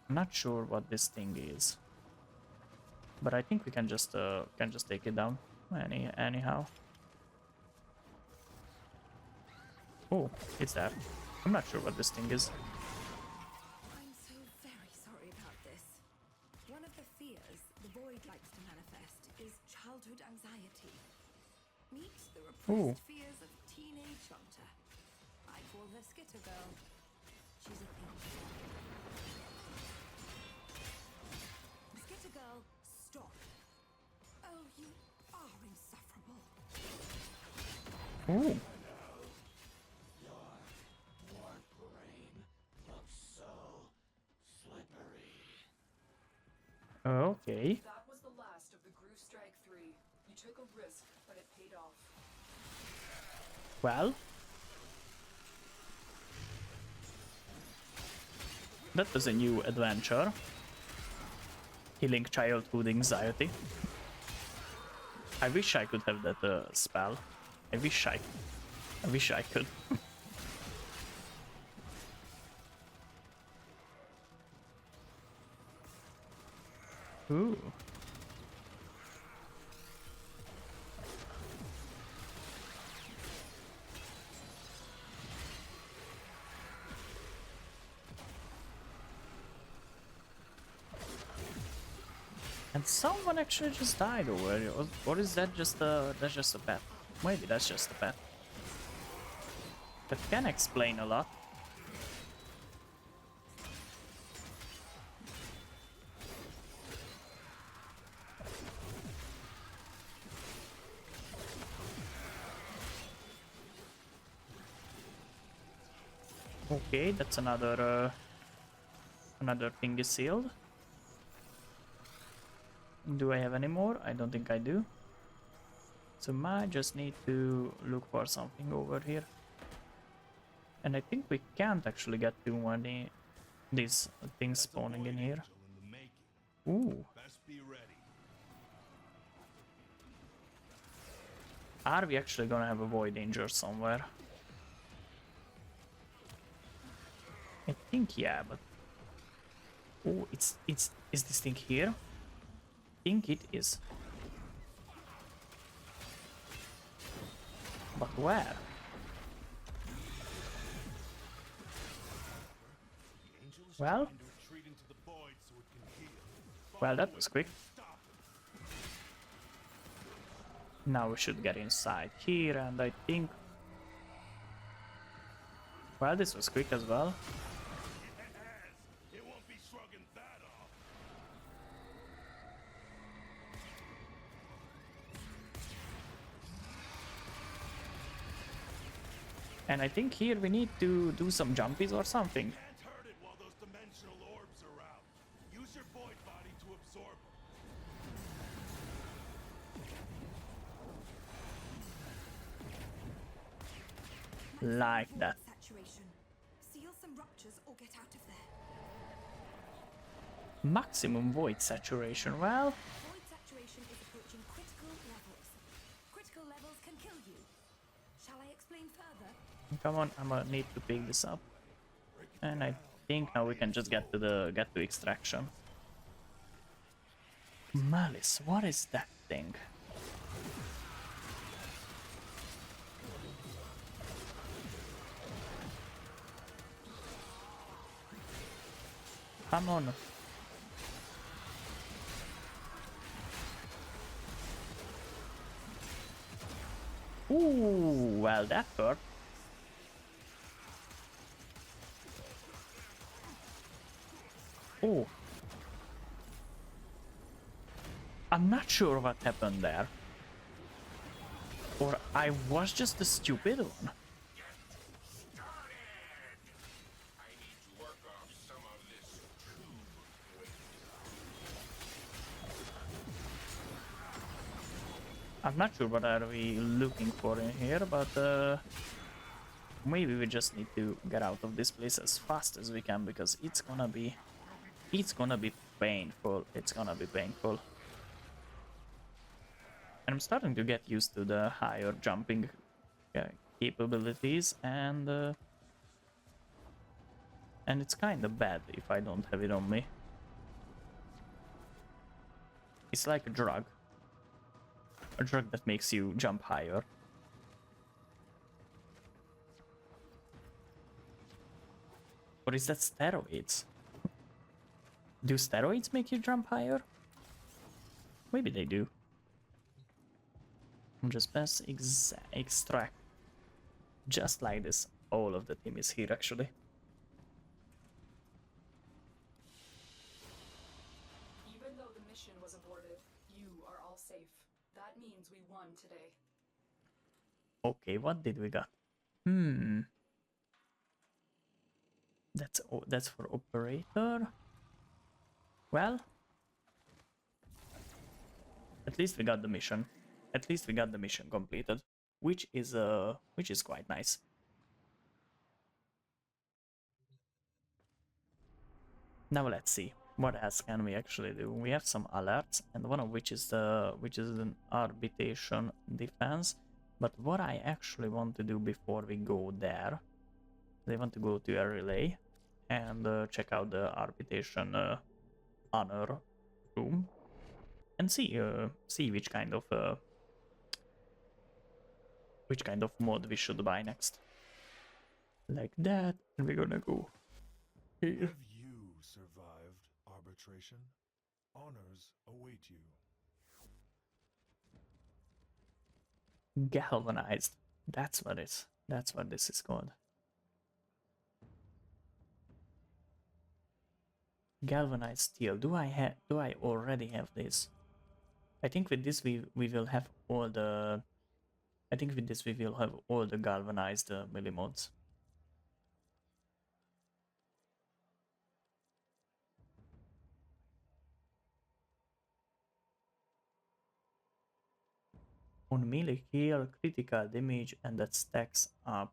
I'm not sure what this thing is, but I think we can just take it down anyhow. Oh, it's there. I'm not sure what this thing is. I'm so very sorry about this. One of the fears the Void likes to manifest is childhood anxiety. Meet the repressed fears of teenage Hunter. I call her Skitter Girl. She's a thing. Skitter Girl, stop. Oh, you are insufferable. Ooh. Okay. That was the last of the Groove Strike 3. You took a risk, but it paid off. Well, that was a new adventure. Healing childhood anxiety. I wish I could have that spell. I wish I could. Ooh. And someone actually just died over here. Or is that just that's just a pet? Maybe that's just a pet. That can explain a lot. Okay, that's another thing is sealed. Do I have any more? I don't think I do. So I just need to look for something over here. And I think we can't actually get too many these things spawning in here. Ooh. Are we actually gonna have a void angel somewhere? I think yeah, but oh, is this thing here? I think it is. But where? Well, that was quick. Now we should get inside here, and I think... Well, this was quick as well. And I think here we need to do some jumpies or something. Like that. Saturation. Seal some ruptures or get out of there. Maximum void saturation, well... Void saturation is approaching critical levels. Critical levels can kill you. Shall I explain further? Come on, I'm gonna need to pick this up. And I think now we can just get to extraction. Malice, what is that thing? Come on. Ooh, well that hurt. Oh. I'm not sure what happened there. Or I was just the stupid one. I'm not sure what are we looking for in here, but maybe we just need to get out of this place as fast as we can, because it's gonna be painful. It's gonna be painful. And I'm starting to get used to the higher jumping capabilities, and it's kind of bad if I don't have it on me. It's like a drug. A drug that makes you jump higher. Or is that steroids? Do steroids make you jump higher? Maybe they do. And just press extract. Just like this. All of the team is here actually. Even though the mission was aborted, you are all safe. That means we won today. Okay, what did we got? That's for operator. Well, at least we got the mission. At least we got the mission completed, which is quite nice. Now let's see what else can we actually do. We have some alerts, and one of which is an arbitration defense. But what I actually want to do before we go there, I want to go to a relay and check out the arbitration honor room and see which kind of mod we should buy next. Like that, and we're gonna go here. Have you survived arbitration? Honors await you. Galvanized. That's what this is called. Galvanized steel. Do I already have this? I think with this we will have all the galvanized millimods. On melee kill, critical damage, and that stacks up.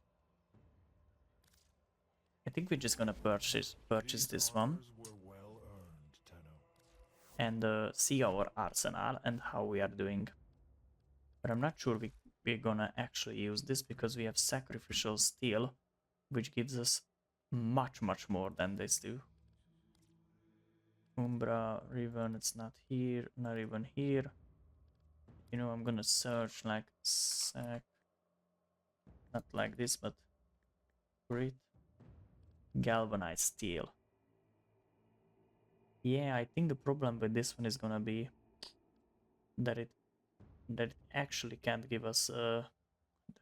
I think we're just gonna purchase These this one honors were well earned, Tenno. and see our arsenal and how we are doing. But I'm not sure we're gonna actually use this because we have sacrificial steel, which gives us much more than this do. Umbra, Riven, it's not here, not even here. You know, I'm gonna search like not like this, but grit, galvanized steel. Yeah, I think the problem with this one is gonna be that it actually can't give us the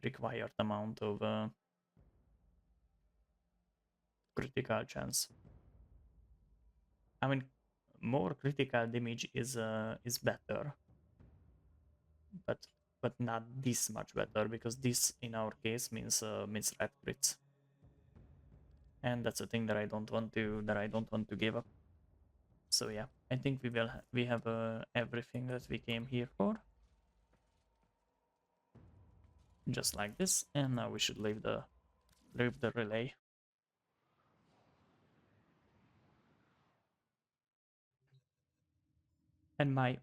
required amount of critical chance. I mean, more critical damage is better, but not this much better, because this in our case means red crits, and that's a thing that I don't want to give up. So yeah, I think we have everything that we came here for, just like this, and now we should leave the relay. And my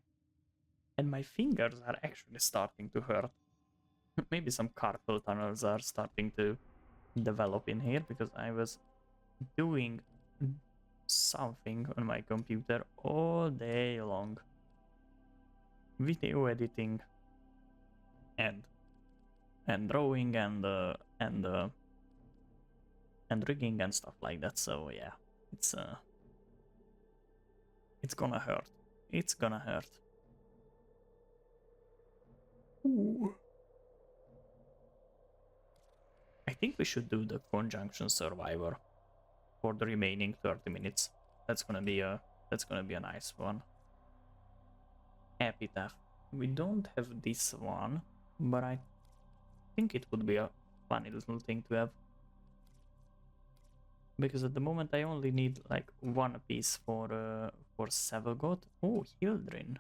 fingers are actually starting to hurt. Maybe some carpal tunnels are starting to develop in here, because I was doing something on my computer all day long. Video editing and drawing and rigging and stuff like that. So yeah, it's gonna hurt. It's gonna hurt. Ooh. I think we should do the conjunction survivor for the remaining 30 minutes. That's gonna be a nice one. Epitaph. We don't have this one, but I think it would be a funny little thing to have. Because at the moment I only need like one piece for Sevagot. Oh, Hildrin.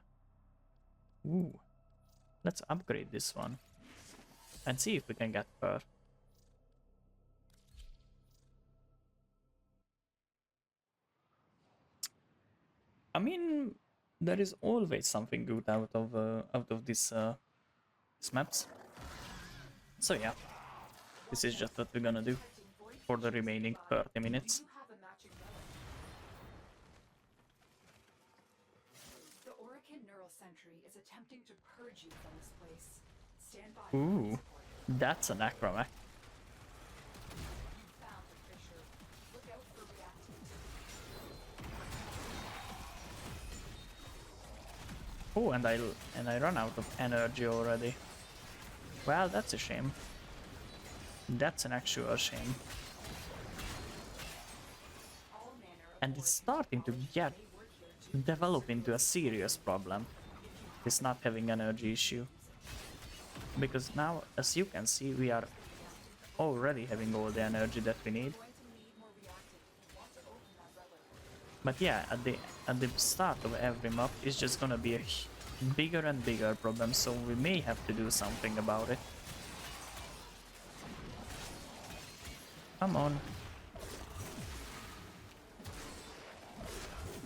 Ooh. Let's upgrade this one and see if we can get her. I mean, there is always something good out of this maps. So yeah, this is just what we're gonna do for the remaining 30 minutes. You have a matching relic. The Orican Neural Sentry is attempting to purge you from this place. Stand by. Ooh, that's an acromech. You found the fissure. Look out for reactant. Oh, and I run out of energy already. Well, that's a shame. That's an actual shame. All manner of And it's starting to develop into a serious problem. It's not having energy issue. Because now, as you can see, we are already having all the energy that we need. going to need more reactant if you want to open that relic. But yeah, at the start of every map, it's just gonna be a bigger and bigger problem, so we may have to do something about it. Come on.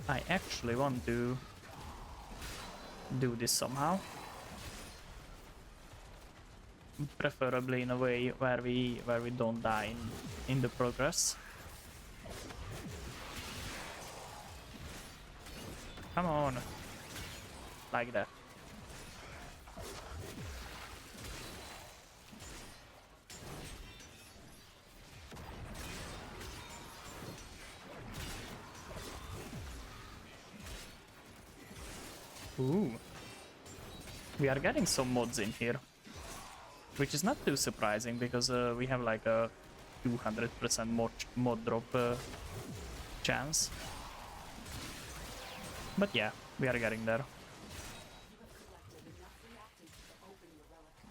I actually want to do this somehow. Preferably in a way where we don't die in the progress. Come on. Like that. Ooh. We are getting some mods in here. Which is not too surprising, because we have like a 200% mod drop chance. But yeah, we are getting there. You have collected enough reactant to open your relic.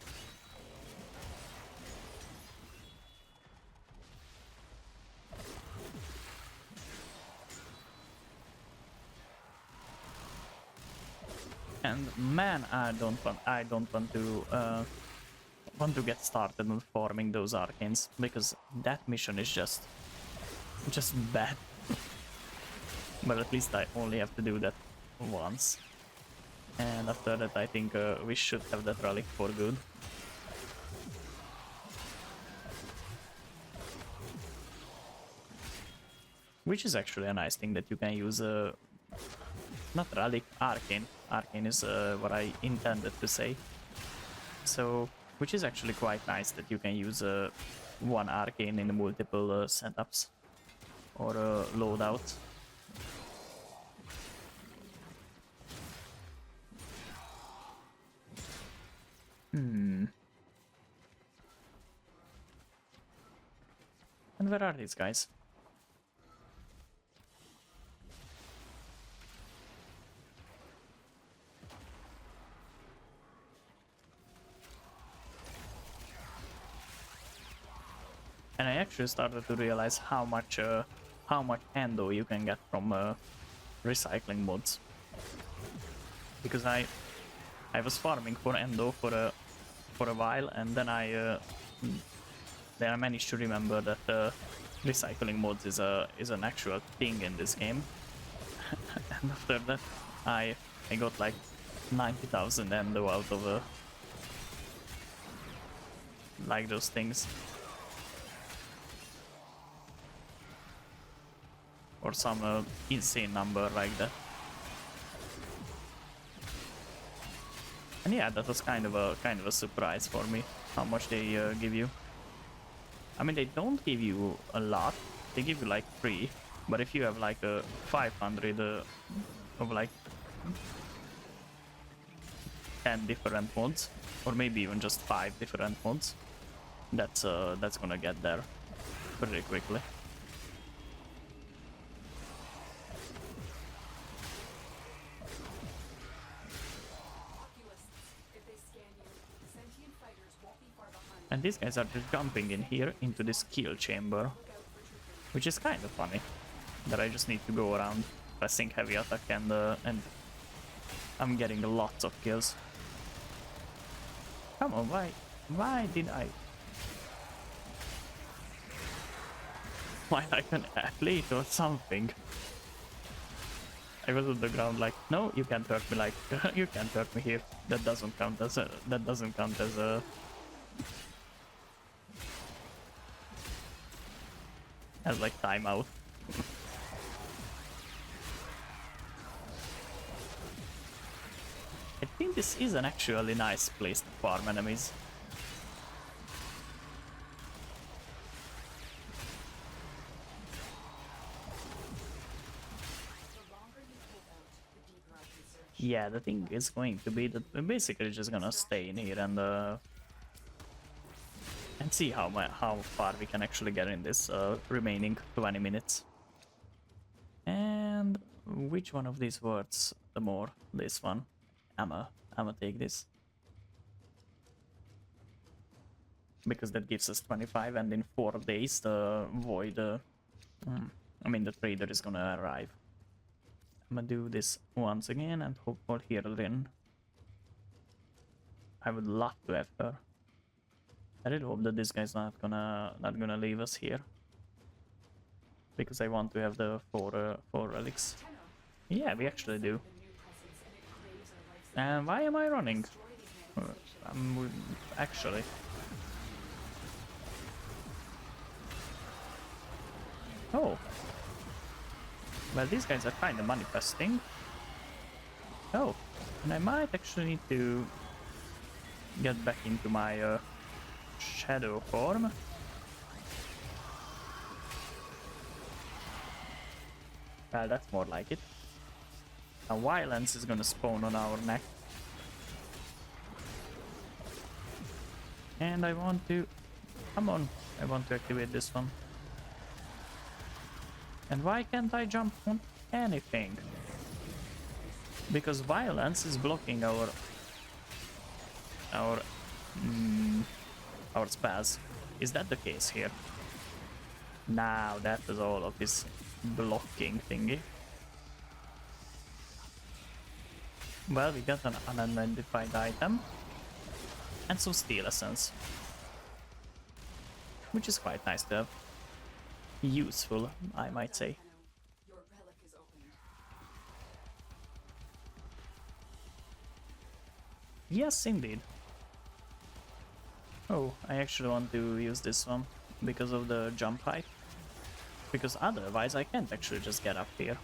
And man, I don't want to get started on farming those arcanes, because that mission is just bad. But at least I only have to do that once. And after that I think we should have that relic for good. Which is actually a nice thing that you can use, not relic, arcane. Arcane is what I intended to say. So, which is actually quite nice that you can use one arcane in multiple setups or loadouts. And where are these guys? And I actually started to realize how much endo you can get from recycling mods. Because I was farming for endo for a while, and then I managed to remember that recycling mods is an actual thing in this game. And after that, I got like 90,000 endo out of like those things. Or some insane number like that. And yeah, that was kind of a surprise for me, how much they give you. I mean, they don't give you a lot, they give you like 3, but if you have like 500 of like 10 different mods, or maybe even just 5 different mods, that's gonna get there pretty quickly. And these guys are just jumping in here into this kill chamber, which is kind of funny, that I just need to go around pressing heavy attack and I'm getting lots of kills. Come on, why did I? Why like an athlete or something? I was on the ground like, no, you can't hurt me, like you can't hurt me here. That doesn't count as as like timeout. I think this is an actually nice place to farm enemies. Yeah, the thing is going to be that we're basically just gonna stay in here and see how far we can actually get in this remaining 20 minutes. And which one of these words the more? This one. I'ma take this. Because that gives us 25, and in 4 days the void, I mean the trader is gonna arrive. I'm gonna do this once again and hope for Hirlin. I would love to have her. I really hope that this guy's not gonna leave us here, because I want to have the four relics. Yeah, we actually do. And why am I running? Actually. Oh. Well, these guys are kind of manifesting. Oh, and I might actually need to get back into my shadow form. Well, that's more like it. A violence is gonna spawn on our neck. And I want to... Come on, I want to activate this one. And why can't I jump on anything? Because violence is blocking our spells. Is that the case here? Now that is all of his blocking thingy. Well, we got an unidentified item. And some steel essence. Which is quite nice to have. Useful, I might say. Your relic is opened. Yes, indeed. Oh, I actually want to use this one because of the jump height. Because otherwise I can't actually just get up here.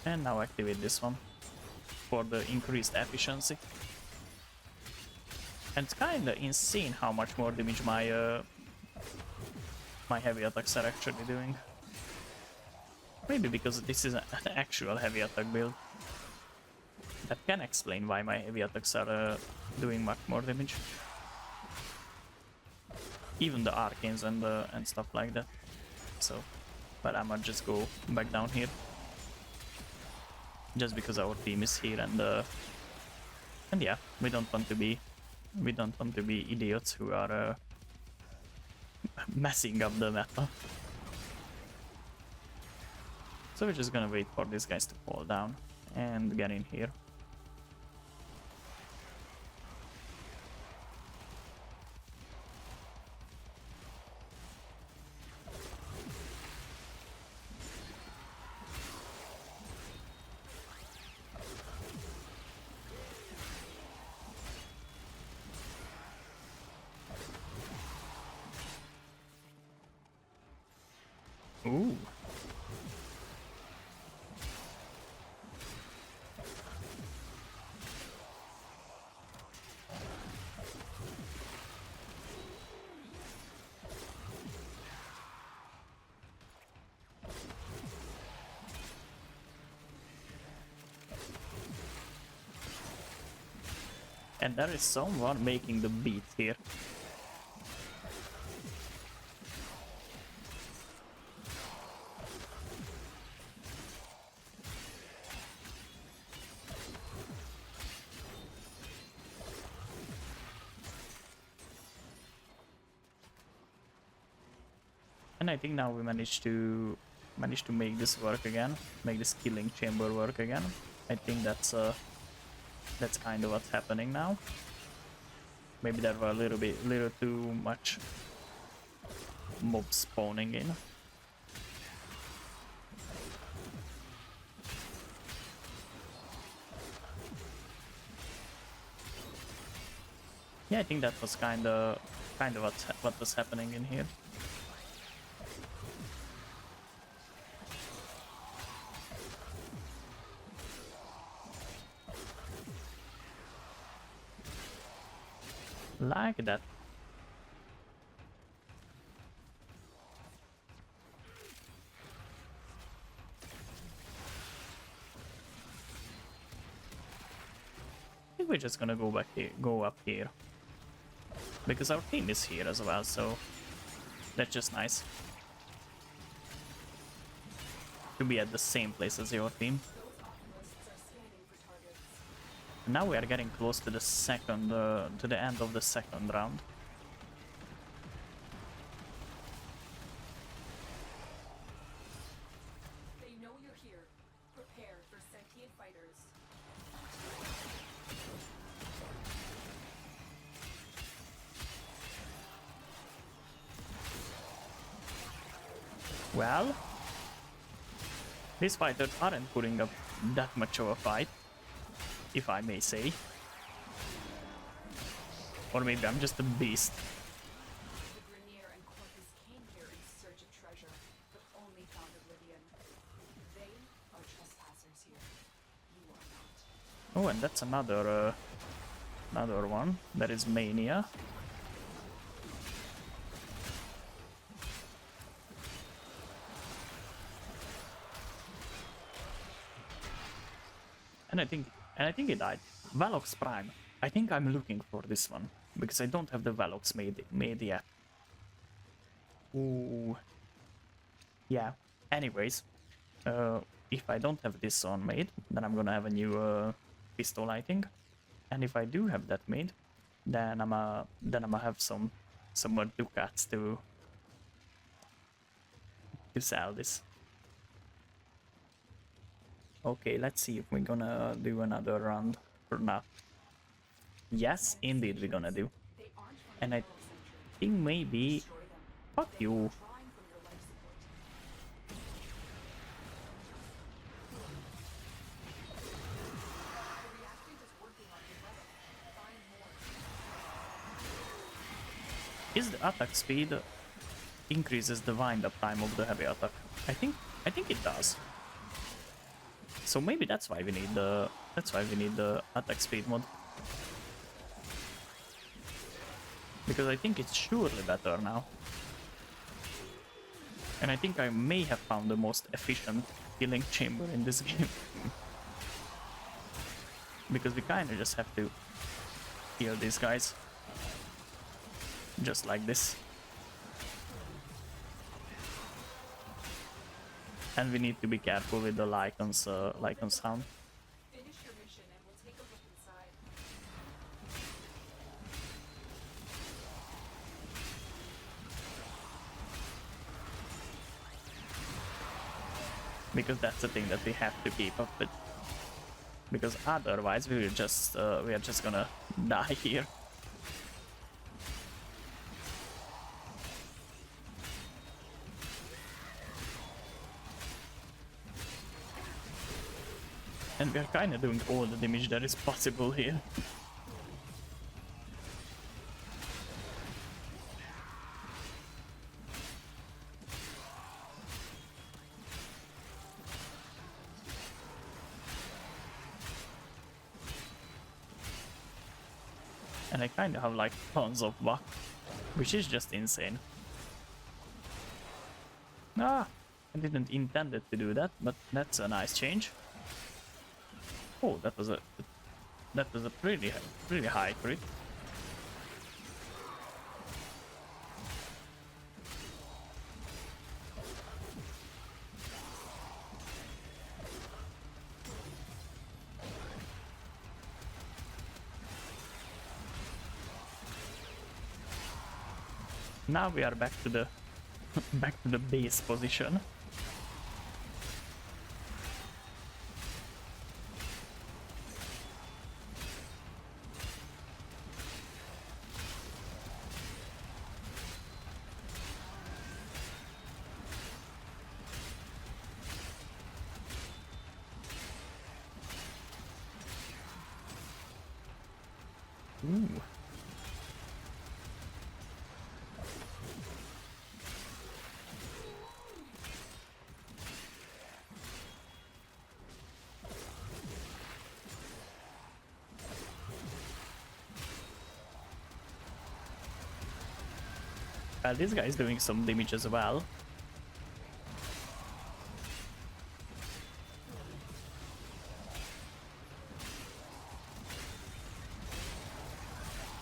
And now activate this one for the increased efficiency. And it's kinda insane how much more damage my my heavy attacks are actually doing. Maybe because this is an actual heavy attack build. That can explain why my heavy attacks are doing much more damage. Even the arcanes and stuff like that. So, but I might just go back down here. Just because our team is here and yeah, we don't want to be idiots who are messing up the meta. So we're just gonna wait for these guys to fall down and get in here. Ooh. And there is someone making the beat here. And I think now we managed to make this work again, make this killing chamber work again. I think that's kind of what's happening now. Maybe there were a little too much mobs spawning in. Yeah, I think that was kind of what was happening in here. Like that. I think we're just gonna go back here, go up here. Because our team is here as well, so that's just nice. To be at the same place as your team. Now we are getting close to the second, to the end of the second round. They know you're here. Prepare for sentient fighters. Well, these fighters aren't putting up that much of a fight, if I may say. Or maybe I'm just a beast. The Grenier and Corpus came here in search of treasure, but only found oblivion. They are trespassers here. You are not. Oh, and that's another one. That is Mania. And I think it died. Velox Prime. I think I'm looking for this one because I don't have the Velox made yet. Ooh. Yeah. Anyways, if I don't have this one made, then I'm gonna have a new pistol, I think. And if I do have that made, then I'ma have some more ducats to sell this. Okay, let's see if we're gonna do another round or not. Yes, indeed we're gonna do. They aren't from And the I Pearl Century. think maybe... Destroy them. Fuck They are you. drawing from your life support. The reactant is working on your weapon. Find more. Is the attack speed increases the wind-up time of the heavy attack? I think it does. So maybe that's why we need the attack speed mod. Because I think it's surely better now. And I think I may have found the most efficient healing chamber in this game. Because we kinda just have to heal these guys. Just like this. And we need to be careful with the Lycan's sound. Finish your mission and we'll take a look inside. Because that's the thing that we have to keep up with. Because otherwise we are just gonna die here. And we are kinda doing all the damage that is possible here. And I kinda have like tons of buck, which is just insane. Ah, I didn't intend it to do that, but that's a nice change. Oh, that was a pretty high crit. Now we are back to the back to the base position. Ooh. This guy is doing some damage as well.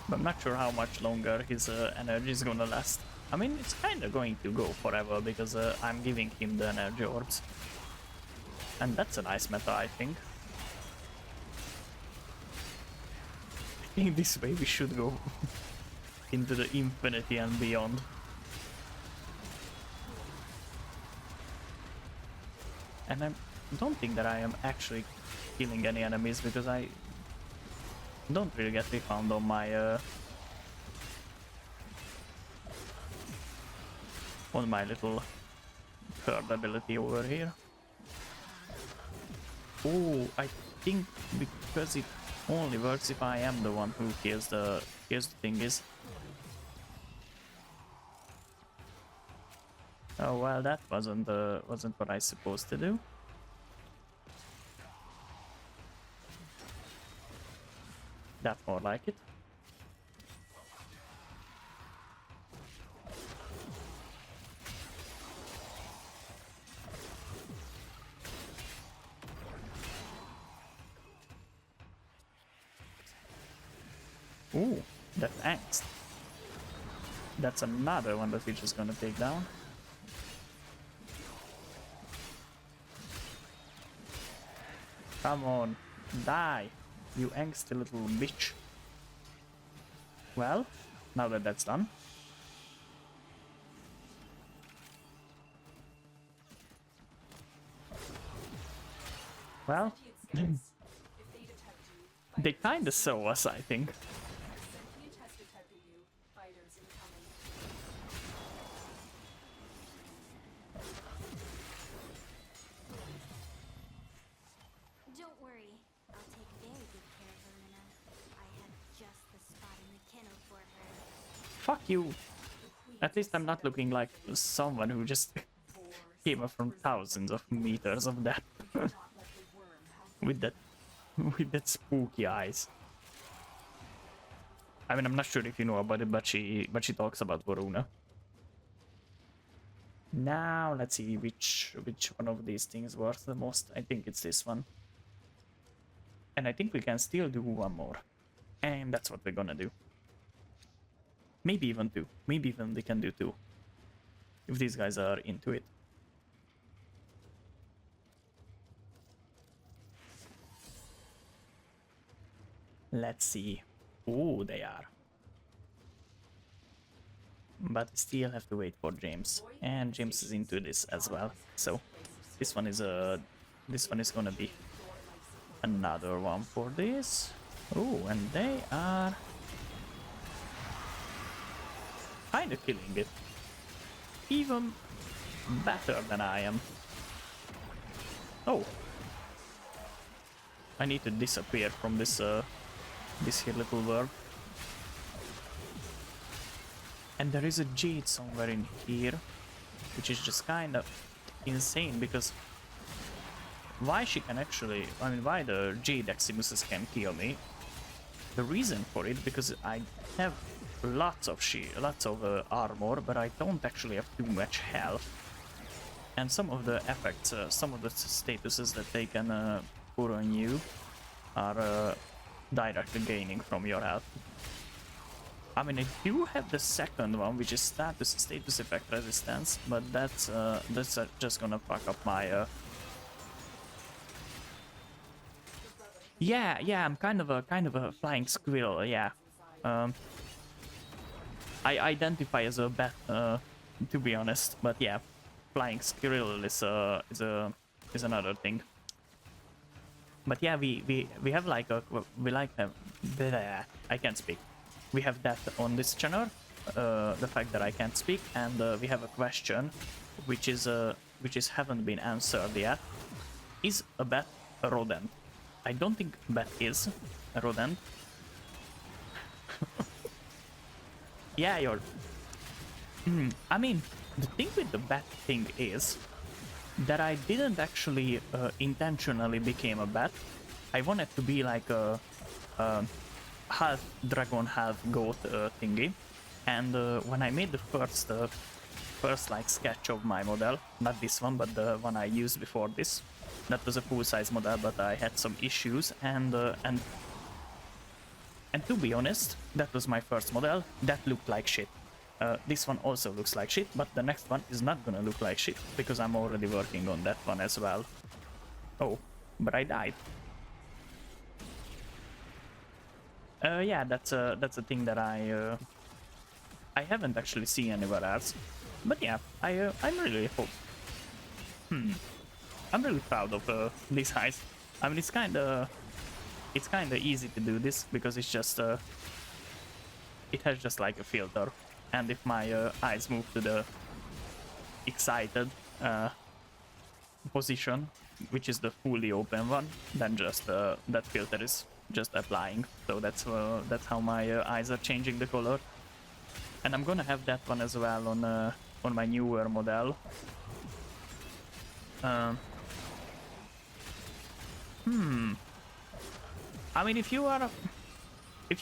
But I'm not sure how much longer his energy is gonna last. I mean, it's kinda going to go forever because I'm giving him the energy orbs. And that's a nice meta, I think. I think this way we should go into the infinity and beyond. And I don't think that I am actually killing any enemies because I don't really get refound on my little herd ability over here. Oh, I think because it only works if I am the one who kills the thingies. Oh well, that wasn't what I was supposed to do. That's more like it. Ooh, that angst. That's another one that we're just gonna take down. Come on, die, you angsty little bitch. Well, now that that's done. Well, Sentient scouts. If they detect you, they fighters kinda saw us, I think. Sentient has detected you. Fighters incoming. Don't worry. I'll take very good care of Elena. I have just the spot in the kennel for her. Fuck you. At least I'm not looking like someone who just came up from thousands of meters of that with that with that spooky eyes. I mean, I'm not sure if you know about it, but she talks about Varuna. Now let's see which one of these things works the most. I think it's this one. And I think we can still do one more. And that's what we're gonna do. Maybe even two. Maybe even we can do two. If these guys are into it. Let's see. Oh, they are. But we still have to wait for James. And James is into this as well. So this one is gonna be another one for this. Oh, and they are kind of killing it. Even better than I am. Oh. I need to disappear from this this here little world. And there is a Jade somewhere in here, which is just kind of insane because why she can actually, I mean, why the Jade Eximuses can kill me? The reason for it, because I have lots of armor, but I don't actually have too much health. And some of the effects, some of the statuses that they can put on you are directly gaining from your health. I mean, I do have the second one, which is status effect resistance, but that's just gonna fuck up my. Yeah, I'm kind of a flying squirrel. Yeah, I identify as a bat, to be honest. But yeah, flying squirrel is another thing. But yeah, we have like I can't speak. We have that on this channel, the fact that I can't speak, and we have a question, which haven't been answered yet. Is a bat a rodent? I don't think a bat is a rodent. Yeah, you're. I mean, the thing with the bat thing is that I didn't actually intentionally became a bat. I wanted to be like a half dragon, half goat thingy, and when I made the first like sketch of my model, not this one, but the one I used before this, that was a full-size model, but I had some issues, and to be honest, that was my first model. That looked like shit. This one also looks like shit, but the next one is not gonna look like shit because I'm already working on that one as well. Oh, but I died. Yeah, that's a thing that I haven't actually seen anywhere else. But yeah, I'm really I'm really proud of these eyes. I mean, it's kind of easy to do this because it's just it has just like a filter, and if my eyes move to the excited position, which is the fully open one, then just that filter is just applying. So that's how my eyes are changing the color, and I'm gonna have that one as well on my newer model. I mean, if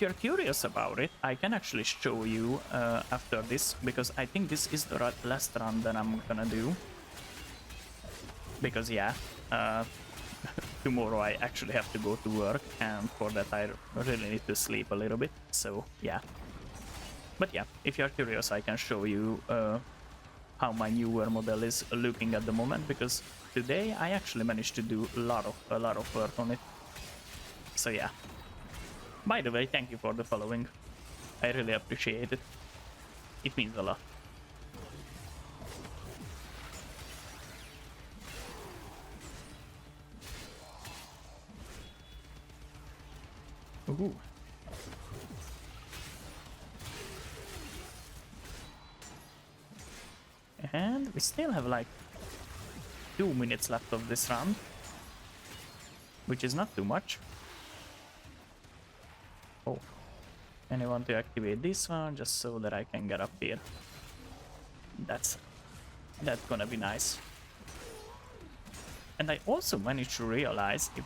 you're curious about it, I can actually show you after this, because I think this is the last run that I'm gonna do. Because yeah, tomorrow I actually have to go to work, and for that I really need to sleep a little bit, so yeah. But yeah, if you're curious, I can show you how my newer model is looking at the moment, because today I actually managed to do a lot of work on it. So yeah. By the way, thank you for the following. I really appreciate it. It means a lot. Ooh. And we still have like 2 minutes left of this round, which is not too much. Oh, and I want to activate this one just so that I can get up here. That's gonna be nice. And I also managed to realize if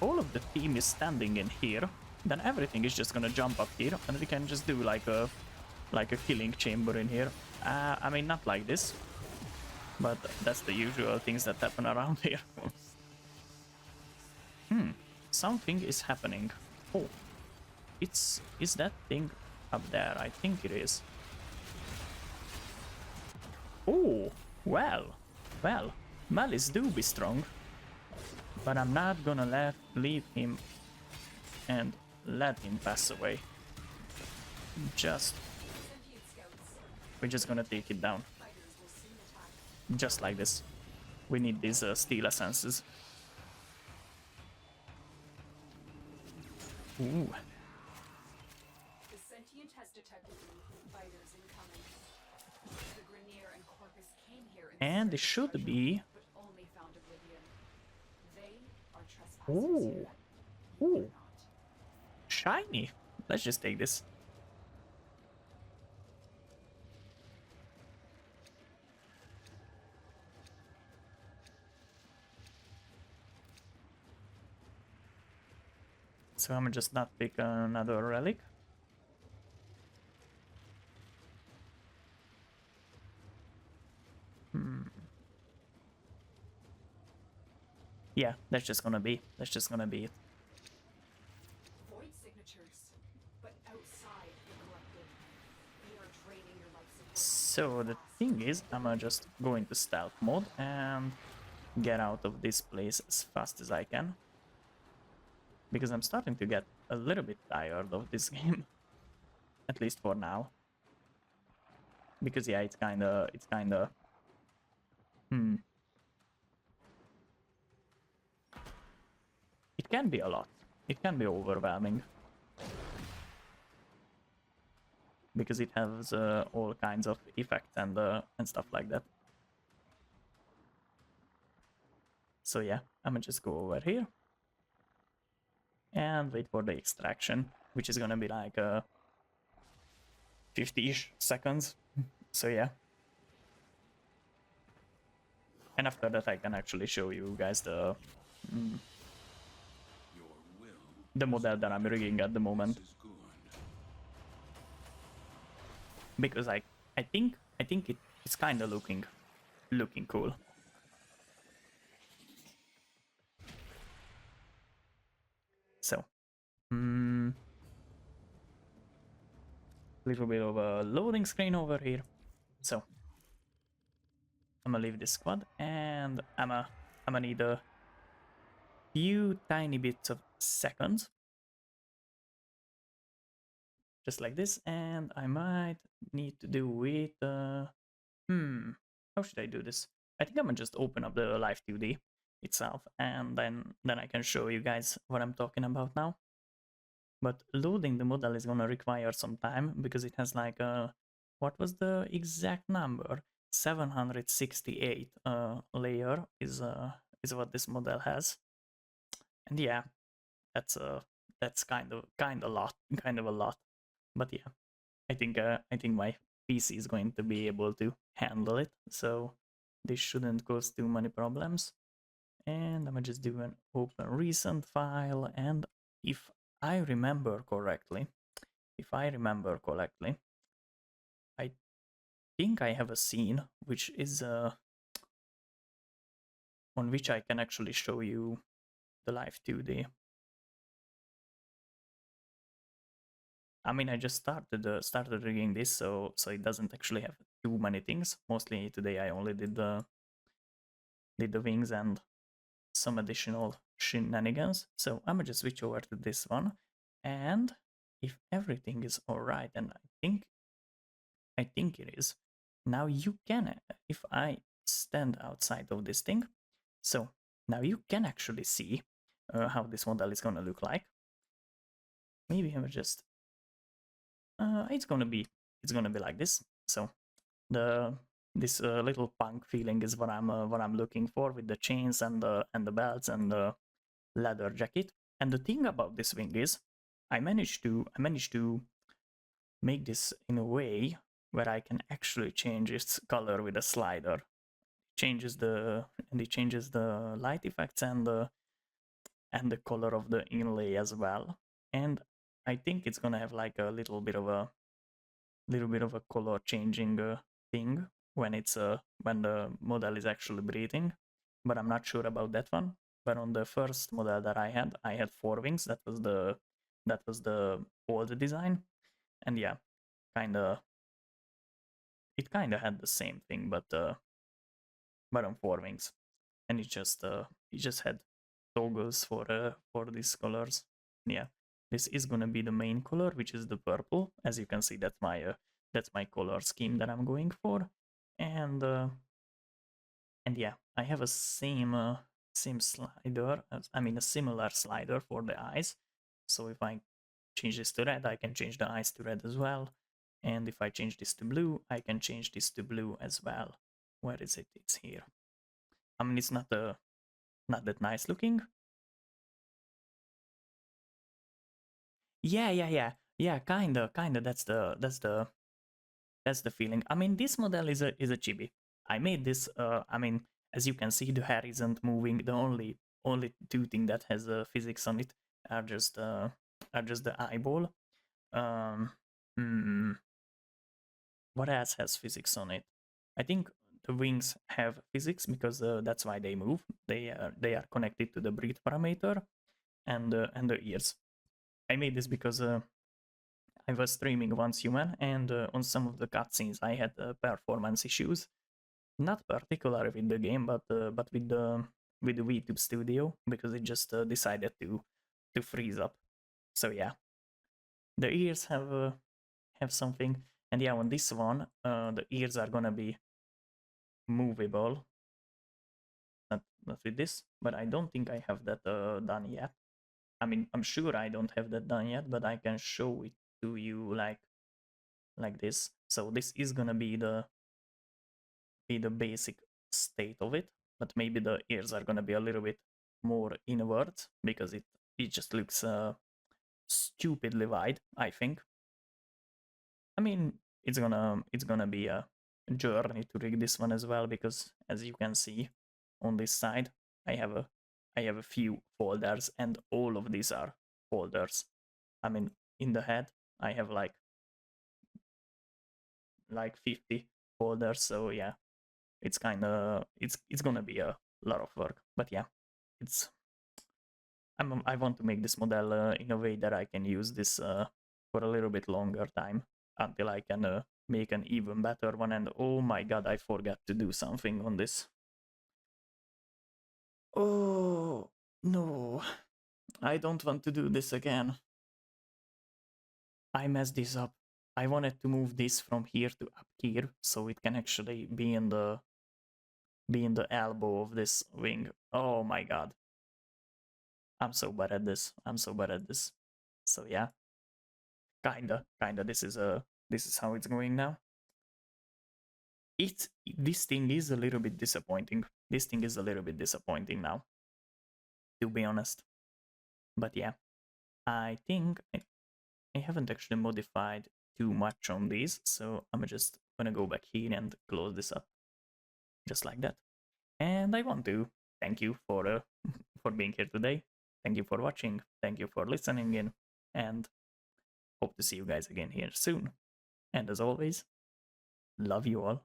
all of the team is standing in here, then everything is just gonna jump up here, and we can just do like a killing chamber in here. I mean, not like this, but that's the usual things that happen around here. Something is happening. Oh, is that thing up there? I think it is. Oh, well, Malice do be strong, but I'm not gonna leave him and let him pass away. We're just gonna take it down. Just like this. We need these steel essences. Ooh. The sentient has detected fighters incoming. The Grenier and Corpus came here And it should be. but only found oblivion. They are trespassers here. Ooh. Shiny. Let's just take this. So I'm just not pick another relic. Yeah, that's just gonna be it. Void signatures, but outside the collective. They are draining your life support. So the thing is, I'm just going to stealth mode and get out of this place as fast as I can. Because I'm starting to get a little bit tired of this game. At least for now. Because yeah, it's kinda It can be a lot. It can be overwhelming. Because it has all kinds of effects and stuff like that. So yeah, I'm gonna just go over here. And wait for the extraction, which is gonna be like 50-ish seconds. So yeah. And after that I can actually show you guys the model that I'm rigging at the moment. Because I think it's kind of looking cool. So, little bit of a loading screen over here. So, I'm gonna leave this squad, and I'm gonna need a few tiny bits of seconds, just like this, and I might need to do it. How should I do this? I think I'm gonna just open up the Live 2D itself, and then I can show you guys what I'm talking about now. But loading the model is gonna require some time because it has like a, what was the exact number? 768 layer is what this model has, and yeah, that's kind of a lot. But yeah, I think my PC is going to be able to handle it, so this shouldn't cause too many problems. And I'm gonna just do an open recent file, and if I remember correctly, I think I have a scene which is on which I can actually show you the Live 2D. I mean, I just started rigging this, so it doesn't actually have too many things. Mostly today I only did the wings and some additional shenanigans. So I'm gonna just switch over to this one, and if everything is alright, and I think it is, now you can, if I stand outside of this thing, so now you can actually see how this model is gonna look like. maybe I will just it's gonna be like this. So this little punk feeling is what I'm looking for, with the chains and the belts and the leather jacket. And the thing about this wing is I managed to make this in a way where I can actually change its color with a slider. It changes the light effects and the color of the inlay as well. And I think it's gonna have like a little bit of a color changing thing when the model is actually breathing, but I'm not sure about that one. But on the first model that I had 4 wings. That was the old design, and yeah, it kinda had the same thing, but on 4 wings, and it just had toggles for these colors. Yeah, this is gonna be the main color, which is the purple. As you can see, that's my color scheme that I'm going for, and yeah, I have a same slider. I mean, a similar slider for the eyes. So if I change this to red, I can change the eyes to red as well. And if I change this to blue, I can change this to blue as well. Where is it? It's here. I mean, it's not that nice looking. Yeah, kinda. That's the feeling. I mean, this model is a chibi. I made this. I mean, as you can see, the hair isn't moving. The only 2 thing that has physics on it are just the eyeball. Hmm, what else has physics on it? I think the wings have physics because that's why they move. They are connected to the breath parameter and the ears. I made this because I was streaming once human, and on some of the cutscenes I had performance issues. Not particular with the game, but with the VTube Studio, because it just decided to freeze up. So yeah, the ears have something, and yeah, on this one, the ears are gonna be movable. Not with this, but I don't think I have that done yet. I mean, I'm sure I don't have that done yet, but I can show it to you like this. So this is gonna be the basic state of it, but maybe the ears are gonna be a little bit more inward because it just looks stupidly wide, I think. I mean, it's gonna be a journey to rig this one as well, because as you can see on this side, I have a few folders, and all of these are folders. I mean, in the head, I have like 50 folders, so yeah, it's gonna be a lot of work. But yeah, I want to make this model in a way that I can use this for a little bit longer time until I can make an even better one. And oh my god, I forgot to do something on this. Oh no, I don't want to do this again. I messed this up. I wanted to move this from here to up here so it can actually be in the elbow of this wing. Oh my god. I'm so bad at this. So yeah. Kinda. This is how it's going now. This thing is a little bit disappointing. Now, to be honest. But yeah, I think I haven't actually modified too much on these, so I'm just gonna go back here and close this up, just like that. And I want to thank you for for being here today. Thank you for watching. Thank you for listening in, and hope to see you guys again here soon. And as always, love you all.